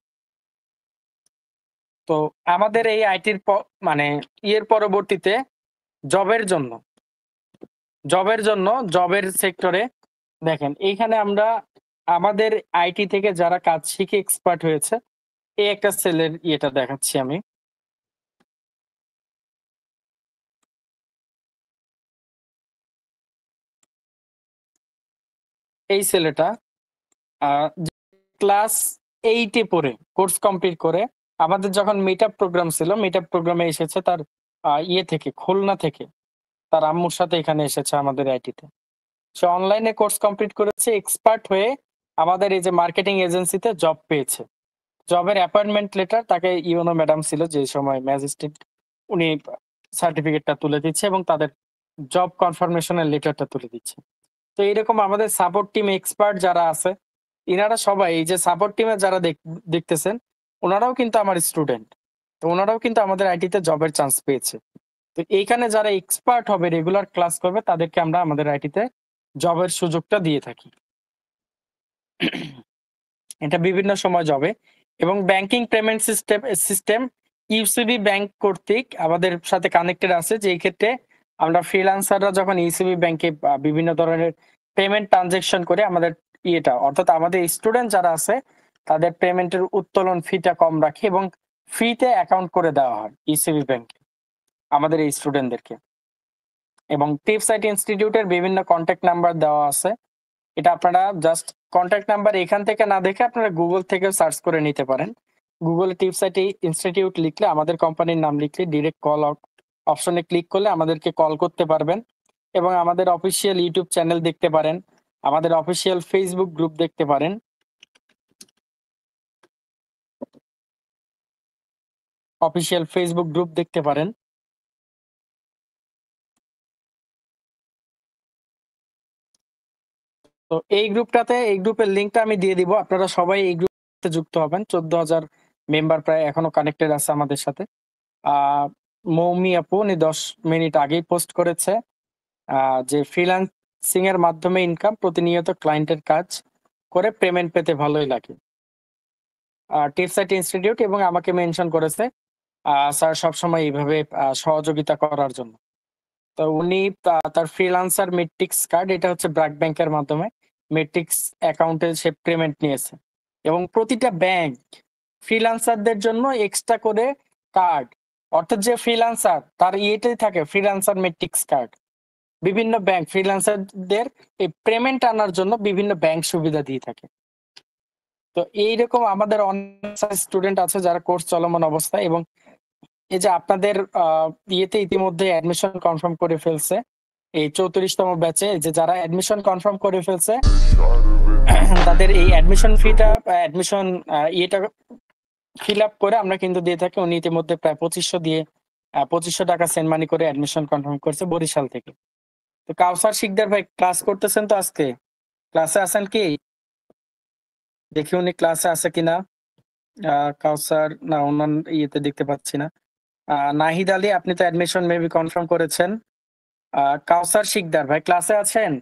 তো আমাদের এই আইটির মানে ইয়ের পরবর্তীতে জবের জন্য জবের সেক্টরে দেখেন এইখানে আমরা আমাদের আইটি থেকে যারা কাজ শিখে এক্সপার্ট হয়েছে, এই একটা সেলের ইয়েটা দেখাচ্ছি আমি। এই ছেলেটা ক্লাস 8-এ পড়ে কোর্স কমপ্লিট করে আমাদের যখন মিটআপ প্রোগ্রাম ছিল, মিটআপ প্রোগ্রামে এসেছে তার ইয়ে থেকে, খুলনা থেকে তার আম্মুর সাথে এখানে এসেছে আমাদের আইটিতে। সে অনলাইনে কোর্স কমপ্লিট করেছে, এক্সপার্ট হয়ে আমাদের এই যে মার্কেটিং এজেন্সিতে জব পেয়েছে। জবের অ্যাপয়েন্টমেন্ট লেটার তাকে ইউনো ম্যাডাম ছিল যে সময় ম্যাজিস্ট্রেট, উনি সার্টিফিকেটটা তুলে দিচ্ছে এবং তাদের জব কনফার্মেশনের লেটারটা তুলে দিচ্ছে। তো এইরকম আমাদের সাপোর্ট টিম এক্সপার্ট যারা আছে, ইনারা সবাই এই যে সাপোর্ট টিমে যারা দেখতেছেন, ওনারাও কিন্তু আমার স্টুডেন্ট। তো ওনারাও কিন্তু আমাদের আইটিতে জবের চান্স পেয়েছে। তো এইখানে যারা এক্সপার্ট হবে, রেগুলার ক্লাস করবে, তাদেরকে আমরা আমাদের আইটিতে জবের সুযোগটা দিয়ে থাকি। এটা বিভিন্ন সময় জবে। এবং banking payment system UCB bank কর্তৃক আমাদের সাথে কানেক্টেড আছে, যে ক্ষেত্রে আমরা ফ্রিল্যান্সাররা যখন ইউসিবি ব্যাংকে বিভিন্ন ধরনের পেমেন্ট ট্রানজেকশন করে আমাদের ইয়েটা, অর্থাৎ আমাদের স্টুডেন্ট যারা আছে তাদের পেমেন্টের উত্তোলন ফিটা কম রাখে এবং ফ্রিতে অ্যাকাউন্ট করে দেওয়া হয় ইউসিবি ব্যাংকে আমাদের এই স্টুডেন্টদেরকে। এবং টিপসাইট ইনস্টিটিউটের বিভিন্ন কন্ট্যাক্ট নাম্বার দেওয়া আছে। এটা আপনারা জাস্ট কন্ট্যাক্ট নাম্বার এখান থেকে না দেখে আপনারা গুগল থেকে সার্চ করে নিতে পারেন। গুগলে টিপসাইট ইনস্টিটিউট লিখলে, আমাদের কোম্পানির নাম লিখলে ডিরেক্ট কল আউট অপশনে ক্লিক করলে আমাদেরকে কল করতে পারবেন। এবং আমাদের অফিসিয়াল ইউটিউব চ্যানেল দেখতে পারেন, আমাদের অফিসিয়াল ফেসবুক গ্রুপ দেখতে পারেন। অফিসিয়াল ফেসবুক গ্রুপ দেখতে পারেন। তো এই গ্রুপের লিঙ্কটা আমি দিয়ে দিব। আপনারা সবাই এই গ্রুপে যুক্ত হবেন। 14,000 মেম্বার প্রায় এখনো কানেক্টেড আছে আমাদের সাথে। মৌমি আপু উনি 10 মিনিট আগেই পোস্ট করেছে যে ফ্রিল্যান্সিং এর মাধ্যমে ইনকাম, প্রতিনিয়ত ক্লায়েন্টের কাজ করে পেমেন্ট পেতে ভালোই লাগে। টিপসাইট ইনস্টিটিউট এবং আমাকে মেনশন করেছে স্যার সবসময় এইভাবে সহযোগিতা করার জন্য। তো উনি তার ফ্রিল্যান্সার মেট্রিক্স কার্ড, এটা হচ্ছে ব্র্যাক ব্যাংকের মাধ্যমে মেট্রিক্স অ্যাকাউন্টে সে পেমেন্ট নিয়েছে। এবং প্রতিটা ব্যাংক ফ্রিল্যান্সারদের জন্য এক্সট্রা করে কার্ড, অর্থাৎ যে ফ্রিল্যান্সার তার ইয়েতেই থাকে ফ্রিল্যান্সার মেট্রিক্স কার্ড। বিভিন্ন ব্যাংক ফ্রিল্যান্সারদের এই পেমেন্ট আনার জন্য বিভিন্ন ব্যাংক সুবিধা দিয়ে থাকে। তো এইরকম আমাদের অনেক স্টুডেন্ট আছে যারা কোর্স চলমান অবস্থায়, এবং এই যে আপনাদের ইয়েতে ইতিমধ্যে অ্যাডমিশন কনফার্ম করে ফেলছে এই 34তম ব্যাচে, যে যারা অ্যাডমিশন কনফার্ম করে ফেলছে তাদের এই অ্যাডমিশন ফিটা ইয়েটা ফিল আপ করে আমরা কিন্তু দিয়ে থাকি। উনি ইতিমধ্যে প্রায় 2500 দিয়ে 2500 টাকা সেন্ড মানি করে অ্যাডমিশন কনফার্ম করছে বরিশাল থেকে। তো কাউসার শিকদার ভাই ক্লাস করতেছেন তো? আজকে ক্লাসে আছেন কি? দেখি উনি ক্লাসে আছে কিনা। কাউসার না, অন্যান্য ইয়েতে দেখতে পাচ্ছি না। নাহিদ আলী, আপনি তো অ্যাডমিশন মেবি কনফার্ম করেছেন। কাউসার শিকদার ভাই ক্লাসে আছেন?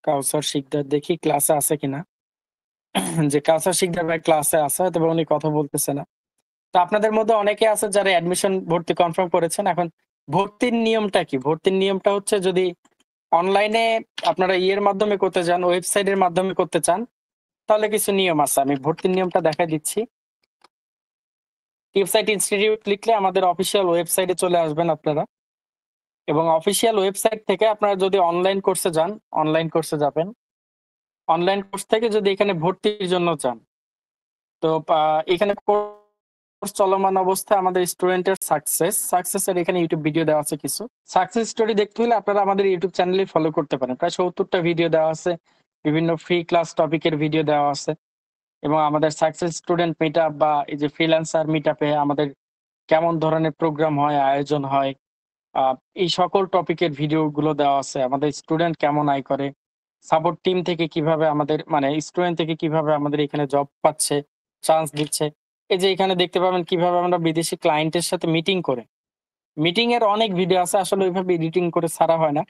কাউসার শিকদার দেখি ক্লাসে আছে কিনা। যে কাউসার শিকদার ভাই ক্লাসে আছে, তবে উনি কথা বলতেছে না। তো আপনাদের মধ্যে অনেকে আছে যারা অ্যাডমিশন ভর্তি কনফার্ম করেছেন। এখন ভর্তির নিয়মটা কি? ভর্তির নিয়মটা হচ্ছে, যদি অনলাইনে আপনারা ইয়ের মাধ্যমে করতে চান, ওয়েবসাইটের মাধ্যমে করতে চান, তাহলে কিছু নিয়ম আছে। আমি ভর্তির নিয়মটা দেখাই দিচ্ছি। টিপসাইট ইনস্টিটিউট লিখলে আমাদের অফিসিয়াল ওয়েবসাইটে চলে আসবেন আপনারা। এবং অফিসিয়াল ওয়েবসাইট থেকে আপনারা যদি অনলাইন কোর্সে যান, অনলাইন কোর্সে যাবেন। অনলাইন কোর্স থেকে যদি এখানে ভর্তির জন্য চান, তো এখানে কোর্স চলমান অবস্থায় আমাদের স্টুডেন্টের সাকসেসের এখানে ইউটিউব ভিডিও দেওয়া আছে কিছু। সাকসেস স্টোরি দেখতে হলে আপনারা আমাদের ইউটিউব চ্যানেলে ফলো করতে পারেন। প্রায় ৭০টা ভিডিও দেওয়া আছে, বিভিন্ন ফ্রি ক্লাস টপিকের ভিডিও দেওয়া আছে এবং আমাদের সাকসেস স্টুডেন্ট মিটআপ বা এই যে ফ্রিল্যান্সার মিটআপে আমাদের কেমন ধরনের প্রোগ্রাম হয়, আয়োজন হয়, এই সকল টপিকের ভিডিও গুলো দেওয়া আছে। আমাদের স্টুডেন্ট কেমন আয় করে, সাপোর্ট টিম থেকে কিভাবে আমাদের মানে স্টুডেন্ট থেকে কিভাবে আমাদের এখানে জব পাচ্ছে, চান্স দিচ্ছে। এই যে এখানে দেখতে পাবেন কিভাবে আমরা বিদেশি ক্লায়েন্টের সাথে মিটিং করে, মিটিং এর অনেক ভিডিও আছে, আসলে ওইভাবে এডিটিং করে ছাড়া হয় না।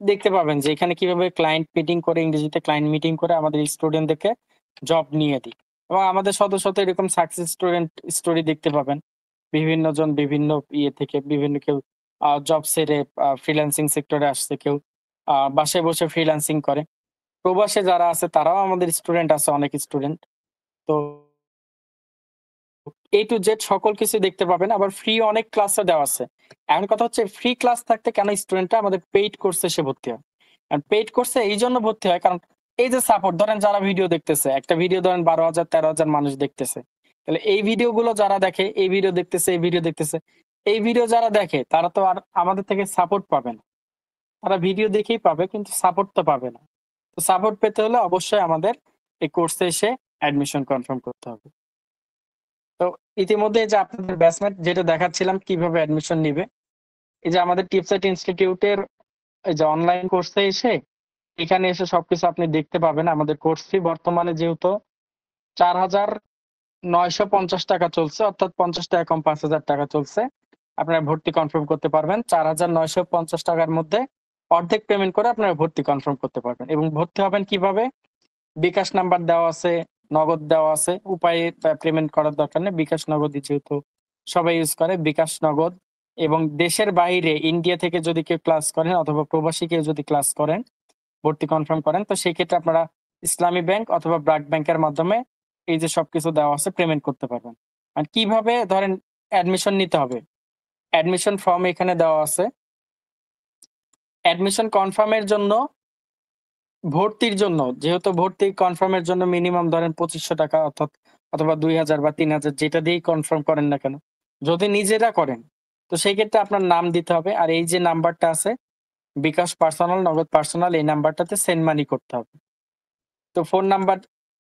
দেখতে পাবেন যে এখানে কিভাবে ক্লায়েন্ট মিটিং করে, ইংরেজিতে ক্লায়েন্ট মিটিং করে আমাদের স্টুডেন্টদেরকে জব নিয়ে দিই। এবং আমাদের শত শত এরকম সাকসেস স্টুডেন্ট স্টোরি দেখতে পাবেন। বিভিন্ন জন বিভিন্ন ইয়ে থেকে বিভিন্ন কেউ জব ছেড়ে ফ্রিল্যান্সিং সেক্টরে আসছে, কেউ বাসায় বসে ফ্রিল্যান্সিং করে। প্রবাসে যারা আছে তারাও আমাদের স্টুডেন্ট আছে, অনেক স্টুডেন্ট। তো A to Z সকল কিছু দেখতে পাবেন। আবার ফ্রি অনেক ক্লাসও দেওয়া আছে। এখন কথা হচ্ছে ফ্রি ক্লাস থাকতে কেন স্টুডেন্টরা আমাদের পেইড কোর্সে এসে ভর্তি হয়? আর পেইড কোর্সে এইজন্য ভর্তি হয় কারণ এই যে সাপোর্ট ধরেন যারা ভিডিও দেখতেছে, একটা ভিডিও ধরেন ১২,০০০ ১৩,০০০ মানুষ দেখতেছে। তাহলে এই ভিডিওগুলো যারা দেখে, এই ভিডিও দেখতেছে, এই ভিডিও দেখতেছে, এই ভিডিও যারা দেখে তারা তো আর আমাদের থেকে সাপোর্ট পাবে না। তারা ভিডিও দেখেই পাবে কিন্তু সাপোর্ট তো পাবে না। তো সাপোর্ট পেতে হলে অবশ্যই আমাদের এই কোর্সে এসে অ্যাডমিশন কনফার্ম করতে হবে। তো ইতিমধ্যে এই যে আপনাদের ব্যাচমেট যেটা দেখাচ্ছিলাম কিভাবে অ্যাডমিশন নিবে, এই যে আমাদের টিপসেট ইনস্টিটিউটের এই যে অনলাইন কোর্সে এসে এখানে এসে সবকিছু আপনি দেখতে পাবেন। আমাদের কোর্স ফি বর্তমানে যেহেতু ৪,৯৫০ টাকা চলছে, অর্থাৎ ৫০ টাকা কম ৫,০০০ টাকা চলছে। আপনারা ভর্তি কনফার্ম করতে পারবেন। ৪,৯৫০ টাকার মধ্যে অর্ধেক পেমেন্ট করে আপনারা ভর্তি কনফার্ম করতে পারবেন। এবং ভর্তি হবেন কিভাবে? বিকাশ নাম্বার দেওয়া আছে, নগদ দেওয়া আছে। উপায়ে পেমেন্ট করার দরকার নেই। বিকাশ নগদই যেহেতু সবাই ইউজ করে, বিকাশ নগদ। এবং দেশের বাইরে ইন্ডিয়া থেকে যদি কেউ ক্লাস করেন অথবা প্রবাসী কেউ যদি ক্লাস করেন, ভর্তি কনফার্ম করেন, তো সেক্ষেত্রে আপনারা ইসলামী ব্যাংক অথবা ব্র্যাক ব্যাংকের মাধ্যমে এই যে সবকিছু দেওয়া আছে পেমেন্ট করতে পারবেন। আর কিভাবে ধরেন অ্যাডমিশন নিতে হবে? অ্যাডমিশন ফর্ম এখানে দেওয়া আছে। অ্যাডমিশন কনফার্মের জন্য, ভর্তির জন্য যেহেতু ভর্তি কনফার্মের জন্য মিনিমাম ধরেন ২৫০০ টাকা অর্থাৎ অথবা ২,০০০ বা ৩,০০০ যেটা দিয়েই কনফার্ম করেন না কেন। যদি নিজেরা করেন তো সেই ক্ষেত্রে আপনার নাম দিতে হবে। আর এই যে নাম্বারটা আছে বিকাশ পার্সোনাল, নগদ পার্সোনাল, এই নাম্বারটাতে সেন্ড মানি করতে হবে। তো ফোন নাম্বার,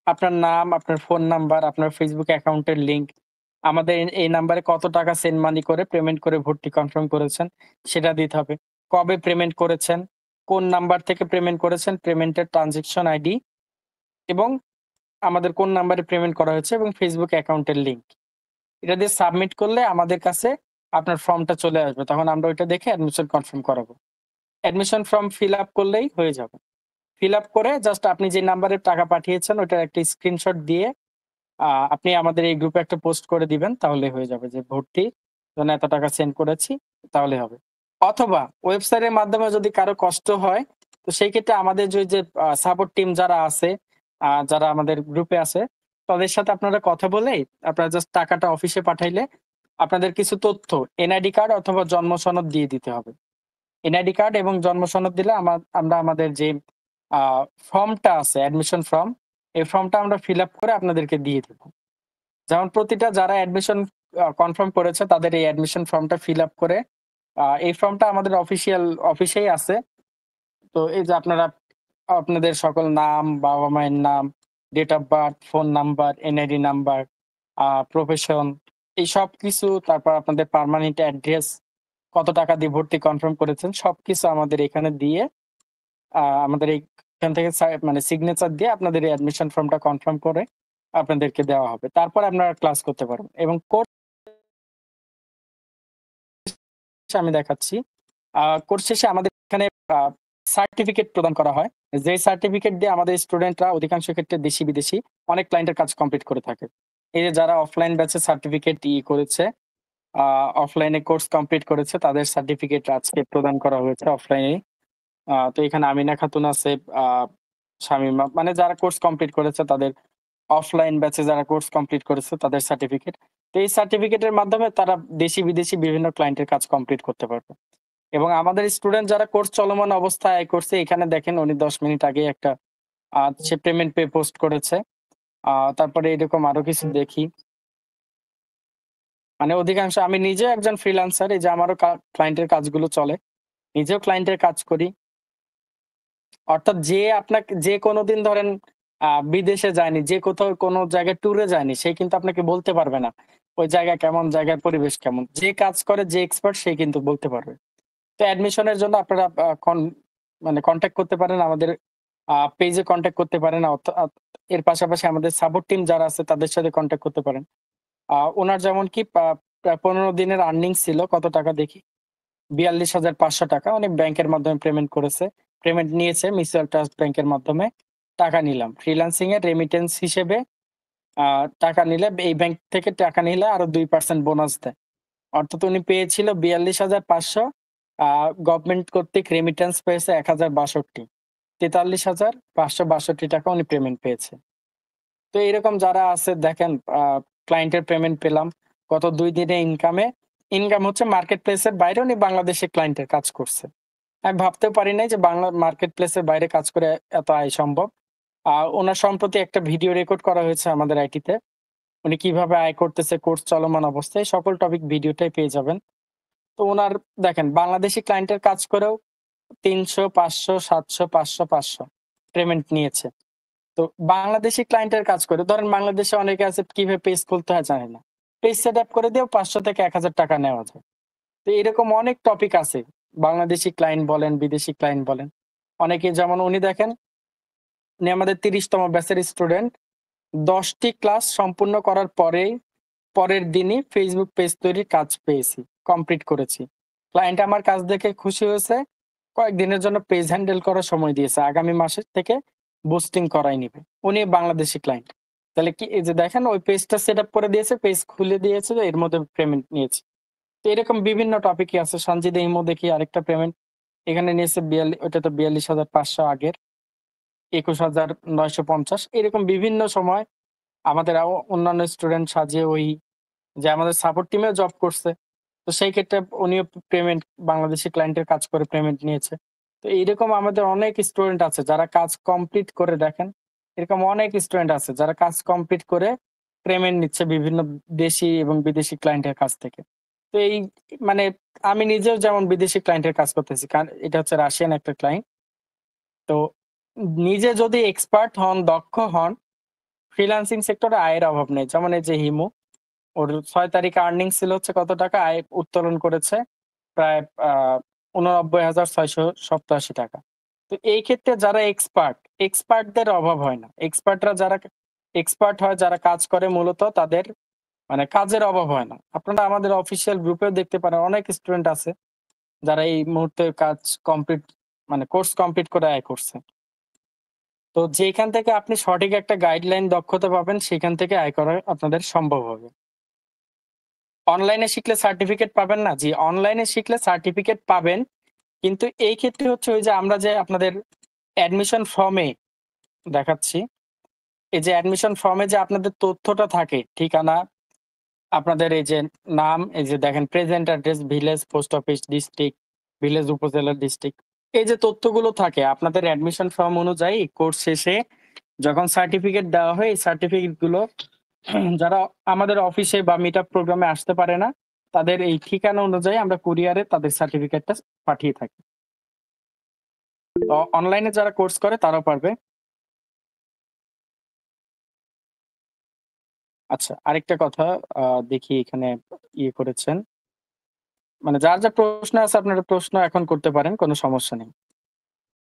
আপনার নাম, আপনার ফোন নাম্বার, আপনার ফেসবুক অ্যাকাউন্টের লিংক, আমাদের এই নাম্বারে কত টাকা সেন্ড মানি করে পেমেন্ট করে ভর্তি কনফার্ম করেছেন সেটা দিতে হবে। কবে পেমেন্ট করেছেন, কোন নাম্বার থেকে পেমেন্ট করেছেন, পেমেন্টের ট্রানজেকশন আইডি এবং আমাদের কোন নাম্বারে পেমেন্ট করা হয়েছে এবং ফেসবুক অ্যাকাউন্টের লিংক। এটা দিয়ে সাবমিট করলে আমাদের কাছে আপনার ফর্মটা চলে আসবে। তখন আমরা ওইটা দেখে অ্যাডমিশন কনফার্ম করাবো। অ্যাডমিশন ফর্ম ফিল আপ করলেই হয়ে যাবে। ফিল আপ করে জাস্ট আপনি যে নাম্বারে টাকা পাঠিয়েছেন ওইটার একটা স্ক্রিনশট দিয়ে আপনি আমাদের এই গ্রুপে একটা পোস্ট করে দিবেন, তাহলে হয়ে যাবে যে ভর্তি জন্য এত টাকা সেন্ড করেছি, তাহলে হবে। অথবা ওয়েবসাইটের মাধ্যমে যদি কারো কষ্ট হয় তো সেই ক্ষেত্রে আমাদের যে সাপোর্ট টিম যারা আছে, যারা আমাদের গ্রুপে আছে, তাদের সাথে আপনারা কথা বলে আপনারা জাস্ট টাকাটা অফিসে পাঠাইলে আপনাদের কিছু তথ্য এনআইডি কার্ড অথবা জন্ম সনদ দিয়ে দিতে হবে। এনআইডি কার্ড এবং জন্ম সনদ দিলে আমরা আমাদের যে ফর্মটা আছে অ্যাডমিশন ফর্ম, এই ফর্মটা আমরা ফিল আপ করে আপনাদেরকে দিয়ে দেব। যেমন প্রতিটা যারা অ্যাডমিশন কনফার্ম করেছে তাদের এই অ্যাডমিশন ফর্মটা ফিল আপ করে এই ফর্মটা আমাদের অফিসিয়াল অফিসেই আছে। তো এই যে আপনারা আপনাদের সকল নাম, বাবা মায়ের নাম, date of birth, phone number, NID number, profession, এই সব কিছু, তারপর আপনাদের পার্মানেন্ট অ্যাড্রেস, কত টাকা দিয়ে ভর্তি কনফার্ম করেছেন সবকিছু আমাদের এখানে দিয়ে আমাদের এইখান থেকে মানে সিগনেচার দিয়ে আপনাদের এই অ্যাডমিশন ফর্মটা কনফার্ম করে আপনাদেরকে দেওয়া হবে। তারপর আপনারা ক্লাস করতে পারবেন। এবং কোর্স আমি দেখাচ্ছি। কোর্স শেষে আমাদের এখানে সার্টিফিকেট প্রদান করা হয়। যে সার্টিফিকেট দিয়ে আমাদের স্টুডেন্টরা অধিকাংশ ক্ষেত্রে দেশি বিদেশি অনেক ক্লায়েন্টের কাজ কমপ্লিট করে থাকে। এই যে যারা অফলাইন ব্যাচে সার্টিফিকেট করেছে, অফলাইনে কোর্স কমপ্লিট করেছে, তাদের সার্টিফিকেট আজকে প্রদান করা হয়েছে অফলাইনে। তো এখানে আমিনা খাতুন আছে, শামিমা, মানে যারা কোর্স কমপ্লিট করেছে তাদের অফলাইন ব্যাচে যারা কোর্স কমপ্লিট করেছে তাদের সার্টিফিকেট। তো এই সার্টিফিকেটের মাধ্যমে তারা দেশি বিদেশি বিভিন্ন ক্লায়েন্টের কাজ কমপ্লিট করতে পারবে। এবং আমাদের স্টুডেন্ট যারা কোর্স চলমান অবস্থায় আয় করছে, এখানে দেখেন উনি 10 মিনিট আগে একটা সে পেমেন্ট পে পোস্ট করেছে। তারপরে এরকম আরো কিছু দেখি। মানে অধিকাংশ আমি নিজেও একজন ফ্রিল্যান্সার, এই যে আমারও ক্লায়েন্টের কাজগুলো চলে। নিজেও ক্লায়েন্টের কাজ করি। অর্থাৎ যে আপনাকে যে কোনোদিন ধরেন বিদেশে যায়নি, যে কোথাও কোনো জায়গায় ট্যুরে যায়নি, সে কিন্তু আপনাকে বলতে পারবে না ওই জায়গা কেমন, জায়গার পরিবেশ কেমন। যে কাজ করে, যে এক্সপার্ট, সে কিন্তু বলতে পারবে। তো অ্যাডমিশনের জন্য আপনারা মানে কনট্যাক্ট করতে পারেন, আমাদের পেজে কনট্যাক্ট করতে পারেন। এর পাশাপাশি আমাদের সাপোর্ট টিম যারা আছে তাদের সাথে কনট্যাক্ট করতে পারেন। উনার যেমন কি প্রায় 15 দিনের আর্নিংস ছিল, কত টাকা দেখি, ৪২,৫০০ টাকা। উনি ব্যাংকের মাধ্যমে পেমেন্ট করেছে, পেমেন্ট নিয়েছে মিউচুয়াল ট্রাস্ট ব্যাংকের মাধ্যমে। টাকা নিলাম ফ্রিল্যান্সিং এর রেমিটেন্স হিসেবে। টাকা নিলে এই ব্যাংক থেকে টাকা নিলে আরো 2% বোনাস দেয়। অর্থাৎ উনি পেয়েছিল ৪২,৫০০, গভর্নমেন্ট কর্তৃক রেমিটেন্স পেয়েছে ১,০৬২, ৪৩,৫৬২ টাকা উনি পেমেন্ট পেয়েছে। তো এরকম যারা আছে দেখেন, ক্লায়েন্টের পেমেন্ট পেলাম গত 2 দিনে। ইনকাম হচ্ছে মার্কেট প্লেসের বাইরে উনি বাংলাদেশে ক্লায়েন্টের কাজ করছে। আমি ভাবতেও পারি নাই যে বাংলা মার্কেট প্লেসের বাইরে কাজ করে এত আয় সম্ভব। ওনার সম্প্রতি একটা ভিডিও রেকর্ড করা হয়েছে আমাদের আইটিতে। উনি কিভাবে আয় করতেছে কোর্স চলমান অবস্থায়, সকল টপিক ভিডিওটাই পেয়ে যাবেন। তো ওনার দেখেন বাংলাদেশি ক্লায়েন্টের কাজ করেও ৩০০, ৫০০, ৭০০, ৫০০, ৫০০ পেমেন্ট নিয়েছে। তো বাংলাদেশি ক্লায়েন্টের কাজ করে ধরেন বাংলাদেশে অনেকে আছে কিভাবে পেজ খুলতে হয় জানে না, পেজ সেট আপ করে দিয়েও ৫০০ থেকে ১,০০০ টাকা নেওয়া যায়। তো এরকম অনেক টপিক আছে, বাংলাদেশি ক্লায়েন্ট বলেন, বিদেশি ক্লায়েন্ট বলেন। অনেকে যেমন উনি দেখেন, উনি আমাদের ৩০তম ব্যাচের স্টুডেন্ট। ১০টি ক্লাস সম্পূর্ণ করার পরের দিনই ফেসবুক পেজ তৈরির কাজ পেয়েছি, কমপ্লিট করেছি। ক্লায়েন্ট আমার কাজ দেখে খুশি হয়েছে, কয়েকদিনের জন্য পেজ হ্যান্ডেল করার সময় দিয়েছে, আগামী মাসের থেকে বুস্টিং করাই নিবে। উনি বাংলাদেশি ক্লায়েন্ট। তাহলে কি এই যে দেখেন ওই পেজটা সেট আপ করে দিয়েছে, পেজ খুলে দিয়েছে, এর মধ্যে পেমেন্ট নিয়েছে। তো এরকম বিভিন্ন টপিকই আছে। সঞ্জিদ ইমো দেখি আরেকটা পেমেন্ট এখানে নিয়েছে ৪২, ওটা তো ৪২,৫০০ আগের, ২১,৯৫০। এরকম বিভিন্ন সময় আমাদের অন্যান্য স্টুডেন্ট সাজিয়ে ওই যে আমাদের সাপোর্ট টিমেও জব করছে। তো সেই ক্ষেত্রে উনিও পেমেন্ট বাংলাদেশি ক্লায়েন্টের কাজ করে পেমেন্ট নিয়েছে। তো এইরকম আমাদের অনেক স্টুডেন্ট আছে যারা কাজ কমপ্লিট করে দেখেন, এরকম অনেক স্টুডেন্ট আছে যারা কাজ কমপ্লিট করে পেমেন্ট নিচ্ছে বিভিন্ন দেশি এবং বিদেশি ক্লায়েন্টের কাছ থেকে। তো এই মানে আমি নিজেও যেমন বিদেশি ক্লায়েন্টের কাজ করতেছি, কারণ এটা হচ্ছে রাশিয়ান একটা ক্লায়েন্ট। তো নিজে যদি এক্সপার্ট হন, দক্ষ হন, ফ্রিল্যান্সিং সেক্টরে আয়ের অভাব নেই। যেমন এই যে হিমু, ওর ৬ তারিখে আর্নিং ছিল হচ্ছে কত টাকা, আয় উত্তোলন করেছে প্রায় ৮৯,৬৮৭ টাকা। তো এই ক্ষেত্রে যারা এক্সপার্টদের অভাব হয় না। যারা এক্সপার্ট হয়, যারা কাজ করে মূলত তাদের মানে কাজের অভাব হয় না। আপনারা আমাদের অফিসিয়াল গ্রুপেও দেখতে পারেন অনেক স্টুডেন্ট আছে যারা এই মুহূর্তে কাজ কমপ্লিট মানে কোর্স কমপ্লিট করে আয় করছে। তো যেখান থেকে আপনি সঠিক একটা গাইডলাইন দক্ষতা পাবেন, সেখান থেকে আয় করা আপনাদের সম্ভব হবে। অনলাইনে শিখলে সার্টিফিকেট পাবেন না? জি, অনলাইনে শিখলে সার্টিফিকেট পাবেন। কিন্তু এই ক্ষেত্রে হচ্ছে ওই যে আমরা যে আপনাদের অ্যাডমিশন ফর্মে দেখাচ্ছি, এই যে অ্যাডমিশন ফর্মে যে আপনাদের তথ্যটা থাকে, ঠিকানা, আপনাদের এই যে নাম, এই যে দেখেন present address, village, post office, district, village, উপজেলা, ডিস্ট্রিক্ট, এই যে তথ্যগুলো থাকে আপনাদের অ্যাডমিশন ফর্ম অনুযায়ী কোর্স শেষে যখন সার্টিফিকেট দেওয়া হয়, এই সার্টিফিকেট গুলো যারা আমাদের অফিসে বা মিট আপ প্রোগ্রামে আসতে পারে না, তাদের এই ঠিকানা অনুযায়ী আমরা কুরিয়ারে তাদের সার্টিফিকেটটা পাঠিয়ে থাকি। তো অনলাইনে যারা কোর্স করে তারাও পারবে। আচ্ছা, আরেকটা কথা, দেখি এখানে ইয়ে করেছেন, মানে যার যা প্রশ্ন আছে আপনারা প্রশ্ন এখন করতে পারেন, কোনো সমস্যা নেই।